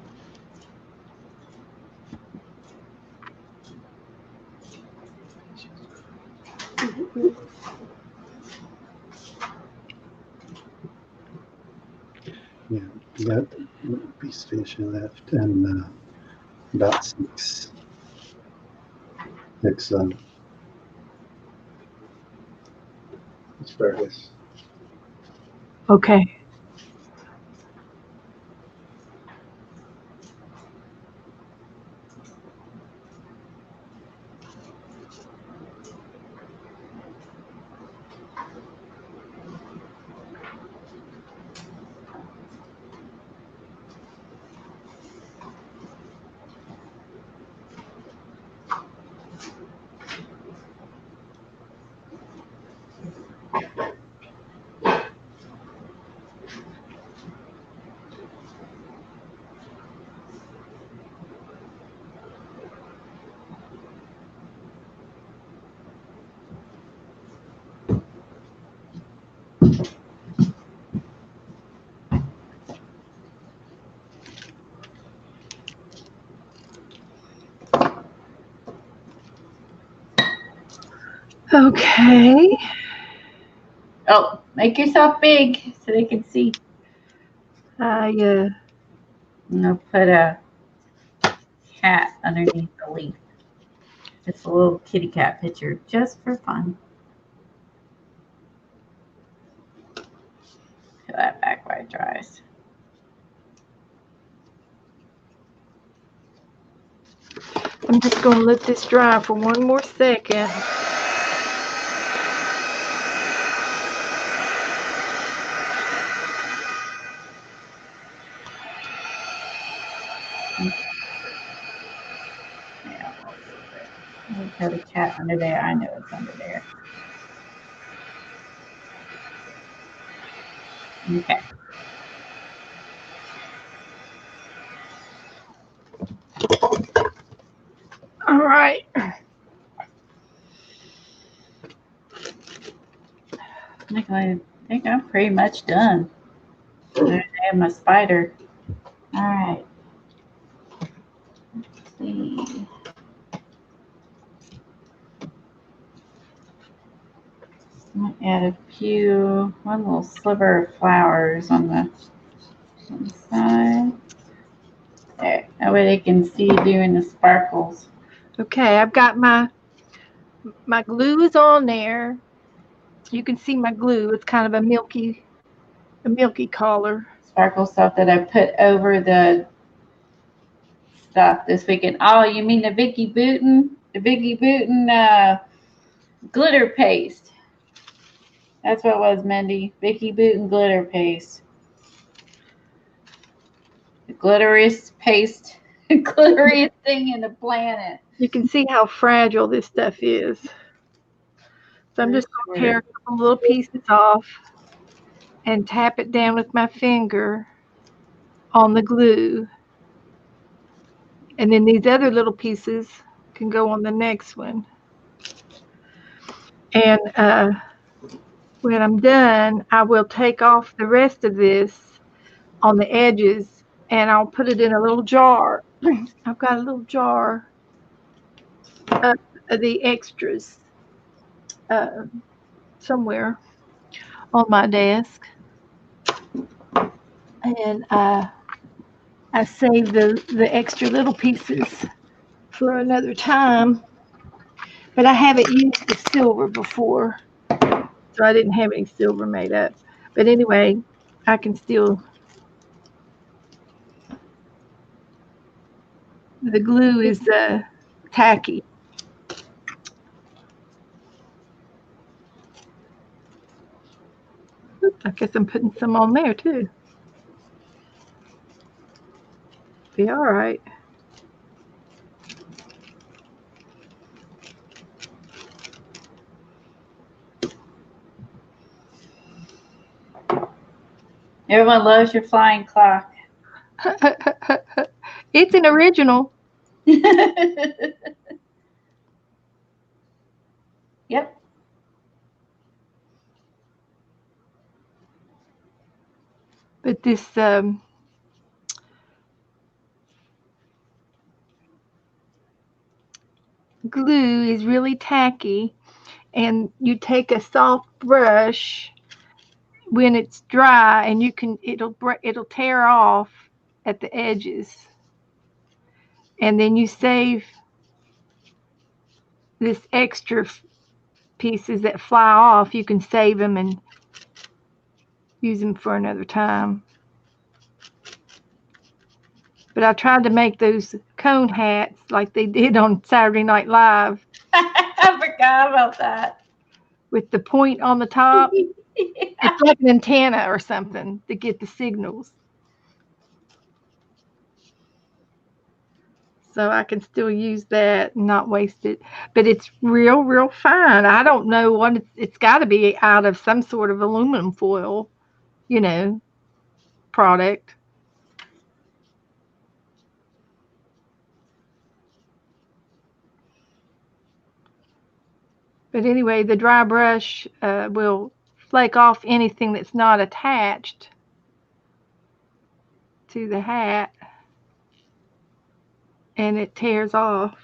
S5: Yeah, we got a piece of fish left and about six asparagus.
S1: Okay. Okay.
S3: Oh, make yourself big so they can see.
S1: I'm
S3: gonna put a cat underneath the leaf. Just a little kitty cat picture, just for fun. Put that back while it dries.
S1: I'm just going to let this dry for one more second.
S3: Put a cat under there. I know it's under there. Okay.
S1: All right.
S3: I think I'm pretty much done. I have my spider. All right. Let's see. I'm gonna add one little sliver of flowers on the side. There, that way they can see doing the sparkles.
S1: Okay, I've got my glue is on there. You can see my glue. It's kind of a milky color.
S3: Sparkle stuff that I put over the stuff this weekend. Oh, you mean the Vicky Booten? The Vicky Booten glitter paste. That's what it was, Mindy. Vicky Booten glitter paste. The glitteriest paste, glitteriest thing in the planet.
S1: You can see how fragile this stuff is. So I'm just going to tear a couple little pieces off and tap it down with my finger on the glue. And then these other little pieces can go on the next one. And when I'm done, I will take off the rest of this on the edges and I'll put it in a little jar. I've got a little jar of the extras somewhere. on my desk, and I saved the extra little pieces for another time. But I haven't used the silver before, so I didn't have any silver made up. But anyway, I can still. The glue is tacky. Oops, I guess I'm putting some on there too. Be all right.
S3: Everyone loves your flying clock.
S1: It's an original.
S3: Yep.
S1: But this glue is really tacky, and you take a soft brush when it's dry, and it'll tear off at the edges, and then you save this extra pieces that fly off. You can save them and use them for another time. But I tried to make those cone hats like they did on Saturday Night Live.
S3: I forgot about that.
S1: With the point on the top. Yeah. It's like an antenna or something to get the signals. So I can still use that and not waste it. But it's real fine. I don't know what it's got to be out of some sort of aluminum foil, product. But anyway, the dry brush will flake off anything that's not attached to the hat, and it tears off.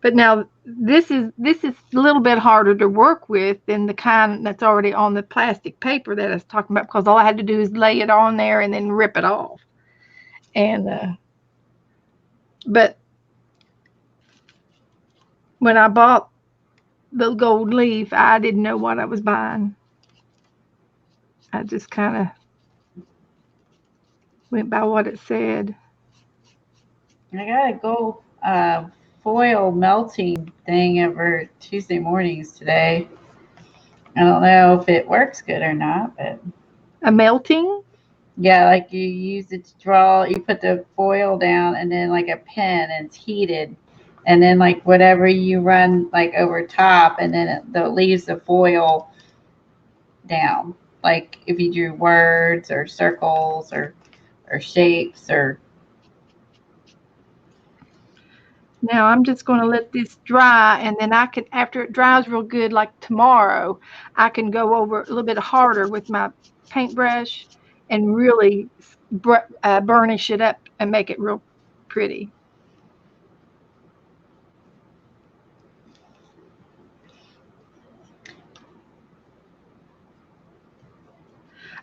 S1: But now this is a little bit harder to work with than the kind that's already on the plastic paper that I was talking about, because all I had to do is lay it on there and then rip it off. And but when I bought the gold leaf, I didn't know what I was buying. I just kind of went by what it said.
S3: I got a gold foil melting thing over Tuesday mornings today. I don't know if it works good or not, but
S1: a melting.
S3: Yeah, like you use it to draw. You put the foil down, and then like a pen, and it's heated, and then like whatever you run like over top, and then it leaves the foil down. Like if you drew words or circles or shapes or.
S1: Now I'm just going to let this dry, and then I can, after it dries real good, like tomorrow, I can go over a little bit harder with my paintbrush and really burnish it up and make it real pretty.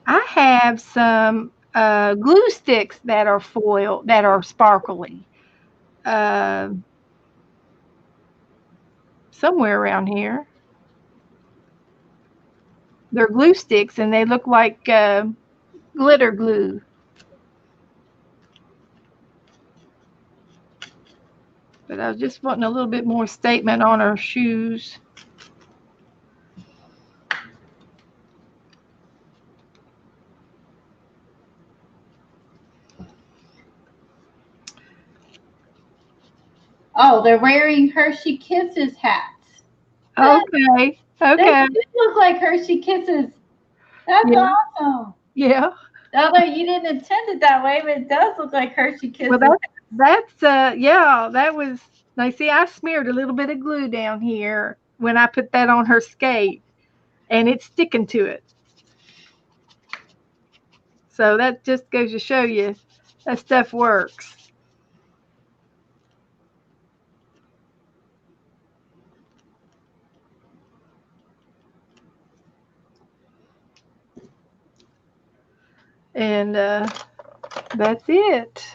S1: I have some glue sticks that are foil, that are sparkly. Somewhere around here. They're glue sticks, and they look like glitter glue. But I was just wanting a little bit more statement on her shoes.
S3: Oh, they're wearing Hershey Kisses hats.
S1: Okay.
S3: They look like Hershey Kisses. That's awesome.
S1: Yeah.
S3: Although you didn't intend it that way, but it does look like Hershey Kisses.
S1: Well, that's yeah, that was. Now, see, I smeared a little bit of glue down here when I put that on her skate, and it's sticking to it. So that just goes to show you that stuff works. And that's it.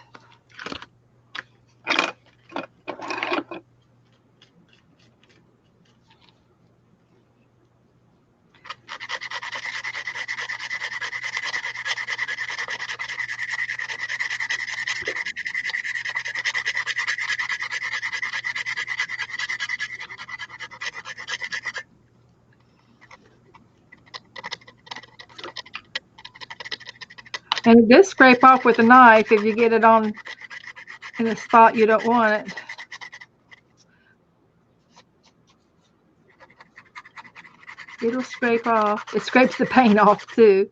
S1: And it does scrape off with a knife if you get it on in a spot you don't want it. It'll scrape off. It scrapes the paint off too.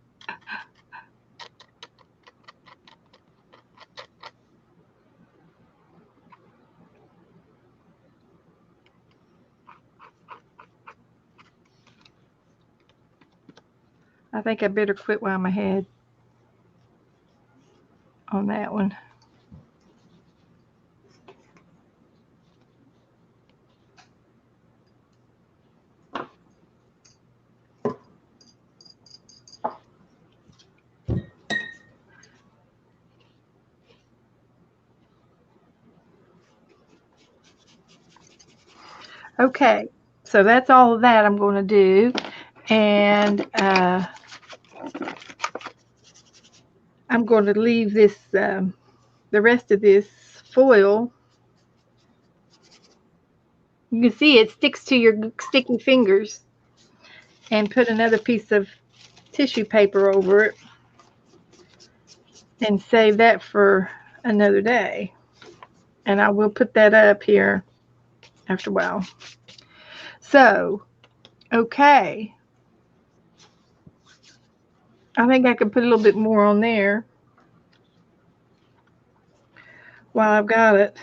S1: I think I better quit while I'm ahead on that one. Okay, so that's all of that I'm going to do. And I'm going to leave this, the rest of this foil. You can see it sticks to your sticky fingers. And put another piece of tissue paper over it. And save that for another day. And I will put that up here after a while. So, okay. I think I could put a little bit more on there while I've got it.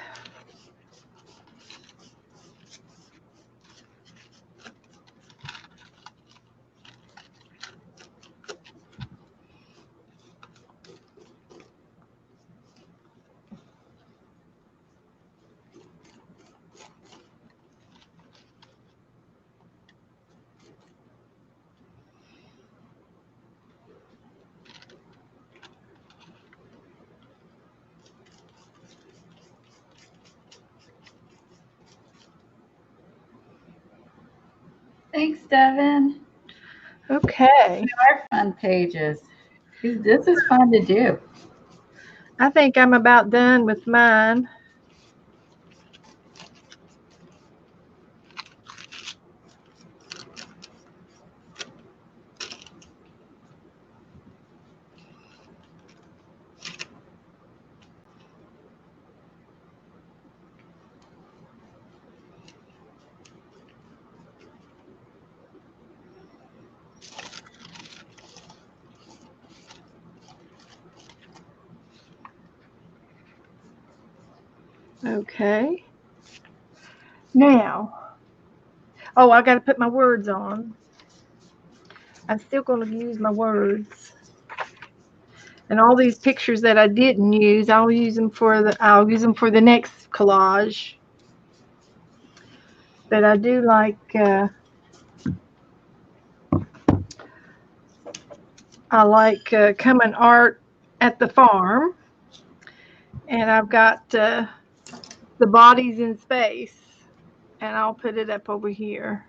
S3: Thanks, Devin.
S1: Okay.
S3: These are fun pages. This is fun to do.
S1: I think I'm about done with mine. Okay. Now, oh, I got to put my words on. I'm still going to use my words. And all these pictures that I didn't use, I'll use them for the next collage. But I do like coming art at the farm. And I've got the bodies in space. And I'll put it up over here.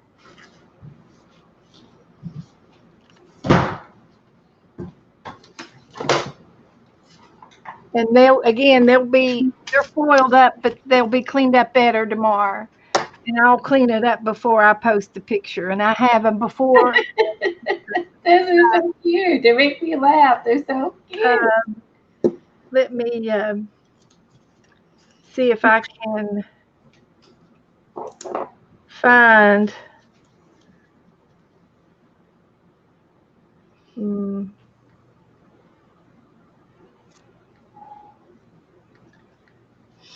S1: And they're foiled up, but they'll be cleaned up better tomorrow. And I'll clean it up before I post the picture. And I have them before.
S3: Those are so cute. They make me laugh. They're so cute.
S1: Let me see if I can find.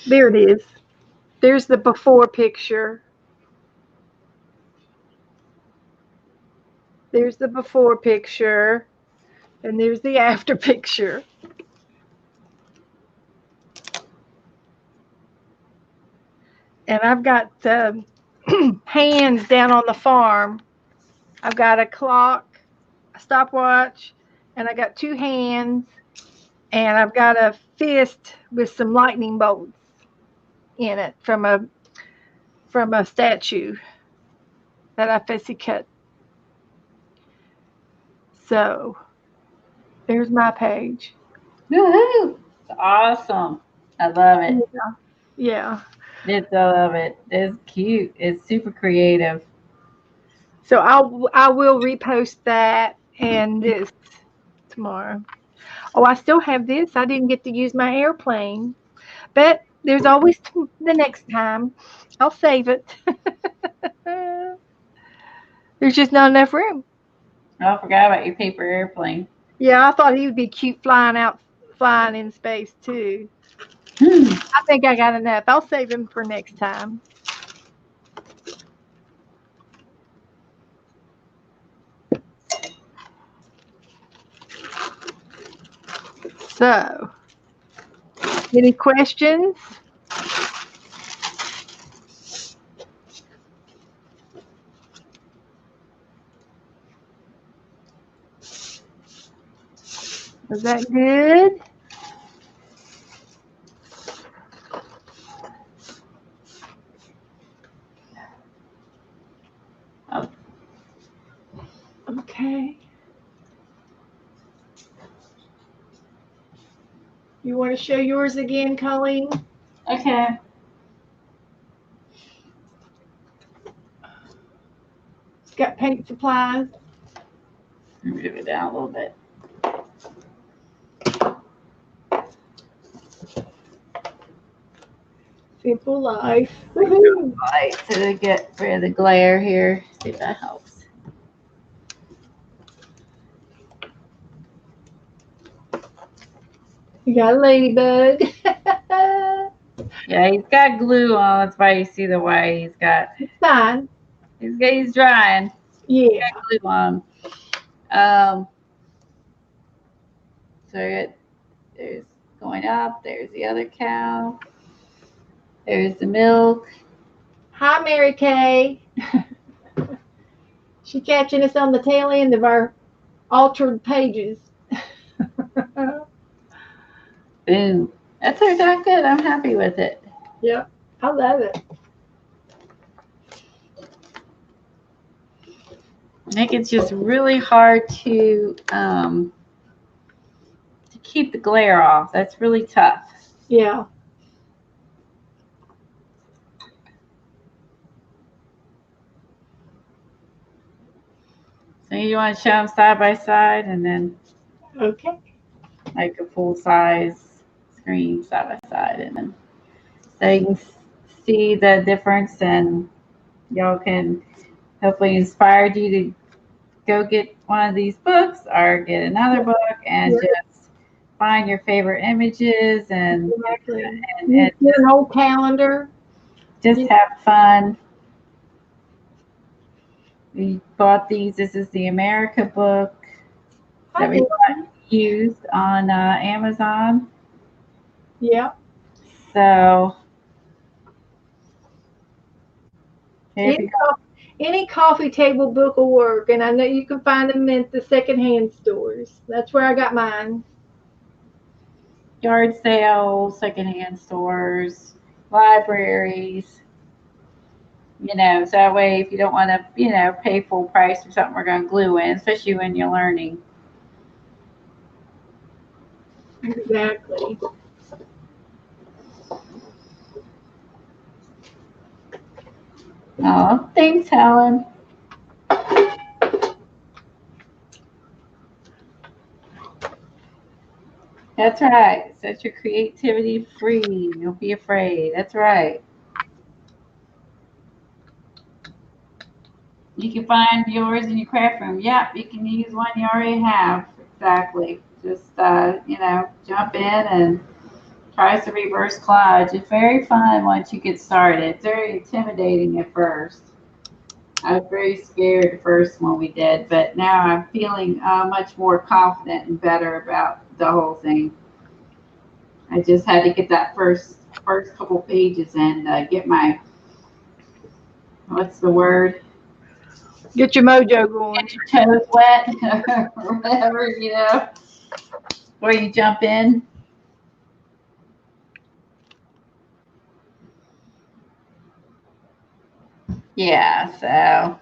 S1: There it is. There's the before picture. There's the before picture. And there's the after picture. And I've got hands down on the farm. I've got a clock, a stopwatch, and I got 2 hands And I've got a fist with some lightning bolts in it from a statue that I fussy cut. So there's my page.
S3: Woohoo! It's awesome. I love it.
S1: Yeah.
S3: I love it. It's cute. It's super creative.
S1: So I will repost that and this tomorrow. Oh, I still have this. I didn't get to use my airplane, but there's always the next time. I'll save it. There's just not enough room.
S3: I forgot about your paper airplane.
S1: Yeah, I thought he would be cute flying in space too.
S3: Hmm.
S1: I think I got enough. I'll save him for next time. So, any questions? Was that good?
S3: Oh.
S1: Okay. You want to show yours again, Coleen?
S3: Okay.
S1: It's got paint supplies.
S3: Move it down a little bit.
S1: Simple life.
S3: Light to get rid of the glare here. See if that helps.
S1: You got a ladybug.
S3: Yeah, he's got glue on. That's why you see the white. He's got.
S1: It's fine.
S3: He's drying.
S1: Yeah.
S3: He's got glue on. So there's going up. There's the other cow. There's the milk.
S1: Hi, Mary Kay. She catching us on the tail end of our altered pages.
S3: Boom. That turned out good. I'm happy with it.
S1: Yep, I love it.
S3: I think it's just really hard to keep the glare off. That's really tough.
S1: Yeah.
S3: So you want to show them side by side and then
S1: Okay.
S3: like a full size screen side by side, and then so you can see the difference, and y'all can hopefully inspire you to go get one of these books or get another book and just find your favorite images and
S1: Exactly.
S3: and
S1: Get an old calendar.
S3: just have fun. We bought these. This is the America book that we bought used on Amazon.
S1: Yeah.
S3: So
S1: any coffee table book will work, and I know you can find them at the secondhand stores. That's where I got mine.
S3: Yard sales, secondhand stores, libraries. So that way, if you don't want to, pay full price for something we're going to glue in, especially when you're learning.
S1: Exactly.
S3: Oh, thanks, Helen. That's right. Set your creativity free. Don't be afraid. That's right. You can find yours in your craft room. Yep, you can use one you already have. Exactly. Just, jump in and try some reverse collage. It's very fun once you get started. It's very intimidating at first. I was very scared at first when we did, but now I'm feeling much more confident and better about the whole thing. I just had to get that first couple pages and get my, what's the word?
S1: Get your mojo going.
S3: Get your toes wet or whatever, Before you jump in. Yeah, so,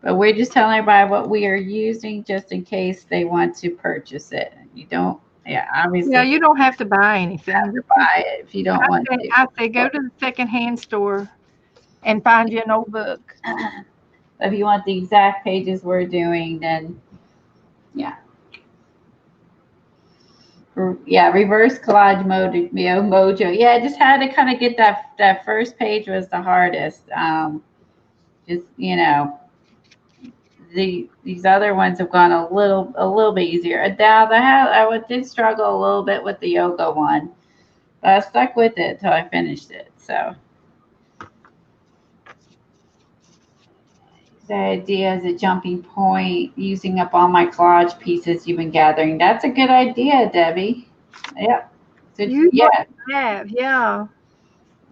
S3: but we're just telling everybody what we are using just in case they want to purchase it. You don't, yeah, obviously.
S1: Yeah, you don't have to buy anything.
S3: You have to buy it if you don't want to.
S1: I say go to the secondhand store and find you an old book.
S3: If you want the exact pages we're doing, then yeah. Yeah, reverse collage mode, mojo. Yeah, I just had to kind of get that first page was the hardest. Just these other ones have gone a little bit easier. Now I did struggle a little bit with the yoga one, but I stuck with it till I finished it. So the idea is a jumping point, using up all my collage pieces you've been gathering. That's a good idea, Debbie. Yep. So, yeah.
S1: Yeah.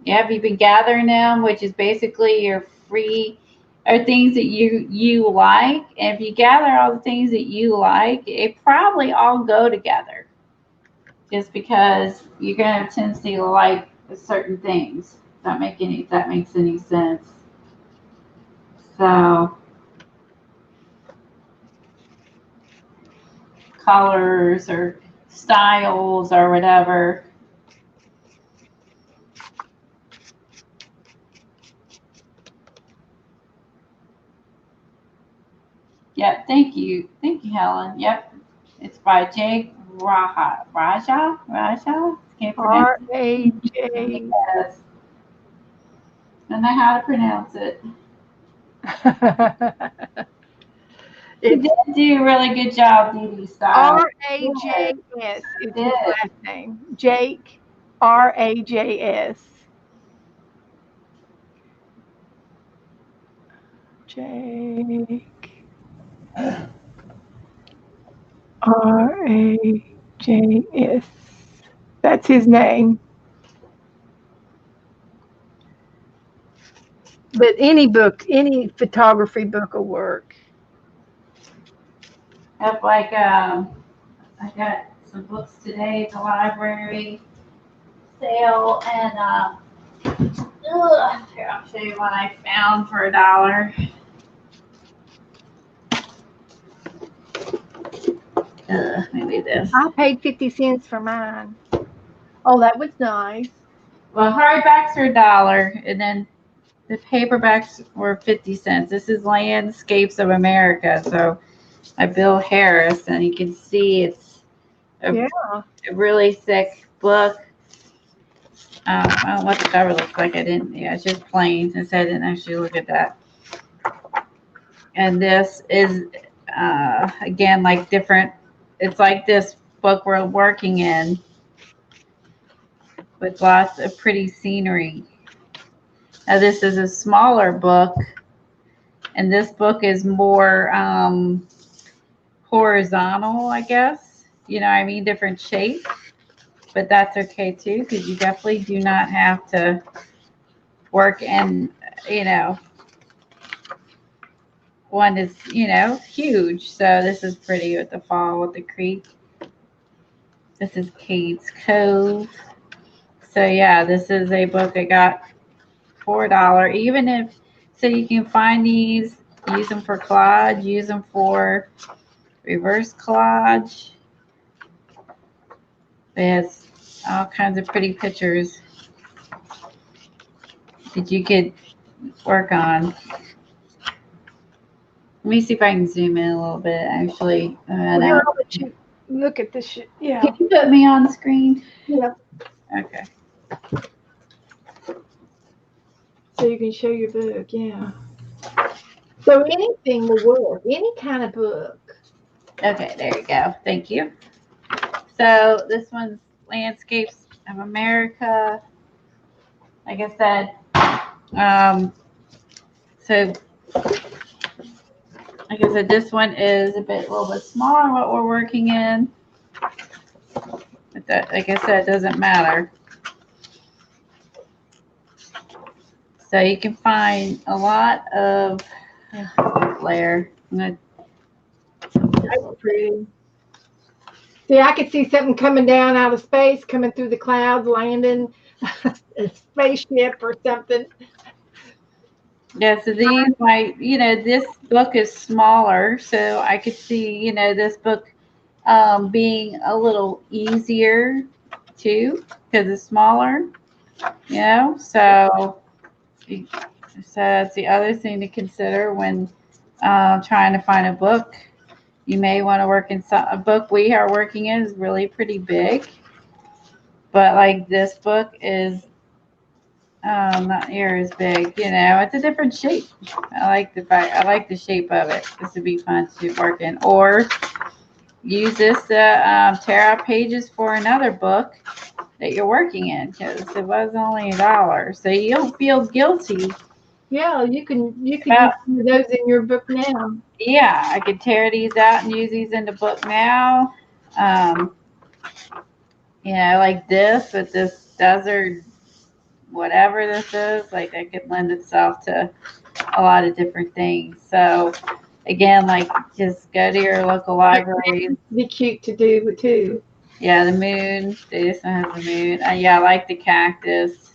S3: Yep, you've been gathering them, which is basically your free or things that you like. And if you gather all the things that you like, it probably all go together. Just because you're gonna have a tendency to like certain things. If that makes any sense. So colors or styles or whatever. Yep, thank you, Helen. Yep, it's by Jake Raja. Can't pronounce
S1: R-A-J.
S3: Yes. I don't know how to pronounce it. You did do a really good job, Dee style.
S1: R-A-J-S is his last name. Jake, R-A-J-S. Jake, R-A-J-S. That's his name. But any book, any photography book will work.
S3: Yep, like I got some books today at the library sale, and here I'll show you what I found for $1. Maybe this.
S1: I paid 50 cents for mine. Oh, that was nice.
S3: Well, hardbacks are $1, and then the paperbacks were 50 cents. This is Landscapes of America, so by Bill Harris, and you can see it's a really thick book. I don't know what the cover looks like. It's just plain, since I didn't actually look at that. And this is, again, like different, it's like this book we're working in with lots of pretty scenery. Now, this is a smaller book, and this book is more horizontal, I guess. I mean, different shape, but that's okay too, because you definitely do not have to work in, one is, huge. So this is pretty with the fall with the creek. This is Kate's Cove. So yeah, this is a book I got $4. Even if, so you can find these, use them for collage, use them for reverse collage. It has all kinds of pretty pictures that you could work on. Let me see if I can zoom in a little bit. Actually,
S1: I'll let you look at this shit. Yeah.
S3: Can you put me on the screen?
S1: Yeah.
S3: Okay.
S1: So you can show your book. Yeah. So anything will work. Any kind of book.
S3: Okay, there you go. Thank you. So this one's Landscapes of America. Like I said, so like I said, this one is a little bit smaller what we're working in. But that, like I said, it doesn't matter. So you can find a lot of glare.
S1: That's pretty. See, I could see something coming down out of space, coming through the clouds, landing a spaceship or something.
S3: Yeah, so these might, this book is smaller, so I could see, this book being a little easier too, because it's smaller, so that's the other thing to consider when trying to find a book. You may want to work in a book we are working in is really pretty big, but like this book is not near as big. It's a different shape. I like the shape of it. This would be fun to work in, or use this to tear out pages for another book that you're working in, because it was only $1, so you don't feel guilty.
S1: Yeah, you can use those in your book now.
S3: Yeah, I could tear these out and use these in the book now. Like this with this desert, whatever this is, like that could lend itself to a lot of different things. So again, like just go to your local library.
S1: It'd be cute to do too.
S3: Yeah, the moon. This one has the moon. Yeah, I like the cactus.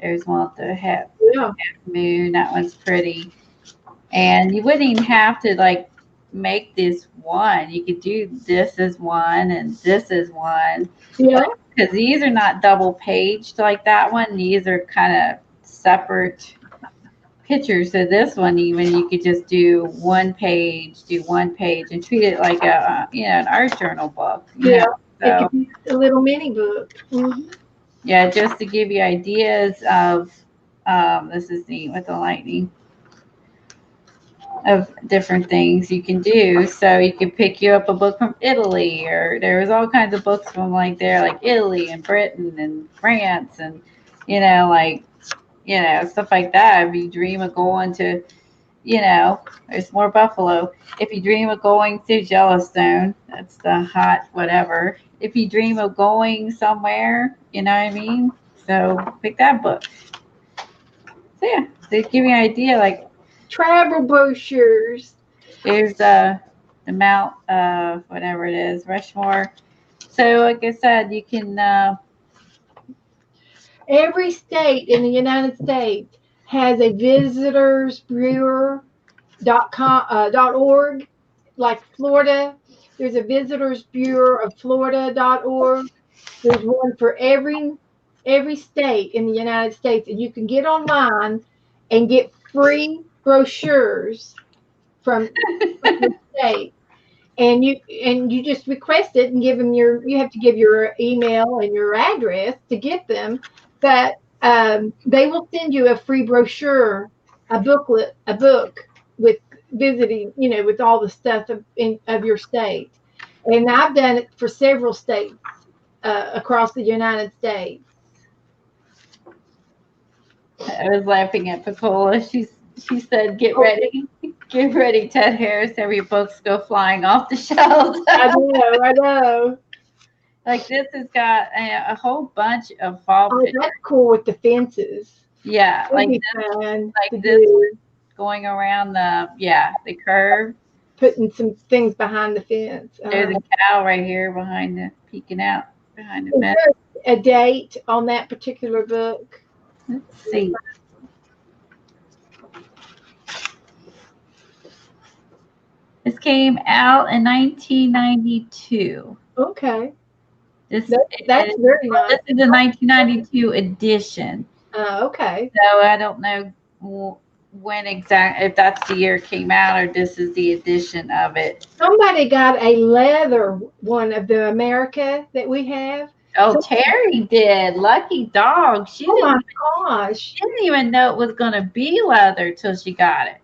S3: There's one with the half moon. That one's pretty. And you wouldn't even have to like make this one. You could do this as one and this as one.
S1: Yeah.
S3: Because these are not double paged like that one. These are kind of separate pictures. So this one, even you could just do one page, and treat it like an art journal book.
S1: Yeah.
S3: So,
S1: it could be a little mini book. Mm-hmm.
S3: Yeah, just to give you ideas of, this is neat with the lightning, of different things you can do. So you could pick you up a book from Italy, or there was all kinds of books from like Italy and Britain and France and stuff like that. If you dream of going to, there's more buffalo. If you dream of going to Yellowstone, that's the hot whatever. If you dream of going somewhere, you know what I mean? So pick that book. So yeah, they give you an idea, like
S1: travel brochures.
S3: There's the Mount, whatever it is, Rushmore. So like I said, you can.
S1: Every state in the United States has a visitors bureau .org. Like Florida, there's a visitors bureau of Florida.org. There's one for every state in the United States, and you can get online and get free brochures from the state. And you just request it and give them you have to give your email and your address to get them, but they will send you a free brochure, a book with visiting, with all the stuff of your state. And I've done it for several states across the United States.
S3: I was laughing at Pacola. She said, "Get ready, Ted Harris. Every books go flying off the shelves."
S1: I know.
S3: Like this has got a whole bunch of fall.
S1: Oh, that's cool with the fences.
S3: Yeah, like this going around the curve.
S1: Putting some things behind the fence.
S3: There's a cow right here peeking out behind the fence.
S1: Is there a date on that particular book?
S3: Let's see. This came out in 1992.
S1: Okay.
S3: That's
S1: very nice.
S3: This is a 1992 edition.
S1: Okay.
S3: So I don't know when exactly, if that's the year it came out or this is the edition of it.
S1: Somebody got a leather one of the America that we have.
S3: Oh, Terry did. Lucky dog.
S1: Oh my gosh.
S3: She didn't even know it was going to be leather till she got it.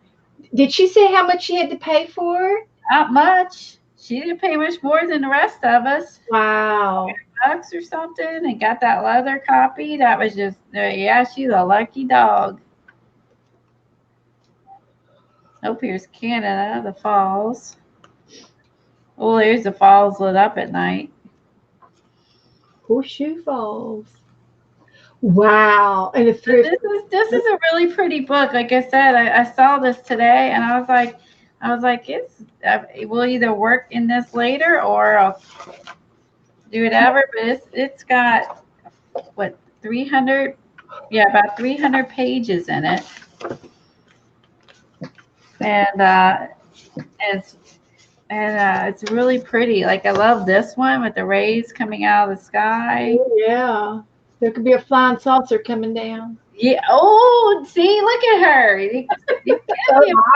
S1: Did she say how much she had to pay for it?
S3: Not much. She didn't pay much more than the rest of us.
S1: Wow.
S3: $100 or something, and got that leather copy. That was just, she's a lucky dog. Oh, here's Canada, the falls. Oh, there's the falls lit up at night.
S1: Horseshoe Falls. Wow. And
S3: this is a really pretty book. Like I said, I saw this today and I was like, I was like, we'll either work in this later or I'll do whatever. But it's got what 300, about 300 pages in it, and it's really pretty. Like I love this one with the rays coming out of the sky.
S1: Oh, yeah, there could be a flying saucer coming down.
S3: Yeah. Oh, see, look at her. You can see a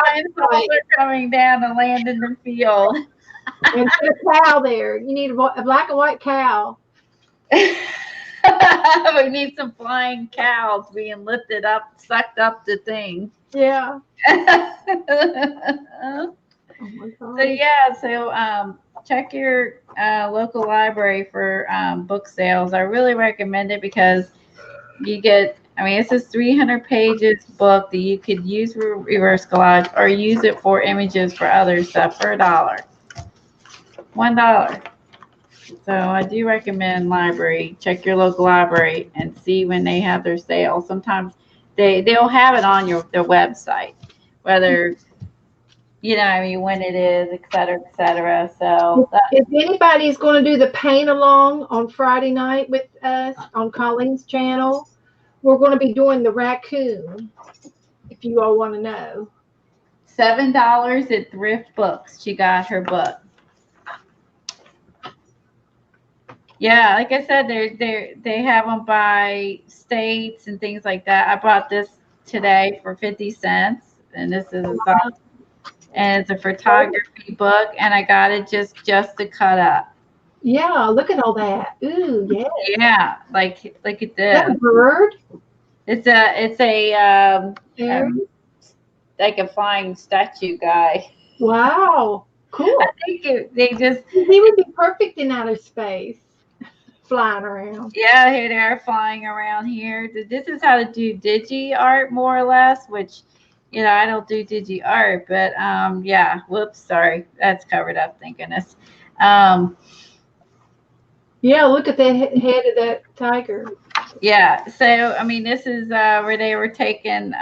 S3: flying saucer coming down and land in the field.
S1: And put a cow there. You need a black and white cow.
S3: We need some flying cows being lifted up, sucked up the thing.
S1: Yeah.
S3: Oh my God. So check your local library for book sales. I really recommend it because you get, it's a 300 pages book that you could use for reverse collage or use it for images for other stuff for $1. $1. So I do recommend library. Check your local library and see when they have their sale. Sometimes they'll have it on their website, whether when it is, et cetera, et cetera. So
S1: if anybody's going to do the paint along on Friday night with us on Colleen's channel, we're going to be doing the raccoon. If you all want to know,
S3: $7 at Thrift Books. She got her book. Yeah, like I said, they have them by states and things like that. I bought this today for 50 cents, and this is and it's a photography book, and I got it just to cut up.
S1: Yeah, look at all that. Ooh, yeah.
S3: Yeah, like look at this.
S1: Is that a bird?
S3: It's a like a flying statue guy.
S1: Wow, cool.
S3: I think he
S1: would be perfect in outer space. Flying around.
S3: Yeah, here they are flying around here. This is how to do digi art, more or less, which, I don't do digi art, but yeah. Whoops, sorry, that's covered up. Thank goodness.
S1: Yeah, look at the head of that tiger.
S3: Yeah, so this is where they were taking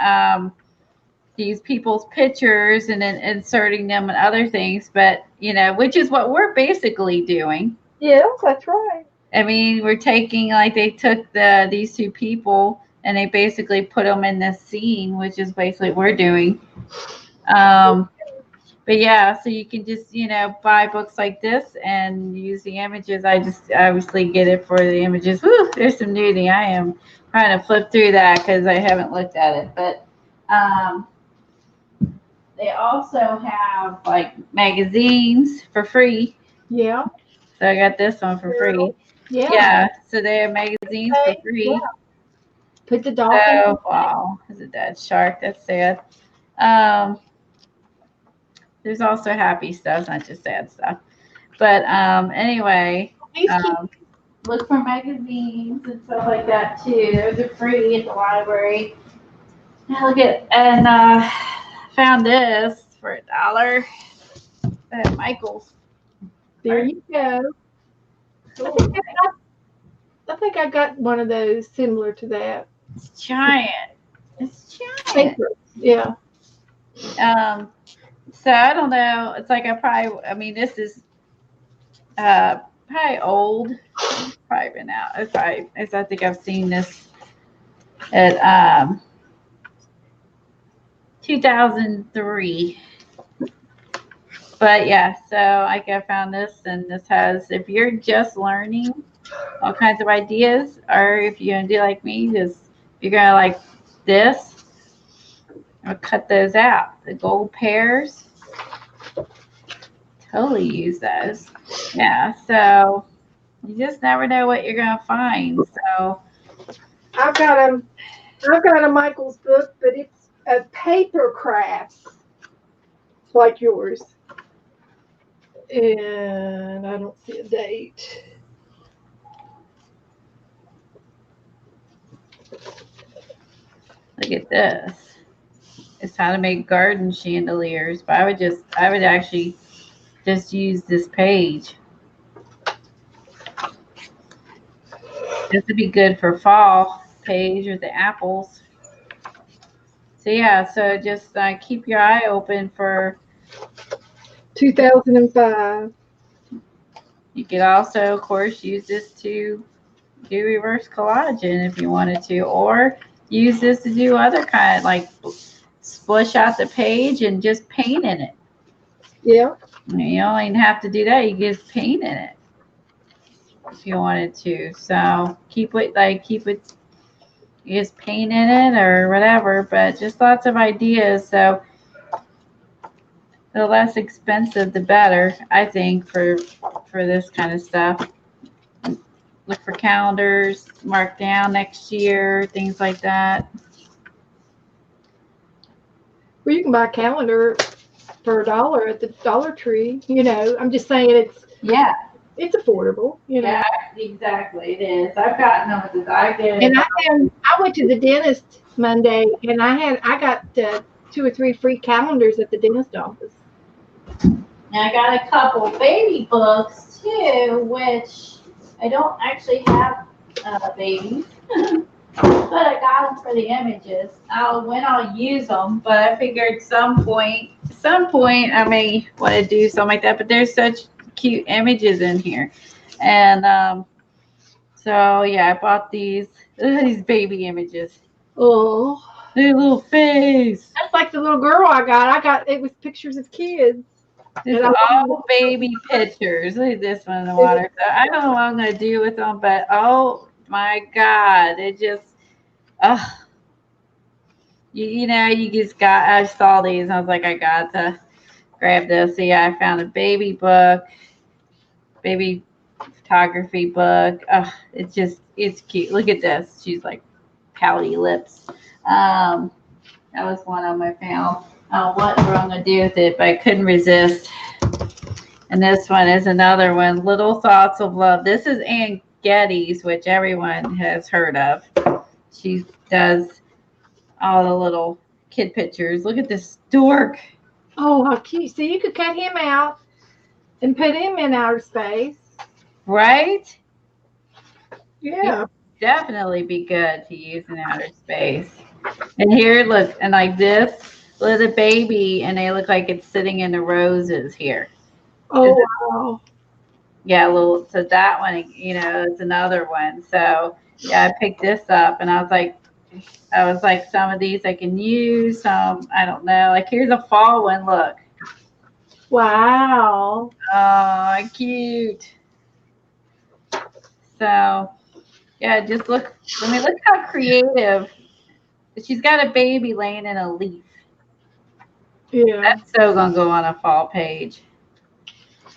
S3: these people's pictures and then inserting them and other things, but which is what we're basically doing.
S1: Yeah, that's right.
S3: We're taking, like, they took these two people and they basically put them in this scene, which is basically what we're doing. But yeah, so you can just, buy books like this and use the images. I just obviously get it for the images. Woo, there's some nudity. I am trying to flip through that because I haven't looked at it. But they also have, like, magazines for free.
S1: Yeah.
S3: So I got this one for free. Yeah, so they have magazines for free. Yeah.
S1: Put the dolphin.
S3: Oh, wow. Is it that shark? That's sad. There's also happy stuff, not just sad stuff. But anyway, look for magazines and stuff like that too. Those are free at the library. Now found this for $1 at Michael's.
S1: There you go. I think I got one of those similar to that.
S3: It's giant.
S1: Paper. Yeah.
S3: So I don't know. It's like this is probably old. Probably been out. I think I've seen this at 2003. But yeah, so I found this, and this has, if you're just learning all kinds of ideas, or if you're gonna do like me, you're gonna like this, I'll cut those out. The gold pairs, totally use those. Yeah, so you just never know what you're gonna find. So
S1: I've got a Michael's book, but it's a paper craft like yours. And I don't see a date.
S3: Look at this. It's how to make garden chandeliers. But I would actually just use this page. This would be good for fall page with the apples. So yeah, so just keep your eye open for
S1: 2005.
S3: You could also, of course, use this to do reverse collagen if you wanted to, or use this to do other kind, like splish out the page and just paint in it.
S1: Yeah.
S3: You don't even have to do that. You can just paint in it if you wanted to. So keep it, you just paint in it or whatever, but just lots of ideas. So the less expensive, the better, I think, for this kind of stuff. Look for calendars, mark down next year, things like that.
S1: Well, you can buy a calendar for $1 at the Dollar Tree. I'm just saying it's affordable.
S3: Yeah, exactly. It is. I've gotten them at the
S1: And I went to the dentist Monday, and I got 2 or 3 free calendars at the dentist office.
S3: And I got a couple baby books too, which I don't actually have babies, but I got them for the images. I'll use them, but I figured some point I may want to do something like that. But there's such cute images in here, and so yeah, I bought these. Look at these baby images.
S1: Oh,
S3: Their little face.
S1: that's like the little girl I got. It was pictures of kids.
S3: It's all baby pictures. Look at this one in the water. So I don't know what I'm going to do with them, but oh my God. It just, you just I saw these and I was like, I got to grab this. So yeah, I found a baby book, baby photography book. It's cute. Look at this. She's like pouty lips. That was one of them I found. What I'm going to do with it, but I couldn't resist. And this one is another one, Little Thoughts of Love. This is Ann Getty's, which everyone has heard of. She does all the little kid pictures. Look at this stork.
S1: Oh, how cute. So you could cut him out and put him in outer space.
S3: Right?
S1: Yeah.
S3: It'd definitely be good to use in outer space. And here, look, and like this, look at the baby, and they look like it's sitting in the roses here.
S1: Oh, wow.
S3: Yeah, so that one, it's another one. So yeah, I picked this up and I was like, some of these I can use, some, I don't know. Like here's a fall one, look.
S1: Wow.
S3: Oh, cute. So yeah, just look how creative. She's got a baby laying in a leaf.
S1: Yeah.
S3: That's so gonna go on a fall page.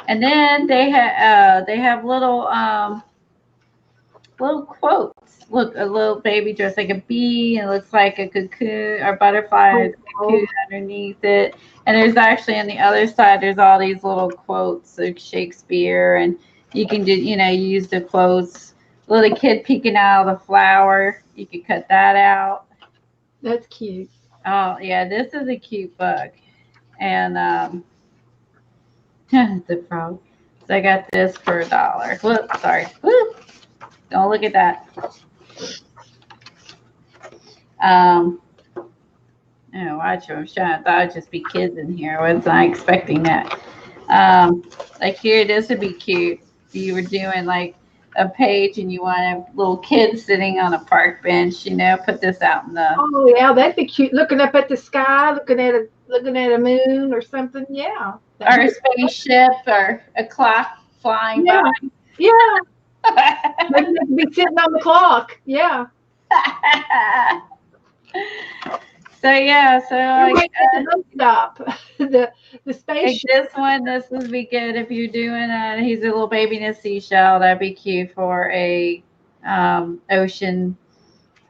S3: And then they have little quotes. Look, a little baby dressed like a bee, and it looks like a cocoon or butterfly has a cocoon underneath it. And there's actually on the other side, there's all these little quotes like Shakespeare, and you can do, use the quotes. Little kid peeking out of the flower, you could cut that out.
S1: That's cute.
S3: Oh yeah, this is a cute book, and the frog. So I got this for $1. Whoops, sorry. Whoop. Don't look at that. Watch you. I thought it'd just be kids in here. I was not expecting that. Like here, this would be cute. If you were doing like a page and you want a little kid sitting on a park bench, put this out in the.
S1: Oh yeah, that'd be cute. Looking up at the sky, looking at a moon or something. Yeah.
S3: Or a spaceship or a clock flying by.
S1: Yeah. Maybe they could be sitting on the clock. Yeah.
S3: So yeah,
S1: stop the spaceship.
S3: Like this would be good if you're doing he's a little baby in a seashell. That'd be cute for a ocean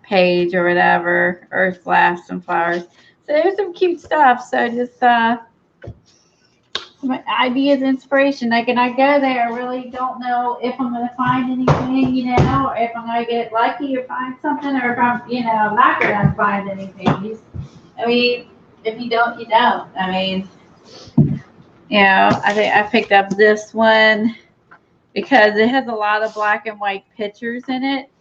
S3: page or whatever. Earth laughs and flowers. So there's some cute stuff. So just my ideas, inspiration. Like, and I go there, I really don't know if I'm going to find anything, or if I'm going to get lucky or find something, or if I'm, I'm not going to find anything. I mean, if you don't, you don't. I mean, I think I picked up this one because it has a lot of black and white pictures in it.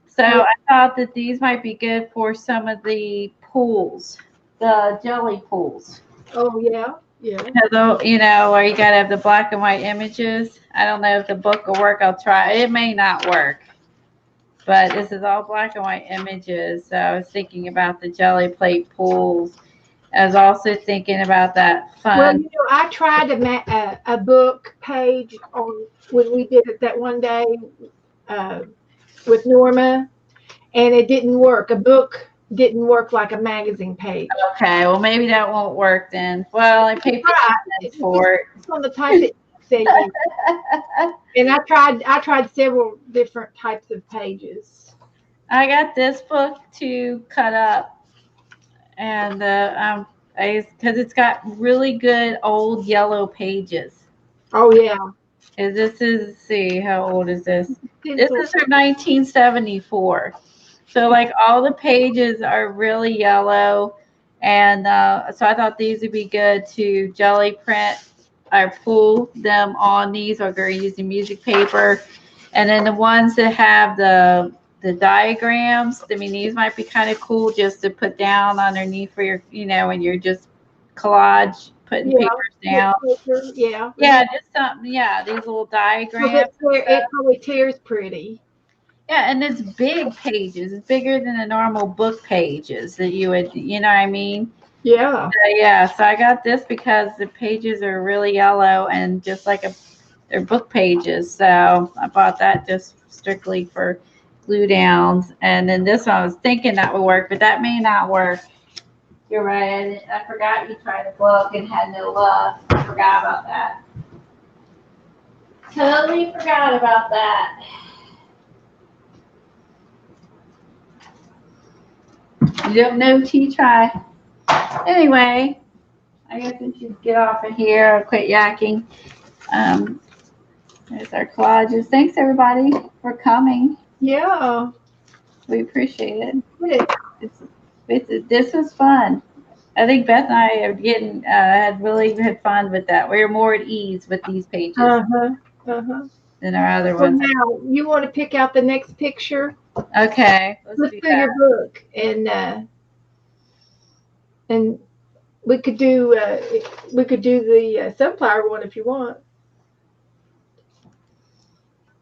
S3: So I thought that these might be good for some of the pools, the jelly pools.
S1: Oh, yeah. Yeah.
S3: Where you gotta have the black and white images. I don't know if the book will work. I'll try. It may not work, but this is all black and white images. So I was thinking about the jelly plate pools. I was also thinking about that fun.
S1: Well, I tried a book page on when we did it that one day with Norma, and it didn't work. A book didn't work like a magazine page.
S3: Okay, well maybe that won't work then. Well, I paid for it.
S1: It's on the type that they use. And I tried several different types of pages.
S3: I got this book to cut up, and because it's got really good old yellow pages.
S1: Oh yeah.
S3: See, how old is this? This is from 1974. So like all the pages are really yellow, and so I thought these would be good to jelly print or pull them on these, or go using music paper. And then the ones that have the diagrams, I mean, these might be kind of cool just to put down underneath for your, when you're just collage putting papers down.
S1: Yeah.
S3: Yeah, just something. Yeah, these little diagrams.
S1: It probably tears pretty.
S3: Yeah, and it's big pages. It's bigger than the normal book pages that you would, you know what I mean?
S1: Yeah.
S3: So I got this because the pages are really yellow and just like they're book pages. So I bought that just strictly for glue downs. And then this one, I was thinking that would work, but that may not work. You're right. I forgot you tried a book and had no luck. I forgot about that. Totally forgot about that. You don't know T try. Anyway, I guess we should get off of here. I'll quit yakking. There's our collages. Thanks everybody for coming.
S1: Yeah.
S3: We appreciate it. This was fun. I think Beth and I are had really had fun with that. We were more at ease with these pages than our other ones.
S1: Now you want to pick out the next picture?
S3: Okay,
S1: let's do your book, and we could do the sunflower one if you want.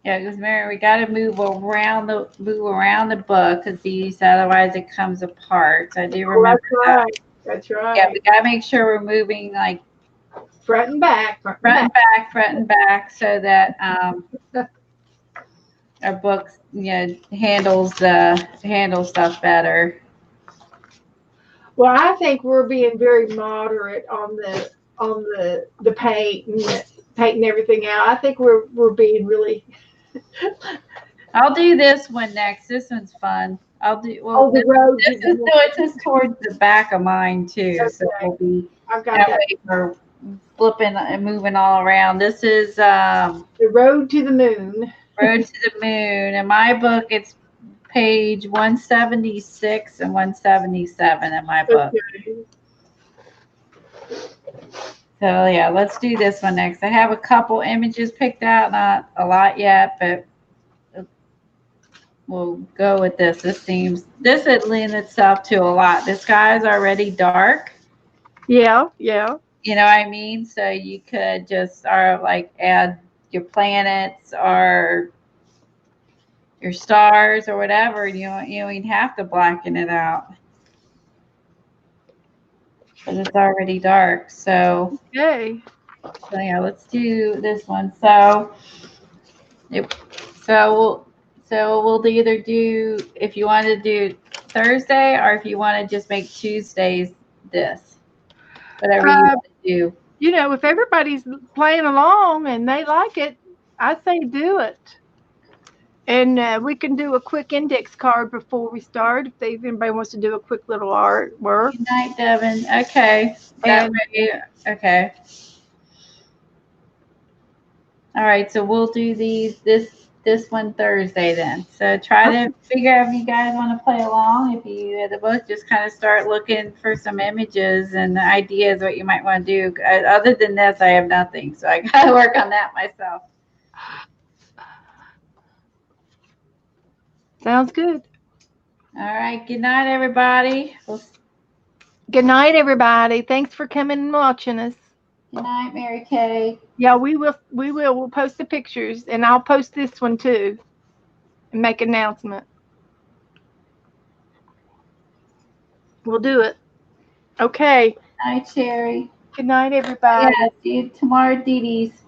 S3: Yeah, because Mary, we got to move around the book because otherwise it comes apart. So I do remember that.
S1: That's right.
S3: Yeah, we got to make sure we're moving like
S1: front and back,
S3: so that our books, handles stuff better.
S1: Well, I think we're being very moderate on the paint and painting everything out. I think we're being really.
S3: I'll do this one next. This one's fun. I'll do. Well, it's just towards the back of mine too, okay. So we'll be.
S1: I've got that
S3: way for flipping and moving all around. This is
S1: the Road to the Moon.
S3: Road to the Moon. In my book, it's page 176 and 177 in my book. Okay. So yeah, let's do this one next. I have a couple images picked out, not a lot yet, but we'll go with this. This would lend itself to a lot. The sky is already dark.
S1: Yeah.
S3: You know what I mean? So you could just add your planets or your stars or whatever. You don't even have to blacken it out. But it's already dark. So
S1: okay.
S3: So yeah, let's do this one. So we'll either do, if you want to do Thursday, or if you want to just make Tuesdays this. Whatever you want to do.
S1: If everybody's playing along and they like it, I say do it. And we can do a quick index card before we start if anybody wants to do a quick little artwork.
S3: Good night, Devin. Okay. Okay. All right, so we'll do this one Thursday then. So try to figure out if you guys want to play along. If you have the book, just kind of start looking for some images and ideas what you might want to do. Other than this, I have nothing, so I got to work on that myself.
S1: Sounds good.
S3: All right. Good night, everybody.
S1: Good night, everybody. Thanks for coming and watching us.
S3: Good night, Mary Kay.
S1: Yeah, we will. We'll post the pictures, and I'll post this one too, and make an announcement. We'll do it. Okay.
S3: Good night, Sherry.
S1: Good night, everybody.
S3: Yeah, see you tomorrow at Dee Dee's.